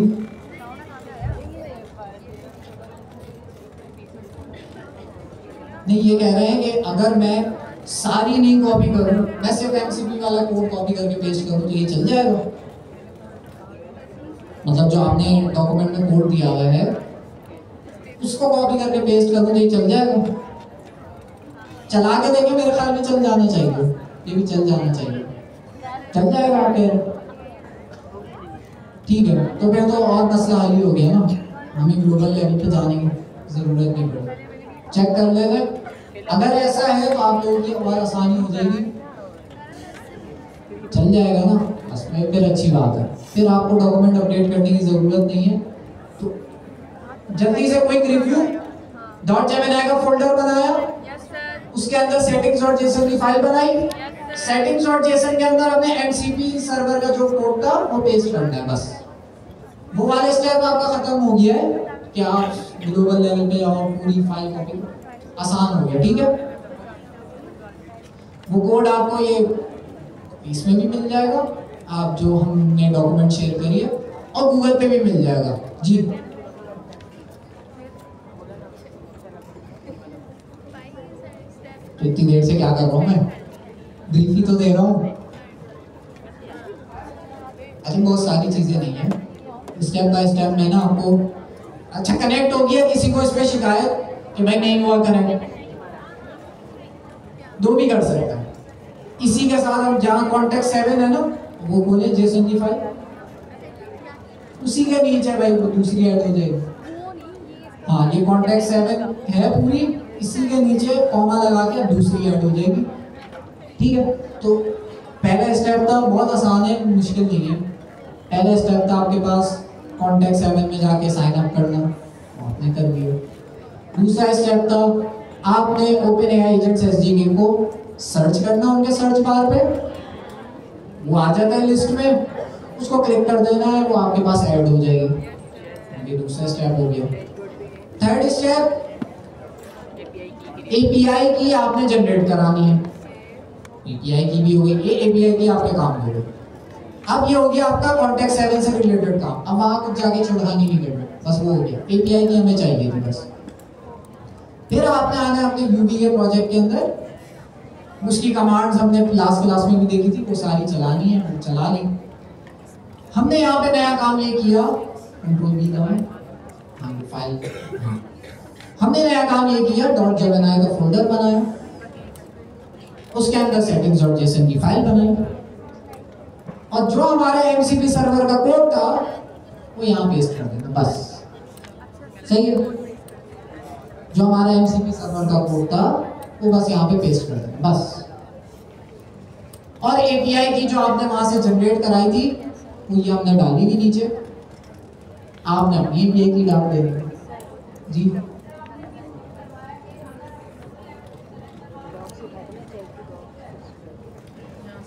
नहीं, ये कह रहे हैं कि अगर मैं सारी नहीं कॉपी करूं, मैं सिर्फ MCP वाला कोड कॉपी करके पेस्ट करूं तो ये चल जाएगा? मतलब जो आपने डॉक्यूमेंट में कोड दिया हुआ है उसको कॉपी करके पेस्ट करूं तो ये चल जाएगा? चला के देखिए, मेरे ख्याल में चल जाना चाहिए, ये भी चल जाना चाहिए, चल जाएगा आपके। ठीक है, तो फिर तो और मसला हल ही हो गया ना, हमें ग्लोबल लेवल पे जाने की ज़रूरत नहीं पड़ेगी। चेक कर लेना, अगर ऐसा है तो आप लोगों की और आसानी हो जाएगी, चल जाएगा ना बस में, फिर अच्छी बात है। फिर आपको डॉक्यूमेंट अपडेट करने की ज़रूरत नहीं है। तो जल्दी से क्विक रिव्यू, .jmni का फोल्डर बनाया, उसके अंदर settings.json की फाइल बनाई, settings.json के अंदर हमने MCP सर्वर का जो कोड था वो पेस्ट करना है बस। वो वाले स्टेप आपका खत्म हो गया है कि आप ग्लोबल लेवल पे और पूरी फाइल कॉपी आसान हो गया, ठीक है। वो कोड आपको ये इसमें भी मिल जाएगा, आप जो हमने डॉक्यूमेंट शेयर करी है, और गूगल पे भी मिल जाएगा जी। तो इतनी देर से क्या कर रहा हूँ मैं, ब्रीफ ही तो दे रहा हूँ। अच्छा बहुत सारी चीजें नहीं है, स्टेप बाय स्टेप मैं ना आपको। अच्छा कनेक्ट हो गया, किसी को इस पे शिकायत कि भाई नहीं हुआ कनेक्ट, दो भी कर सकता है। इसी के साथ हम जहाँ कॉन्टेक्ट 7 है ना, वो बोले जेसन की फाइल, उसी के नीचे भाई वो दूसरी ऐड हो जाएगी। हाँ ये कॉन्टेक्ट 7 है पूरी, इसी के नीचे कॉमा लगा के दूसरी ऐड हो जाएगी, ठीक है। तो पहला स्टेप था, बहुत आसान है, मुश्किल नहीं है। पहला स्टेप था आपके पास कॉन्टेक्ट 7 में जाके साइन अप करना, आपने कर दिया। दूसरा स्टेप था आपने OpenAI एजेंट्स SDK को सर्च करना, उनके सर्च बार पे वो आ जाता है लिस्ट में, उसको क्लिक कर देना है, वो आपके पास ऐड हो जाएगी। ये दूसरा स्टेप हो गया। थर्ड स्टेप API की आपने जनरेट करानी है, API की भी हो गई, ये API की आपके काम हो गए। अब ये हो गया आपका कॉन्टेक्ट 7 से रिलेटेड काम, अब वहां कुछ जाके चढ़ानी नहीं करना, बस वो हो गया। API की हमें चाहिए थी बस। फिर आपने आना अपने UV के प्रोजेक्ट के अंदर, उसकी कमांड्स हमने लास्ट क्लास में भी देखी थी, वो सारी चलानी है, वो चला ली। हमने यहाँ पे नया काम ये किया, कंट्रोल V दबाएं, हाँ फाइल, हाँ हमने नया काम ये किया, .jmni का फोल्डर बनाया, उसके अंदर settings.json की फाइल बनाई, और जो हमारा MCP सर्वर का कोड था वो यहाँ पेस्ट कर देना बस, सही है। जो हमारा MCP सर्वर का कोड था वो बस यहाँ पे पेस्ट कर देना बस। और API की जो आपने वहां से जनरेट कराई थी वो ये हमने डाली भी नीचे, आपने अपनी API की डाल देनी जी।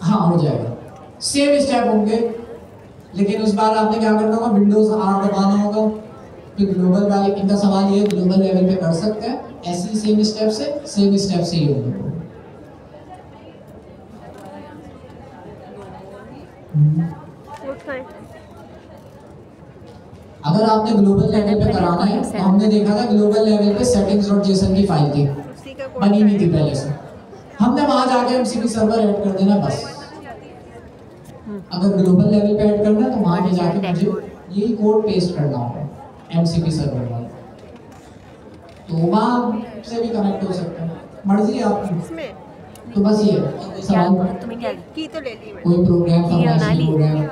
हाँ हो जाएगा, सेम स्टेप होंगे, लेकिन उस बार आपने क्या करना होगा, विंडोज R दबाना होगा। फिर ग्लोबल वाले, इनका सवाल ये ग्लोबल लेवल पे कर सकते हैं ऐसी सेम स्टेप से ही होगा। अगर आपने ग्लोबल लेवल पे कराना है तो हमने देखा था ग्लोबल लेवल पे settings.json की फाइल थी, बनी नहीं थी पहले से, हमने वहां जाके MCP सर्वर ऐड कर देना बस। अगर ग्लोबल लेवल पे ऐड करना है तो वहां पे जाके मुझे यही कोड पेस्ट करना होगा MCP सर्वर वाला, तो वहां से भी कनेक्ट हो सकता है, मर्जी है आपकी। तो बस ये सवाल तुम्हें क्या की तो ले ली मैंने, कोई प्रोग्राम प्रोग्राम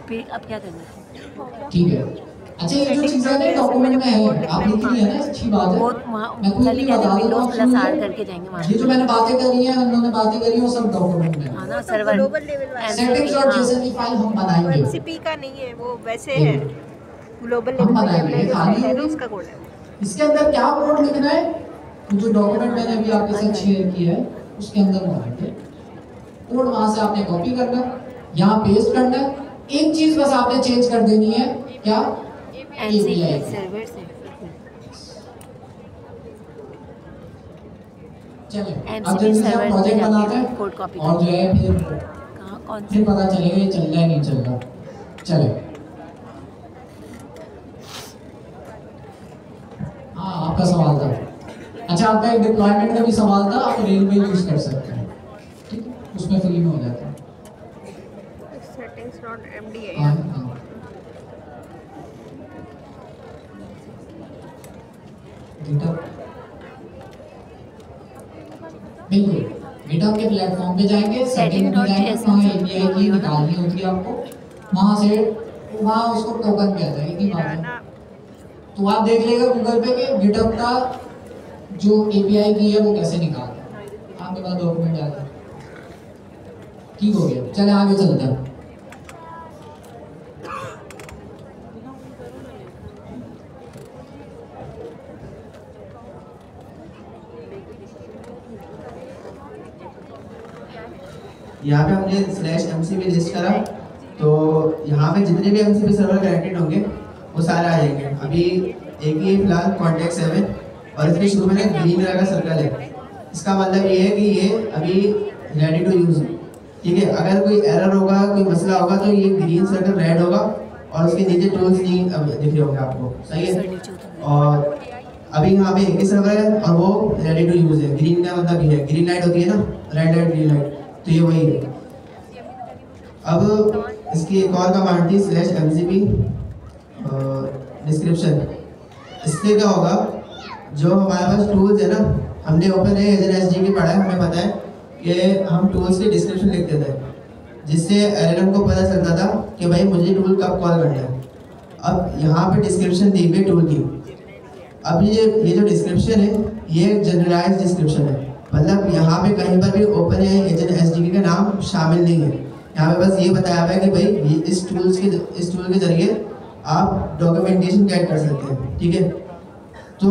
फिर अब क्या करना है, ठीक है। अच्छा ये जो चीजें हैं डॉक्यूमेंट में है, आप लिख रही है ना, अच्छी बात है। मैं कुछ नहीं बता रहा हूँ, करके जाएंगे वहां। ये जो मैंने बातें करी हैं, उन्होंने बातें करी वो सब डॉक्यूमेंट में हां ना सर्वर ग्लोबल लेवल वाला settings.json की फाइल हम बनाएंगे, MCP का नहीं है वो, वैसे है ग्लोबल हम लेवल बनाएंगे, पे खाली है होगी। उसका कोड है। इसके अंदर क्या कोड लिखना है, जो डॉक्यूमेंट मैंने अभी आपके साथ शेयर किया है उसके अंदर बनाएंगे कोड, वहां से आपने कॉपी करना, यहाँ पेस्ट करना है। एक चीज बस आपने चेंज कर देनी है, क्या API सर्वर से। चलिए अब MCP जल्दी से सर्वर प्रोजेक्ट पे बनाते जाके हैं कोड कॉपी और जो है फिर कहां कौन फिर पता चलेगा ये चल रहा है नहीं चल रहा। चले हाँ आपका सवाल था, अच्छा आपका एक डिप्लॉयमेंट का भी सवाल था, आप रेलवे यूज कर सकते हैं, ठीक है, उसमें फ्री में हो जाता है। settings.md है हाँ, यार। हाँ। GitHub बिल्कुल GitHub के प्लेटफॉर्म पे जाएंगे, सेटिंग में जाएंगे, वहाँ API की निकालनी होती है आपको, वहाँ से वहाँ उसको टोकन कहते हैं, इतनी बात है। तो आप देख लेगा गूगल पे के गिटहब का जो एपीआई की है वो कैसे निकालना, आपके पास डॉक्यूमेंट आ गया, ठीक हो गया। चले आगे चलते हैं। यहाँ पे हमने /MCP लिस्ट करा, तो यहाँ पे जितने भी MCP सर्वर कनेक्टेड होंगे वो सारे आ जाएंगे। अभी एक ही फिलहाल कॉन्टेक्ट 7 और इसके शुरू में ग्रीन कलर का सर्कल है, इसका मतलब ये है कि ये अभी रेडी टू यूज, ठीक है। अगर कोई एरर होगा, कोई मसला होगा तो ये ग्रीन सर्कल रेड होगा और उसके नीचे टूल्स नहीं दिख रहे होंगे आपको, सही है। और अभी यहाँ पे एक ही सर्वर है और वो रेडी टू यूज है। ग्रीन का मतलब ये है, ग्रीन लाइट होती है ना, रेड लाइट ग्रीन लाइट, तो ये वही है। अब इसकी एक और कमांड थी /MCP डिस्क्रिप्शन। इससे क्या होगा, जो हमारे पास टूल्स है ना, हमने OpenAI एजेंट SDK पढ़ा है, हमें पता है कि हम टूल्स की डिस्क्रिप्शन लिखते थे, जिससे LLM को पता चलता था कि भाई मुझे टूल कब कॉल करना है। अब यहाँ पे डिस्क्रिप्शन दी हुई टूल की। अब ये जो डिस्क्रिप्शन है ये जनरलाइज डिस्क्रिप्शन है, मतलब यहाँ पे कहीं पर भी OpenAI एजेंट SDK का नाम शामिल नहीं है। यहाँ पे बस ये बताया हुआ है कि भाई इस टूल के जरिए आप डॉक्यूमेंटेशन कैट कर सकते हैं, ठीक है। तो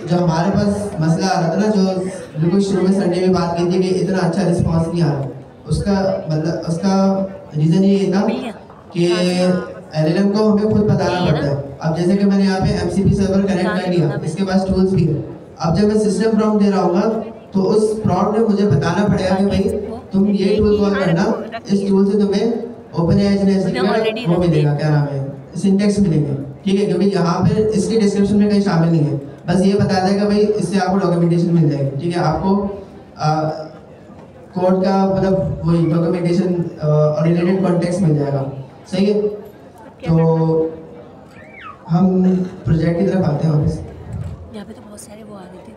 जो हमारे पास मसला आ रहा था ना, जो बिल्कुल शुरू में संडे में बात की थी कि इतना अच्छा रिस्पॉन्स नहीं आ रहा, उसका रीज़न ये था कि LLM को हमें खुद बताना पड़ता है। अब जैसे कि मैंने यहाँ पे MCP सर्वर कनेक्ट कर लिया, इसके पास टूल्स भी है। अब जब मैं सिस्टम प्रॉम्प्ट दे रहा हूँ तो उस प्रॉम्प्ट में मुझे बताना पड़ेगा कि भाई तुम ये टूल कॉल करना, इस टूल से तुम्हें OpenAI एजेंट SDK वो मिलेगा, क्या नाम है, सिंटेक्स मिलेंगे, ठीक है। क्योंकि यहाँ पे इसके डिस्क्रिप्शन में कहीं शामिल नहीं है, बस ये बता देगा भाई इससे आपको डॉक्यूमेंटेशन मिल जाएगी, ठीक है। आपको कोड का मतलब वही डॉक्यूमेंटेशन और रिलेटेड कॉन्टेक्स्ट मिल जाएगा, सही है। तो हम प्रोजेक्ट की तरफ आते हैं वापस। यहाँ पे तो बहुत सारे वो आ रहे थे,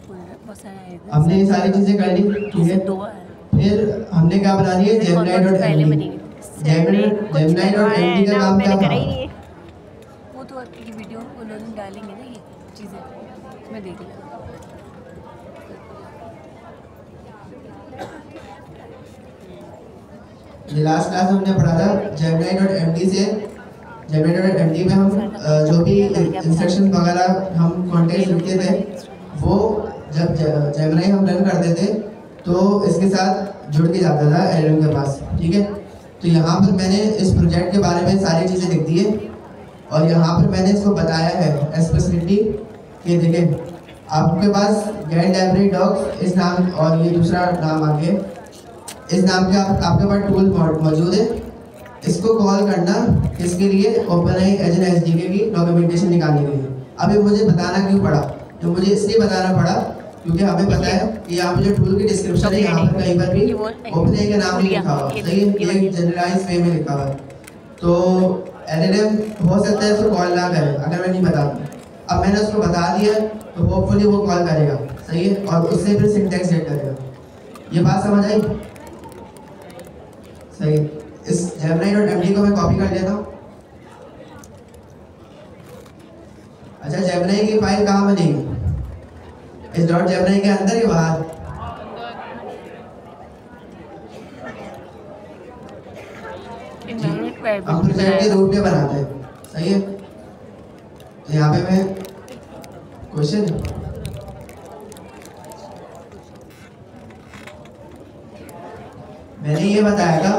बहुत सारे आए थे। हमने ये सारी चीज़ें कर ली, ठीक है। फिर हमने क्या बना लिया, Gemini.md। Gemini.md का काम क्या था, वो तो ये वीडियो उन्होंने डालेंगे ना, ये चीज़ें मैं देख लिया। ये लास्ट क्लास हमने पढ़ा था Gemini.md से। Gemini.md में हम जो भी इंस्ट्रक्शन वगैरह हम कॉन्टेक्स्ट लिखते थे, वो जब Gemini हम रन करते थे तो इसके साथ जुड़ के जाता था LLM के पास, ठीक है। तो यहाँ पर मैंने इस प्रोजेक्ट के बारे में सारी चीज़ें लिख दी है और यहाँ पर मैंने इसको बताया है स्पेसिफिकली कि देखें आपके पास गेट लाइब्रेरी डॉग्स इस नाम और ये दूसरा नाम आगे इस नाम के आपके पास टूल मौजूद है। इसको कॉल करना इसके लिए OpenAI एजेंट SDK की डॉक्यूमेंटेशन निकालने के लिए। अभी मुझे बताना क्यों पड़ा, तो मुझे इसलिए बताना पड़ा क्योंकि हमें पता है कि यहाँ पे जो टूल की डिस्क्रिप्शन है यहाँ पर कहीं पर भी OpenAI का नाम नहीं लिखा हुआ, सही है, ये जनरलाइज वे में लिखा हुआ है। तो LLM हो सकता है उसको कॉल ना करे अगर मैं नहीं बताता। अब मैंने उसको बता दिया तो होपफुली वो कॉल करेगा, सही है, और उससे फिर सिंटैक्स सेट करेगा। ये बात समझ आई, सही। इस Gemini.md को मैं कॉपी कर लेता हूँ। अच्छा, Gemini की फाइल कहाँ बनेगी, इस .gemini के अंदर या बाहर? हम प्रोजेक्ट के रूप में बनाते हैं, सही है। तो यहाँ पे मैं क्वेश्चन मैंने ये बताया था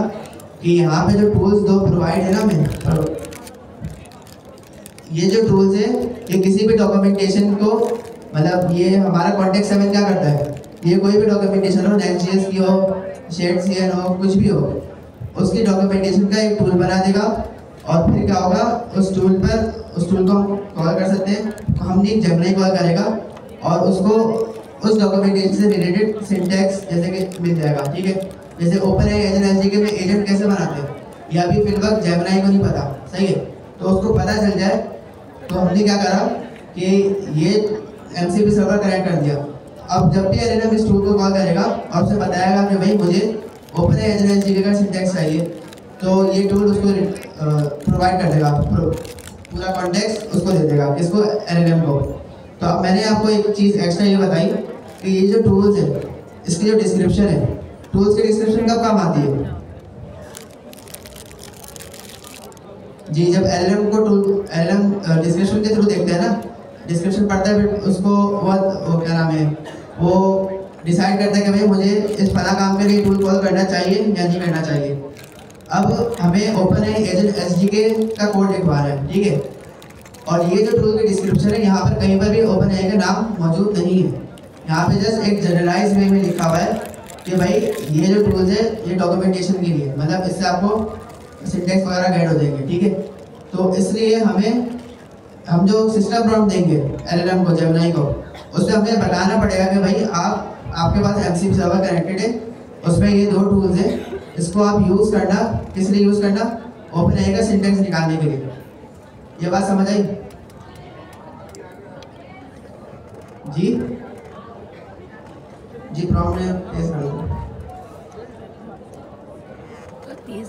कि यहाँ पे जो टूल्स दो प्रोवाइड है ना, मैं ये जो टूल्स है ये किसी भी डॉक्यूमेंटेशन को, मतलब ये हमारा कॉन्टेक्स्ट 7 क्या करता है, ये कोई भी डॉक्यूमेंटेशन हो, Next.js की हो, Shadecn हो, कुछ भी हो, उसकी डॉक्यूमेंटेशन का एक टूल बना देगा और फिर क्या होगा, उस टूल को हम कॉल कर सकते हैं। हमने एक Gemini कॉल करेगा और उसको उस डॉक्यूमेंटेशन से रिलेटेड सिंटैक्स जैसे कि मिल जाएगा, ठीक है। जैसे OpenAI एजेंट SDK में एजेंट कैसे बनाते हैं ये अभी फिर वक्त Gemini को नहीं पता, सही है। तो उसको पता चल जाए तो हमने क्या करा कि ये MCP सर्वर कनेक्ट कर दिया। अब जब भी LLM इस टूल को कॉल करेगा और उसे बताएगा कि भाई मुझे OpenAI एजेंट SDK का सिंटैक्स चाहिए, तो ये टूल उसको प्रोवाइड कर देगा पूरा कॉन्टेक्स्ट उसको दे देगा, किसको, LLM को। तो अब मैंने आपको एक चीज़ एक्स्ट्रा ये बताई कि ये जो टूल्स है इसकी जो डिस्क्रिप्शन है, टूल्स की डिस्क्रिप्शन कब काम आती है जी, जब LLM को LLM डिस्क्रिप्शन के थ्रू देखते हैं ना, डिस्क्रिप्शन पढ़ता है, फिर उसको वो क्या नाम है, वो डिसाइड करता है कि भाई मुझे इस फला काम के लिए टूल कॉल करना चाहिए या नहीं करना चाहिए। अब हमें OpenAI एजेंट SDK का कोड लिखवा रहा है, ठीक है, और ये जो टूल की डिस्क्रिप्शन है यहाँ पर कहीं पर भी OpenAI का नाम मौजूद नहीं है। यहाँ पे जस्ट एक जनरलाइज वे में लिखा हुआ है कि भाई ये जो टूल्स है ये डॉक्यूमेंटेशन के लिए, मतलब इससे आपको सिंटेक्स वगैरह गाइड हो जाएंगे, ठीक है। तो इसलिए हम जो सिस्टम प्रॉम्प्ट देंगे LLM को, जेमिनी को, उसमें हमें बताना पड़ेगा कि भाई आपके पास MCP सर्वर कनेक्टेड है, उसमें ये 2 टूल्स हैं, इसको आप यूज़ करना, किस लिए यूज़ करना, OpenAI का सिंटेक्स निकालने के लिए। ये बात समझ आई जी? जी प्रॉम्प्ट में तेज कर दो। तेज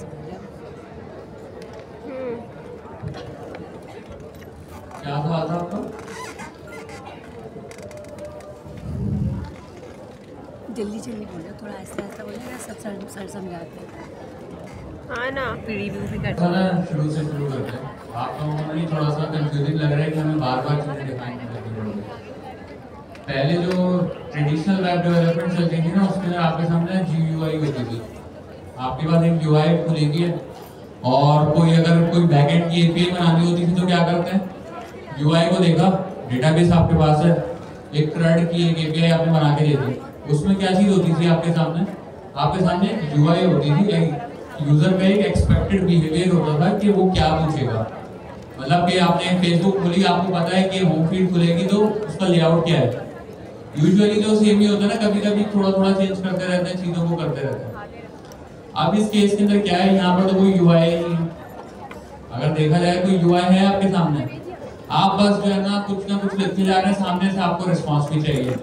क्या सवाल था आपका? जल्दी जल्दी बोलो, थोड़ा आहिस्ता आहिस्ता बोलिएगा, सब सर समझाते हैं। हाँ ना, रिव्यू भी करते चलो शुरू से शुरू करते हैं। आप लोगों को थोड़ा सा कंफ्यूजिंग लग रहा है कि हमें बार बार चीज़ें डिफाइन करनी पड़ेगी। पहले जो ट्रेडिशनल वेब डेवलपमेंट चलती थी ना, उसके अंदर आपके सामने GUI होती थी। आपके पास एक UI खुलेगी है, और कोई बैकएंड की API बनानी होती थी तो क्या करते हैं, UI को देखा, डेटाबेस आपके पास है, एक CRUD की एक API आपने बना के दे दी। उसमें क्या चीज़ होती थी आपके सामने UI होती थी, यूज़र का एक एक्सपेक्टेड बिहेवियर होता था कि वो क्या पूछेगा। मतलब कि आपने फेसबुक खोली, आपको पता है कि होम फीड खुलेगी तो उसका लेआउट क्या है। यूजुअली जो सेम ही होता है ना, कभी कभी थोड़ा थोड़ा चेंज करते रहते हैं, चीज़ों को करते रहते हैं। अब इस केस के अंदर क्या है, यहाँ पर तो कोई UI नहीं है। अगर देखा जाए कोई UI है आपके सामने, आप बस जो है ना कुछ लिखते जा रहे हैं, सामने से आपको रिस्पॉन्स भी चाहिए।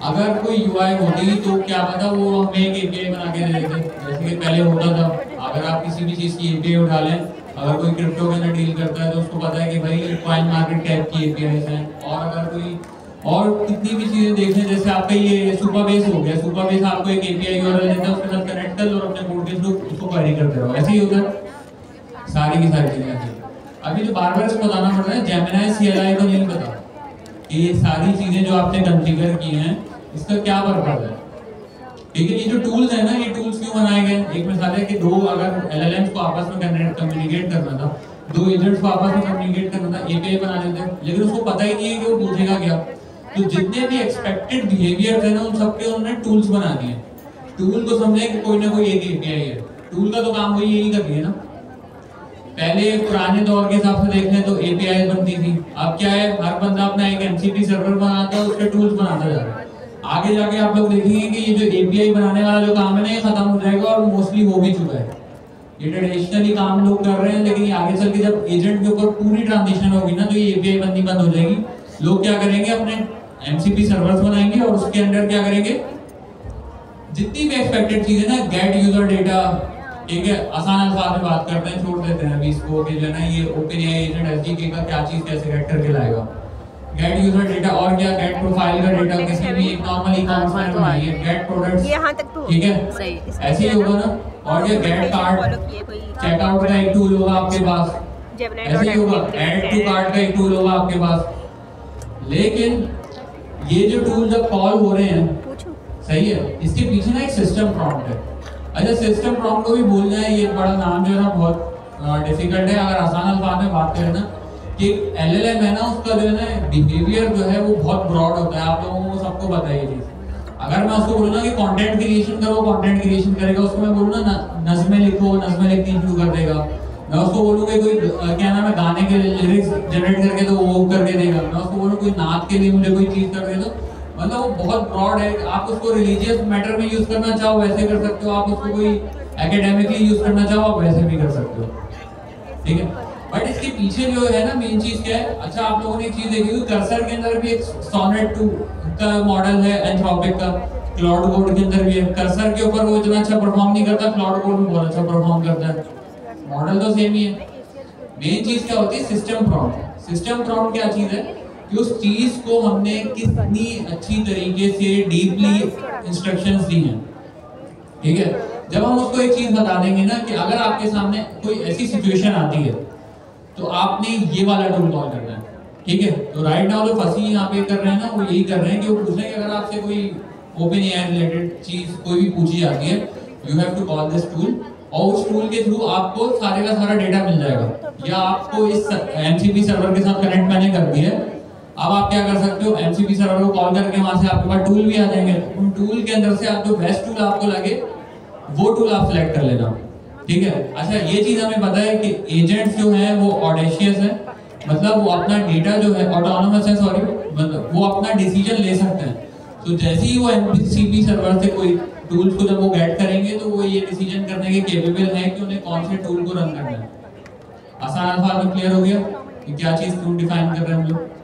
अगर कोई UI होती तो क्या पता वो हमें एक API बना के दे देते, जैसे कि पहले होता था। अगर आप किसी भी चीज़ की API उठा लें, अगर कोई क्रिप्टो के अंदर डील करता है तो उसको पता है कि भाई कॉइन मार्केट कैप की APIs हैं। और अगर कोई और कितनी भी चीज़ें देखें, जैसे आपका ये सुपरबेस हो गया, सुपरबेस आपको एक API URL देता है, उसके साथ कनेक्ट कर लो और अपने कोड के थ्रू उसको क्वेरी करते रहो। ऐसे ही होता है, सारी की सारी चीज़ें ऐसी। अभी जो बार बार इसको बताना पड़ रहा है, जेमिनी CLI को नहीं पता कि ये सारी चीज़ें जो आपने कॉन्फ़िगर की हैं इसका क्या पर्पस है, ठीक है। ये जो टूल्स है ना, ये टूल्स क्यों बनाए गए? एक मिसाल है कि अगर LLMs को आपस में कम्युनिकेट करना था, 2 एजेंट्स को आपस में कम्युनिकेट करना था, API बना देते हैं, लेकिन उसको पता ही नहीं है कि वो पूछेगा क्या। तो जितने भी एक्सपेक्टेड बिहेवियर थे ना, उन सबके उन्होंने टूल्स बना दिए। टूल को समझे कि कोई ना कोई एक API है, टूल का तो काम वही यही कर दिया ना। पहले पुराने दौर के हिसाब से देख लें तो API बनती थी, अब क्या है, हर बंदा अपना एक MCP सर्वर बनाता है, उसके टूल्स बनाता जा रहा है। आगे जाके आप लोग देखेंगे कि ये जो API बनाने वाला जो काम है ना, ये खत्म हो जाएगा और मोस्टली हो भी चुका है। ये ट्रेडिशनली काम लोग कर रहे हैं, लेकिन ये आगे चल के जब एजेंट के ऊपर पूरी ट्रांजिशन होगी ना, तो ये API बननी बंद हो जाएगी। लोग क्या करेंगे, अपने MCP सर्वर्स बनाएंगे और उसके अंदर क्या करेंगे, जितनी भी एक्सपेक्टेड चीजें ना, गेट यूजर डेटा, ठीक है, आसान अल्फाज में बात करते हैं, छोड़ देते हैं अभी इसको कि जो है ना, ये OpenAI एजेंट SDK का क्या चीज कैसे गेट करके लाएगा। गेट यूजर डेटा और क्या, गेट प्रोफाइल का डेटा, किसी भी एक नॉर्मल ई-कॉमर्स में बनाइए, गेट प्रोडक्ट्स, यहाँ तक तो ठीक है, सही। ऐसे ही होगा ना। और ये गेट कार्ड, चेकआउट का एक टूल होगा आपके पास, ऐसे ही होगा, ऐड टू कार्ट का एक टूल होगा आपके पास। लेकिन ये जो टूल जब कॉल हो रहे हैं, सही है, इसके पीछे ना एक सिस्टम प्रॉम्प्ट है। अच्छा, सिस्टम प्रॉम्प्ट को भी भूल जाए, ये बड़ा नाम जो है ना बहुत डिफिकल्ट है। अगर आसान अल्फाज में बात करें ना, कि LLM है ना, उसका जो है ना बिहेवियर जो है वो बहुत ब्रॉड होता है, आप लोगों को सबको पता है ये चीज़। अगर मैं उसको बोलूँ ना कि कंटेंट क्रिएशन करो, कंटेंट क्रिएशन करेगा। उसको मैं बोलूँ ना नज़्में लिखो, नज़्में लिखनी शुरू कर देगा। मैं उसको बोलूँ कि कोई क्या नाम है, गाने के लिरिक्स जनरेट करके तो वो करके देगा। मैं उसको बोलूँ कोई नाच के लिए मुझे कोई चीज़ कर दे, तो मतलब वो बहुत ब्रॉड है। आप उसको रिलीजियस मैटर में यूज़ करना चाहो वैसे कर सकते हो, आप उसको कोई एकेडमिकली यूज़ करना चाहो आप वैसे भी कर सकते हो, ठीक है। बट इसके पीछे जो है ना मेन चीज़ क्या है, अच्छा आप लोगों ने एक चीज़ देखी होगी, कर्सर के अंदर भी एक सोनेट 2 का मॉडल है एंथ्रोपिक का, क्लाउड कोड के अंदर भी है। कर्सर के ऊपर वो इतना अच्छा परफॉर्म नहीं करता, क्लाउड कोड में बहुत अच्छा परफॉर्म करता है। मॉडल तो सेम ही है, मेन चीज क्या होती है? System prompt. सिस्टम प्रॉम्प्ट क्या चीज है कि उस चीज को हमने कितनी अच्छी तरीके से डीपली इंस्ट्रक्शंस दी हैं, ठीक है। जब हम उसको एक चीज बता देंगे ना कि अगर आपके सामने कोई ऐसी सिचुएशन आती है तो आपने ये वाला टूल कॉल करना है, ठीक है। तो राइट नाउ जो फसी यहाँ पे कर रहे हैं ना, वो यही कर रहे हैं कि वो पूछ रहे हैं कि अगर आपसे कोई ओपन एआई रिलेटेड चीज कोई भी पूछी जाती है, you have to call this tool, और उस टूल के थ्रू आपको सारे का सारा डेटा मिल जाएगा। या आपको इस एमसीपी सर्वर के साथ कनेक्ट मैंने कर दिया है, अब आप क्या कर सकते हो, एमसीपी सर्वर को कॉल करके वहां से आपके पास टूल भी आ जाएंगे। उन टूल के अंदर से आप जो बेस्ट टूल आपको लगे वो टूल आप सिलेक्ट कर लेना, ठीक है। अच्छा, ये चीज हमें पता है कि एजेंट्स जो हैं वो ऑडेशियस है, मतलब वो अपना डेटा जो है ऑटोनोमस है, सॉरी, मतलब वो अपना डिसीजन ले सकते हैं। तो जैसे ही वो एमसीपी सर्वर से कोई टूल्स को जब वो गेट करेंगे तो वो ये डिसीजन करने के केपेबल हैं कि उन्हें कौन से टूल को रन करना है। आसान अल्फाज में क्लियर हो गया कि क्या चीज टूल डिफाइन कर रहे हैं हम लोग।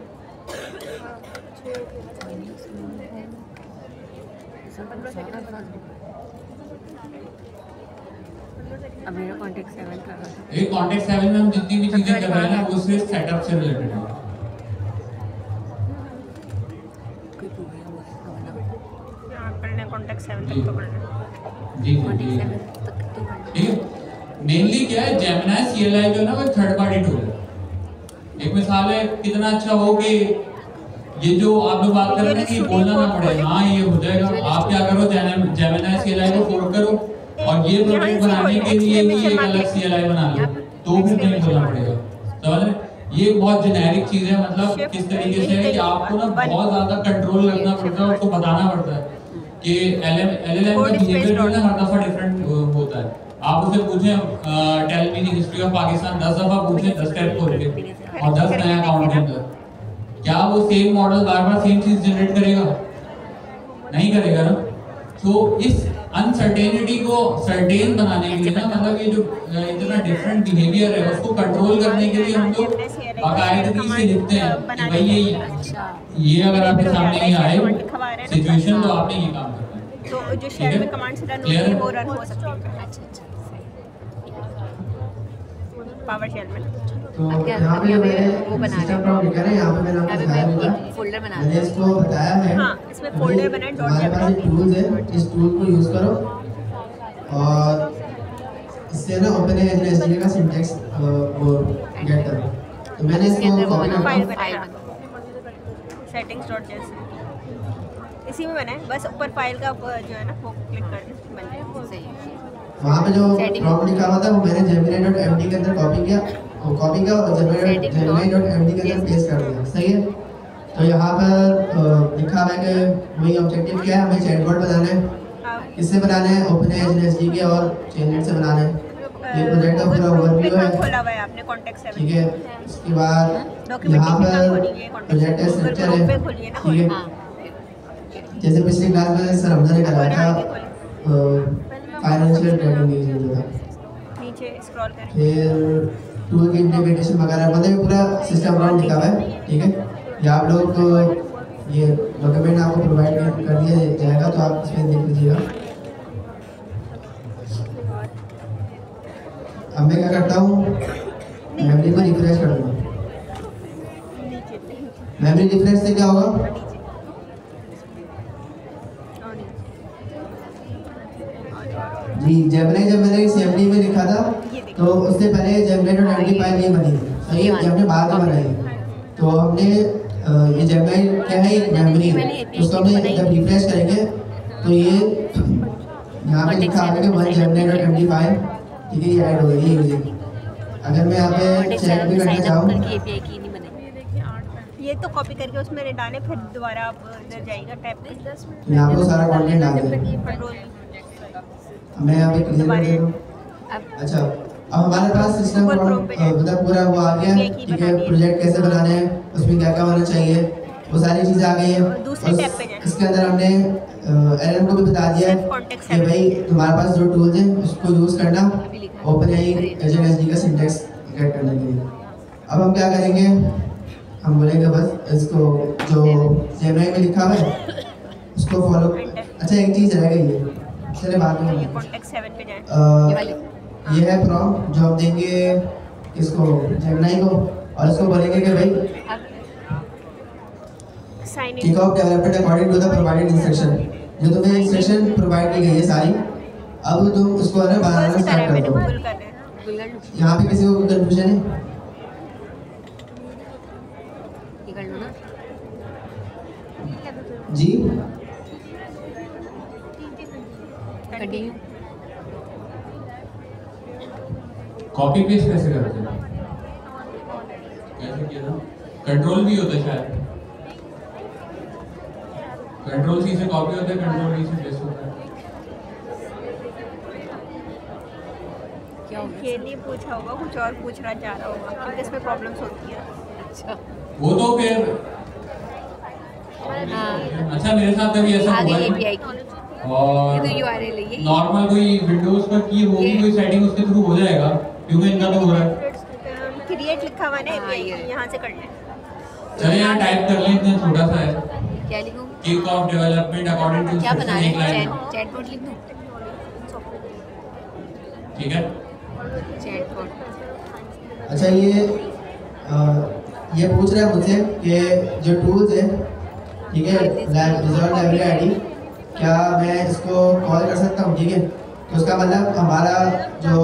अब मेरा कॉन्टेक्ट 7 कर रहा है। एक कॉन्टेक्ट 7 में हम जितनी भी चीजें कर रहे हैं ना वो सिर्फ सेटअप से रिलेटेड है। कॉन्टेक्ट 7 तक तो करना जी कॉन्टेक्ट जी 7 तक तो ठीक है। मेनली क्या है, जेमिनी सीएलआई जो है ना वो थर्ड पार्टी टूल है। एक मिसाल है, कितना अच्छा हो कि ये जो आप लोग बात कर रहे हैं कि बोलना ना पड़े, हाँ ये हो जाएगा। आप क्या करो, जेमिनी सीएलआई को फोर्क करो और ये प्रोजेक्ट बनाने के लिए भी एक अलग सीएलआई बना लो, तो भी नहीं बोलना पड़ेगा। समझ रहे? ये बहुत जेनेरिक चीज है, मतलब किस तरीके से है कि आपको ना बहुत ज्यादा कंट्रोल रखना पड़ता है, उसको बताना पड़ता है कि एलएलएम का बिहेवियर जो है हर दफा डिफरेंट होता है। आप उसे पूछें tell me the history of Pakistan 10 दफा पूछें 10 टैब खोल के और 10 नया अकाउंट के अंदर, क्या वो सेम मॉडल बार बार सेम चीज जनरेट करेगा? नहीं करेगा ना। तो इस अनसर्टेनिटी को सर्टेन बनाने के लिए ना, मतलब ये जो इतना डिफरेंट बिहेवियर है उसको कंट्रोल करने के लिए हम लोग बाकायदगी से लिखते हैं कि भाई ये अगर आपके सामने ही आए सिचुएशन तो आपने ये काम करना है। तो जो शेल में कमांड से रन होती है वो रन हो सकती है। अच्छा पावर शेल में। तो यहाँ पे मैंने वो बना सिस्टम प्रॉम्प्ट लिखा है, यहाँ पे मैंने आपको दिखाया भी था, फोल्डर बना मैंने इसको बताया है। हाँ, इसमें फोल्डर बना है, डॉट हमारे पास एक टूल्स है, इस टूल को यूज करो और इससे ना ओपन एआई का सिंटैक्स वो गेट करो। तो मैंने इसको कॉपी करता फाइल हूँ। बनाया सेटिंग्स डॉट जेएस इसी में बनाए, बस ऊपर फाइल का जो है ना वो क्लिक कर दे बन जाएगा। सही है। वहाँ पे जो प्रॉम्प्ट लिखा हुआ था वो मैंने gemini.md के अंदर कॉपी किया, वो कॉपी किया और gemini.md के अंदर पेस्ट कर दिया। सही है। तो यहाँ पर लिखा हुआ है कि वही ऑब्जेक्टिव क्या है, हमें चैटबॉट बनाना है। किससे बनाना है? ओपन के और चेननेट से बनाना है। ये प्रोजेक्ट का पूरा ओवरव्यू है, खोला हुआ है आपने कॉन्टेक्ट 7। ठीक है। उसके बाद यहाँ पर प्रोजेक्ट का स्ट्रक्चर है, ठीक है। जैसे पिछली क्लास में सर हमजा ने कराया था फाइनेंशियल ट्रेडिंग यूज था, नीचे स्क्रॉल करें, फिर टूल की इम्प्लीमेंटेशन वगैरह, मतलब पूरा सिस्टम प्रॉम्प्ट लिखा हुआ है, ठीक है। ये आप लोग ये डॉक्यूमेंट आपको प्रोवाइड कर दिया जाएगा तो आप इसमें देख लीजिएगा। अब मैं क्या करता हूँ, मेमोरी को रिफ्रेश कर दूँगा। मेमोरी रिफ्रेश से क्या होगा? जी जेमिनी जब मैंने सीएमडी में लिखा था तो उससे पहले gemini.md फाइल नहीं बनी, सही है, ये हमने बाद में बनाई। तो हमने ये जेमिनी क्या है, एक मेमोरी है, उसको हमने जब रिफ्रेश करेंगे तो ये यहाँ पे लिखा है कि वन gemini.md फाइल, ठीक है, ये ऐड हो गई यूजिंग। अगर मैं यहाँ पे चेक भी करना चाहूँ, ये तो कॉपी करके उसमें डालें, फिर दोबारा आप इधर जाइएगा टैब पे, यहाँ पे सारा कंटेंट डाल दें। कंट्रोल मैं यहाँ पे क्लियर कर देता हूँ। अच्छा, अब हमारे पास सिस्टम मतलब पूरा वो आ गया, ठीक है। प्रोजेक्ट कैसे बनाना है, उसमें क्या क्या होना चाहिए, वो सारी चीज़ें आ गई हैं। दूसरे टैब पे जाएं। इसके अंदर हमने एलएम को भी बता दिया है कि भाई तुम्हारे पास जो टूल्स हैं उसको यूज़ करना ओपन एआई का सिंटैक्स गेट करने के लिए। अब हम क्या करेंगे, हम बोलेंगे बस इसको जो जेमिनी में लिखा हुआ है उसको फॉलो। अच्छा, एक चीज़ रह गई है, चले बाद में कॉन्टेक्ट 7 पे जाएं। ये है प्रॉम्प्ट जो हम देंगे इसको जेमिनी को और उसको बोलेंगे कि भाई sign kick off development according to the provided instruction. जो तुम्हें इंस्ट्रक्शन प्रोवाइड की गई है सारी, अब तुम उसको है ना बनाना स्टार्ट कर दो। यहाँ पे किसी को कोई कंफ्यूजन है? कर लो ना जी कंटिन्यू। कॉपी पेस्ट कैसे करते हैं? कैसे किया था? कंट्रोल भी होता है शायद, कंट्रोल सी से कॉपी होता है, कंट्रोल वी से पेस्ट होता है। क्या होगा? ये नहीं पूछा होगा, कुछ और पूछना चाह रहा होगा क्योंकि इसमें प्रॉब्लम्स होती है। अच्छा वो तो फिर हाँ अच्छा मेरे साथ कभी ऐसा आगे हुआ है API की और ये तो URL है ये नॉर्मल कोई विंडोज पर की होगी कोई सेटिंग उसके थ्रू हो जाएगा, क्योंकि इनका तो हो रहा है। क्रिएट लिखा हुआ है ना, हाँ, ये। यहाँ से कर लें। चलिए यहाँ टाइप कर लें, इतना छोटा सा है। क्या लिखूँ? Kick off development according to क्या बना रहे एक हैं? लाइन, चैटबॉट लिख दूँ? ठीक है। चैटबॉट अच्छा ये पूछ रहा है मुझसे कि जो टूल्स है ठीक है रिजॉल्व लाइब्रेरी आईडी, क्या मैं इसको कॉल कर सकता हूँ? ठीक है, तो उसका मतलब हमारा जो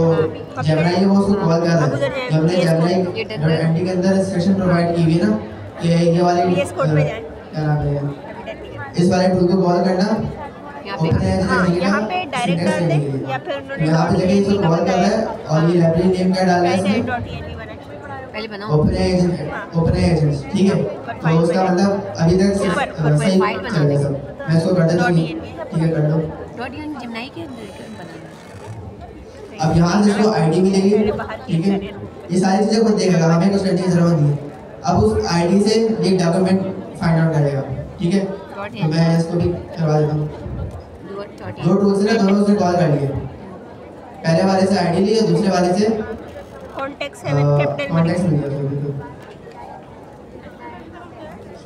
जेमिनी है वो उसको कॉल कर रहा है। जब हमने जेमिनी के अंदर सेक्शन प्रोवाइड की हुई है ना कि ये वाले क्या नाम है, इस वाले टूल को कॉल करना, यहाँ पे डायरेक्ट डाल दें या फिर उन्होंने यहाँ पे जगह इसको कॉल कर रहा है और ये लाइब्रेरी नेम क्या डाल रहा है इसमें पहले बनाओ। ओपन एजेंट्स, ठीक है। तो उसका मतलब अभी तक सही चलेगा सब। मैं इसको कर देता हूँ, ठीक है कर दो। जेमिनी के अंदर क्या बनाना? अब यहाँ से इसको आईडी मिलेगी, ठीक है, ये सारी चीज़ें खुद देखेगा, हमें कुछ करने की जरूरत नहीं है। अब उस आईडी से एक डॉक्यूमेंट फाइंड आउट करेगा, ठीक है। तो मैं इसको भी करवा देता हूँ। दो टूल्स से दोनों से कॉल कर लिए, पहले वाले से आईडी ली और दूसरे वाले से कॉन्टेक्ट मिल गया।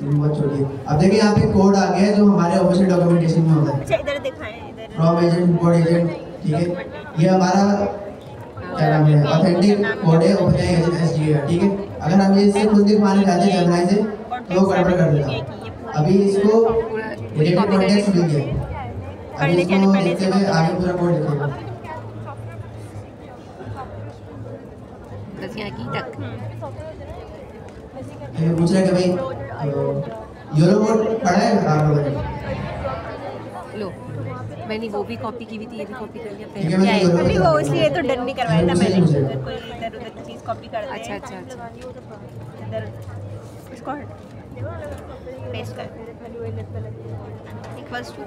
बहुत छोटी है। अब देखिए यहाँ पे कोड आ गया है जो हमारे ऑफिशियल डॉक्यूमेंटेशन में होता है। अच्छा इधर दिखाएं, इधर फ्रॉम एजेंट कोड एजेंट, ठीक है। ये हमारा क्या नाम है ऑथेंटिक कोड है ओपन एजेंट SDA, ठीक है। अगर हम ये इससे खुद दिखवाने जाते हैं जेमिनी से तो वो गड़बड़ कर देता। अभी इसको रिलेटेड कॉन्टेक्स्ट मिल गया, अभी इसको देखते हुए आगे पूरा कोड लिखेगा। बस यहाँ की तक। ये पूछ रहा है कि भाई यूरो कोड पढ़ा है आप लोगों ने? लो मैंने वो भी कॉपी की हुई थी, ये भी कॉपी कर लिया। ठीक है, फिर क्या मैं है? अभी वो इसलिए तो डन नहीं करवाया था मैंने, अगर कोई इधर उधर की चीज़ कॉपी कर दे। अच्छा अच्छा अच्छा इधर इसको पेस्ट कर इक्वल्स टू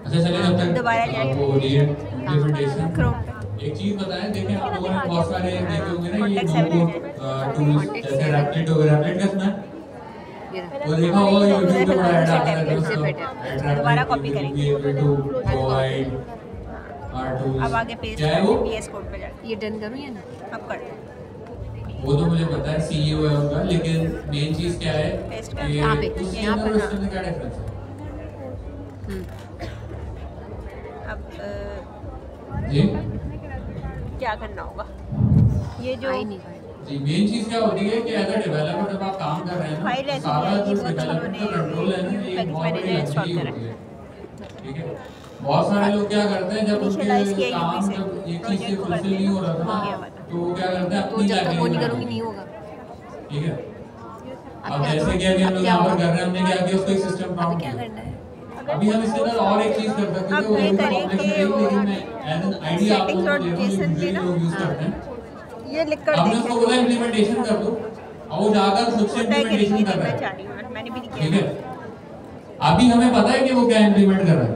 अच्छा चलिए जब तक दोबारा जाएंगे। आपको रिप्रेजेंटेशन क्रोम पे एक चीज बताएं, देखें आप लोगों ने बहुत सारे देखे होंगे ना ये नो टूल्स जैसे रैपलेट वगैरह, रैपलेट का सुना है? ये रहा। वो देखा होगा यूट्यूब पे बड़ा ऐड आता है उससे better। दोबारा copy करेंगे। अब आगे पेस्ट क्या है वो? PS कोड पे जाके ये डन करूँ या ना? अब कर दो। वो तो मुझे पता है CEO है उनका, लेकिन मेन चीज क्या है पेस्ट कर कि यहाँ पे, उस यहाँ पर और उसके अंदर क्या डिफरेंस है? अब जी क्या करना होगा? ये जो आई नहीं फाइल। जी मेन चीज क्या होती है कि एज अ डेवलपर जब आप काम कर रहे हैं फाइल ना, ऐसी सारा है कि जो वो डेवलपमेंट का कंट्रोल है ना, ये पैकेज बहुत बड़ी मैनेजर इंस्टॉल लग्जरी करा होती है, ठीक है। बहुत सारे लोग क्या करते हैं जब Initialize उनके किया काम UV से, जब एक चीज से project को फुलफिल नहीं हो रहा था हो गया ना, हुआ था। तो वो क्या करते हैं तो अपनी जब तक वो नहीं लाइब्रेरी करूँगी नहीं होगा। ठीक है। अब अब क्या जैसे करूँ? कि अभी हम लोग क्या यहाँ पर होगा? कर रहे हैं, हमने क्या किया उसको एक सिस्टम अब प्रॉम्प्ट क्या किया। करना है? अभी हम इसके अंदर और एक चीज कर सकते हैं, अब वो ये थोड़ी करें कॉम्प्लेक्स कि है वो लेकिन मैं एज एन आइडिया आप लोगों को दे रहा हूँ, JSON यूजुअली ना, लोग यूज करते हैं। ये लिख कर आपने उसको बोला इम्प्लीमेंटेशन कर दो और वो जाकर खुद से होता है कि इम्प्लीमेंटेशन नहीं कर रहा देखना है, चाह रही हूँ, मैंने भी नहीं ठीक किया। है। अभी हमें पता है कि वो क्या इम्प्लीमेंट कर रहा है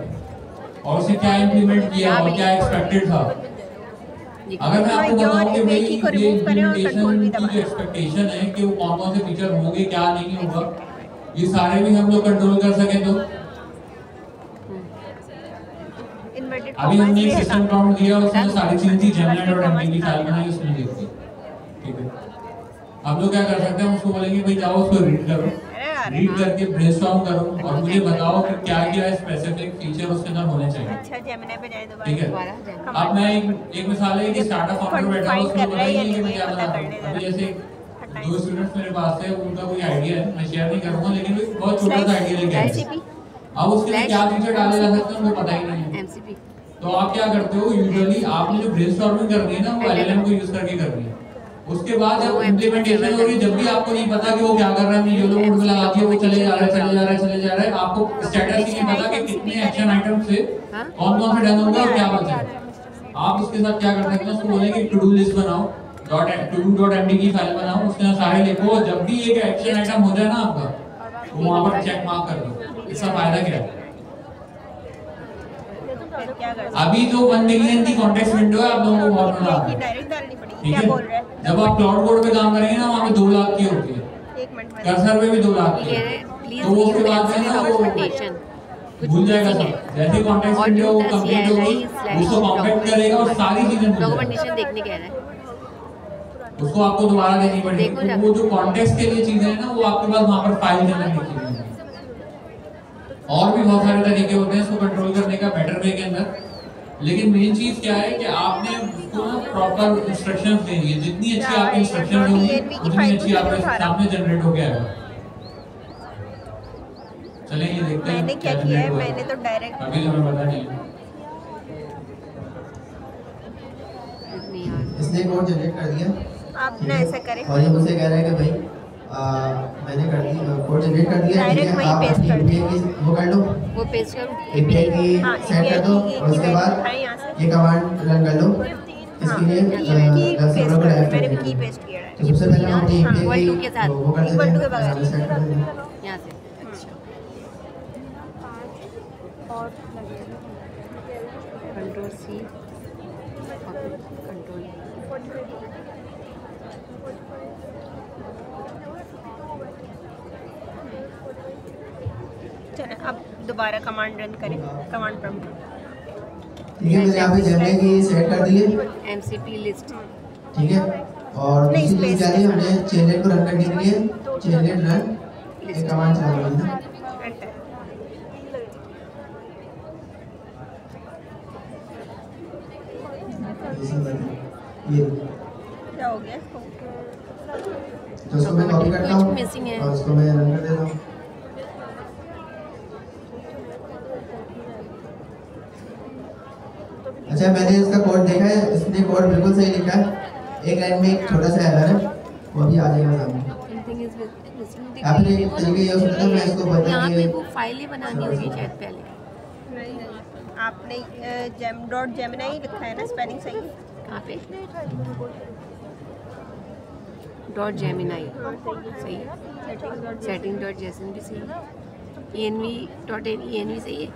और उसने क्या इम्प्लीमेंट किया और क्या एक्सपेक्टेड था। अगर मैं आपको बताऊं कि भाई की को ये remove करें और control भी इम्प्लीमेंटेशन की दबाएं। जो एक्सपेक्टेशन है कि वो कौन से फीचर होंगे क्या नहीं होगा, ये सारे भी हम लोग कंट्रोल कर सके तो इन्वर्टेड अभी हमने एक कॉमास सिस्टम प्रॉम्प्ट दिया उसमें सारी चीजें थी, gemini.md की फाइल बनाई उसमें देखती, ठीक है। आप लोग क्या कर सकते हैं, उसको बोलेंगे भाई जाओ उसको रीड करो, रहा है। रीड करके ब्रेनस्टॉर्म करो और मुझे बताओ कि क्या क्या स्पेसिफिक फीचर उसके अंदर होने चाहिए। अच्छा जेमिनी पे जाए ठीक दोबारा। है। अब मैं एक मिसाल है कि स्टार्टअप फाउंडर बैठा है, उसको बताइए कि मैं क्या बता रहा हूँ। अभी जैसे 2 स्टूडेंट्स मेरे पास है, उनका कोई आइडिया है, मैं शेयर नहीं करूँगा, लेकिन बहुत छोटा सा आइडिया लेके आए हैं। अब उसके लिए क्या फीचर डाले जा सकते हैं उनको पता ही नहीं है। तो आप क्या करते हो, यूजुअली आपने जो ब्रेनस्टॉर्मिंग करनी है ना वो LLM को यूज करके करनी है। उसके बाद जब इम्प्लीमेंटेशन हो रही है, जब भी आपको नहीं पता कि वो क्या कर रहा है, येलो मोड में लगा दिया, वो चले जा रहा है, आपको स्टेटस ही नहीं पता कि कितने एक्शन आइटम से कौन कौन से डन होगा और क्या बचा है। आप उसके साथ क्या कर सकते हैं, उसको बोलेंगे टू डू लिस्ट बनाओ, .to-do.md की फाइल बनाओ, उसके अंदर सारे लिखो, जब भी एक एक्शन आइटम हो जाए ना आपका, वो वहाँ पर चेक मार्क कर दो। इसका फायदा क्या है? अभी जो 1 मिलियन की कॉन्टेक्स्ट विंडो है, आप लोगों को बहुत मजा आता है। ठीक है, जब आप क्लाउड कोड पे काम करेंगे ना, वहाँ पे 2 लाख की होती है, कर्सर पे भी 2 लाख की है, तो वो उसके बाद में ना वो भूल जाएगा सब। जैसे कॉन्टेक्स्ट विंडो कंप्लीट होगी, उसको कॉम्पैक्ट करेगा और सारी चीजें भूल डॉक्यूमेंटेशन देखने कह रहा है, उसको आपको दोबारा देनी पड़ेगी। तो वो जो कॉन्टेक्स्ट के लिए चीजें हैं ना, वो आपके पास वहाँ पर फाइल के अंदर लिखी हुई है। और भी बहुत सारे तरीके होते हैं इसको कंट्रोल करने का बेटर वे के अंदर, लेकिन मेन चीज क्या है कि आपने उसको ना प्रॉपर इंस्ट्रक्शंस देनी है। जितनी अच्छी आपकी इंस्ट्रक्शंस होंगी, उतनी अच्छी आपके सामने जनरेट होके आएगा। चलिए ये देखते हैं मैंने क्या किया है। मैंने तो डायरेक्ट अभी तो हमें पता नहीं है। इसने कोड जनरेट कर दिया, आप ना ऐसा करें और ये मुझसे कह रहा है कि भाई मैंने कर दिया, कोड जनरेट कर दिया, डायरेक्ट वहीं आप पेस्ट अपनी कर API की वो कर लो, वो पेस्ट करूँ API की सेट कर दो, और उसके बाद ये कमांड रन कर लो। इसके लिए सर्वर को डायरेक्ट मैंने कर की दो। पेस्ट किया है तो सबसे पहले हम अपनी API Equal to के की साथ। वो कर देते Equal to के हैं, बगैर। सेट कर देते हैं। यहाँ से। और कंट्रोल C कंट्रोल चलो अब दोबारा कमांड रन करें, कमांड प्रॉम्प्ट। ठीक है, मैंने यहाँ पे जेमिनी की सेट कर दी है। MCP लिस्ट ठीक है, और नहीं, दूसरी चीज क्या है, हमने चेनलेट को रन करने के लिए चेनलेट रन एक कमांड चला रही है। एंटर। ये क्या हो गया? तो उसको मैं कॉपी करता हूँ Missing है। और उसको मैं रन कर देता हूँ। अच्छा, मैंने इसका कोड देखा है, इसने कोड बिल्कुल सही लिखा है। एक लाइन में एक छोटा सा एरर है, वो भी आ जाएगा सामने। या फिर एक तरीके ये हो सकता है, मैं इसको बता यहाँ पे के वो फाइलें बनानी होगी शायद पहले। आपने जेमिनी लिखा है ना, स्पेलिंग सही है? कहाँ पे .gemini सही है, setting.json भी सही है, env सही है,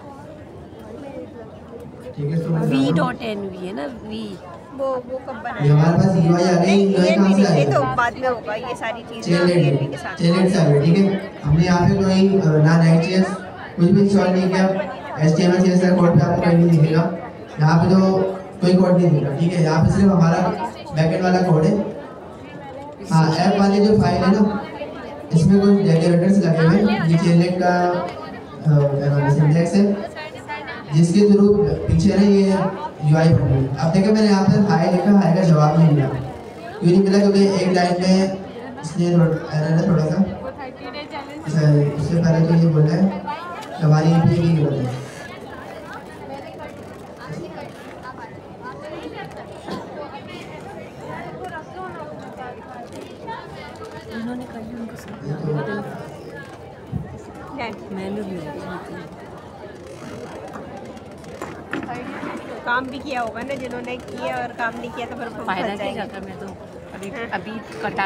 ठीक है, तो मैं बताता हूँ। v.env है ना, v वो कब बना ये हमारे पास UI आ गई। UI कहाँ से आई? तो बाद में होगा ये सारी चीजें चेनलेट के साथ। चेनलेट से आई, ठीक है। हमने यहाँ पे कोई ना Next.js कुछ भी इंस्टॉल नहीं किया, HTML CSS का कोड पे आपको कहीं नहीं दिखेगा। यहाँ पे तो कोई कोड नहीं दिखेगा, ठीक है। यहाँ पे सिर्फ हमारा बैकएंड वाला कोड है। हाँ, ऐप वाली जो फाइल है ना, इसमें कुछ डेकोरेटर्स लगे हुए हैं। ये चेनलेट का सिंटैक्स है, जिसके थ्रू पीछे ना ये UI बन रही है। अब देखिए, मैंने यहाँ पर हाई लिखा, हाई का जवाब नहीं मिला। क्यों नहीं मिला? क्योंकि एक लाइन में इसलिए एरर है थोड़ा सा। उससे पहले तो ये बोल रहा है हमारी API की गलती है। उन्होंने कर लिया, उनको मैंने भी काम भी किया होगा ना जिन्होंने किया, और काम नहीं किया तो फिर फायदा क्या जाता। मैं तो अभी कटा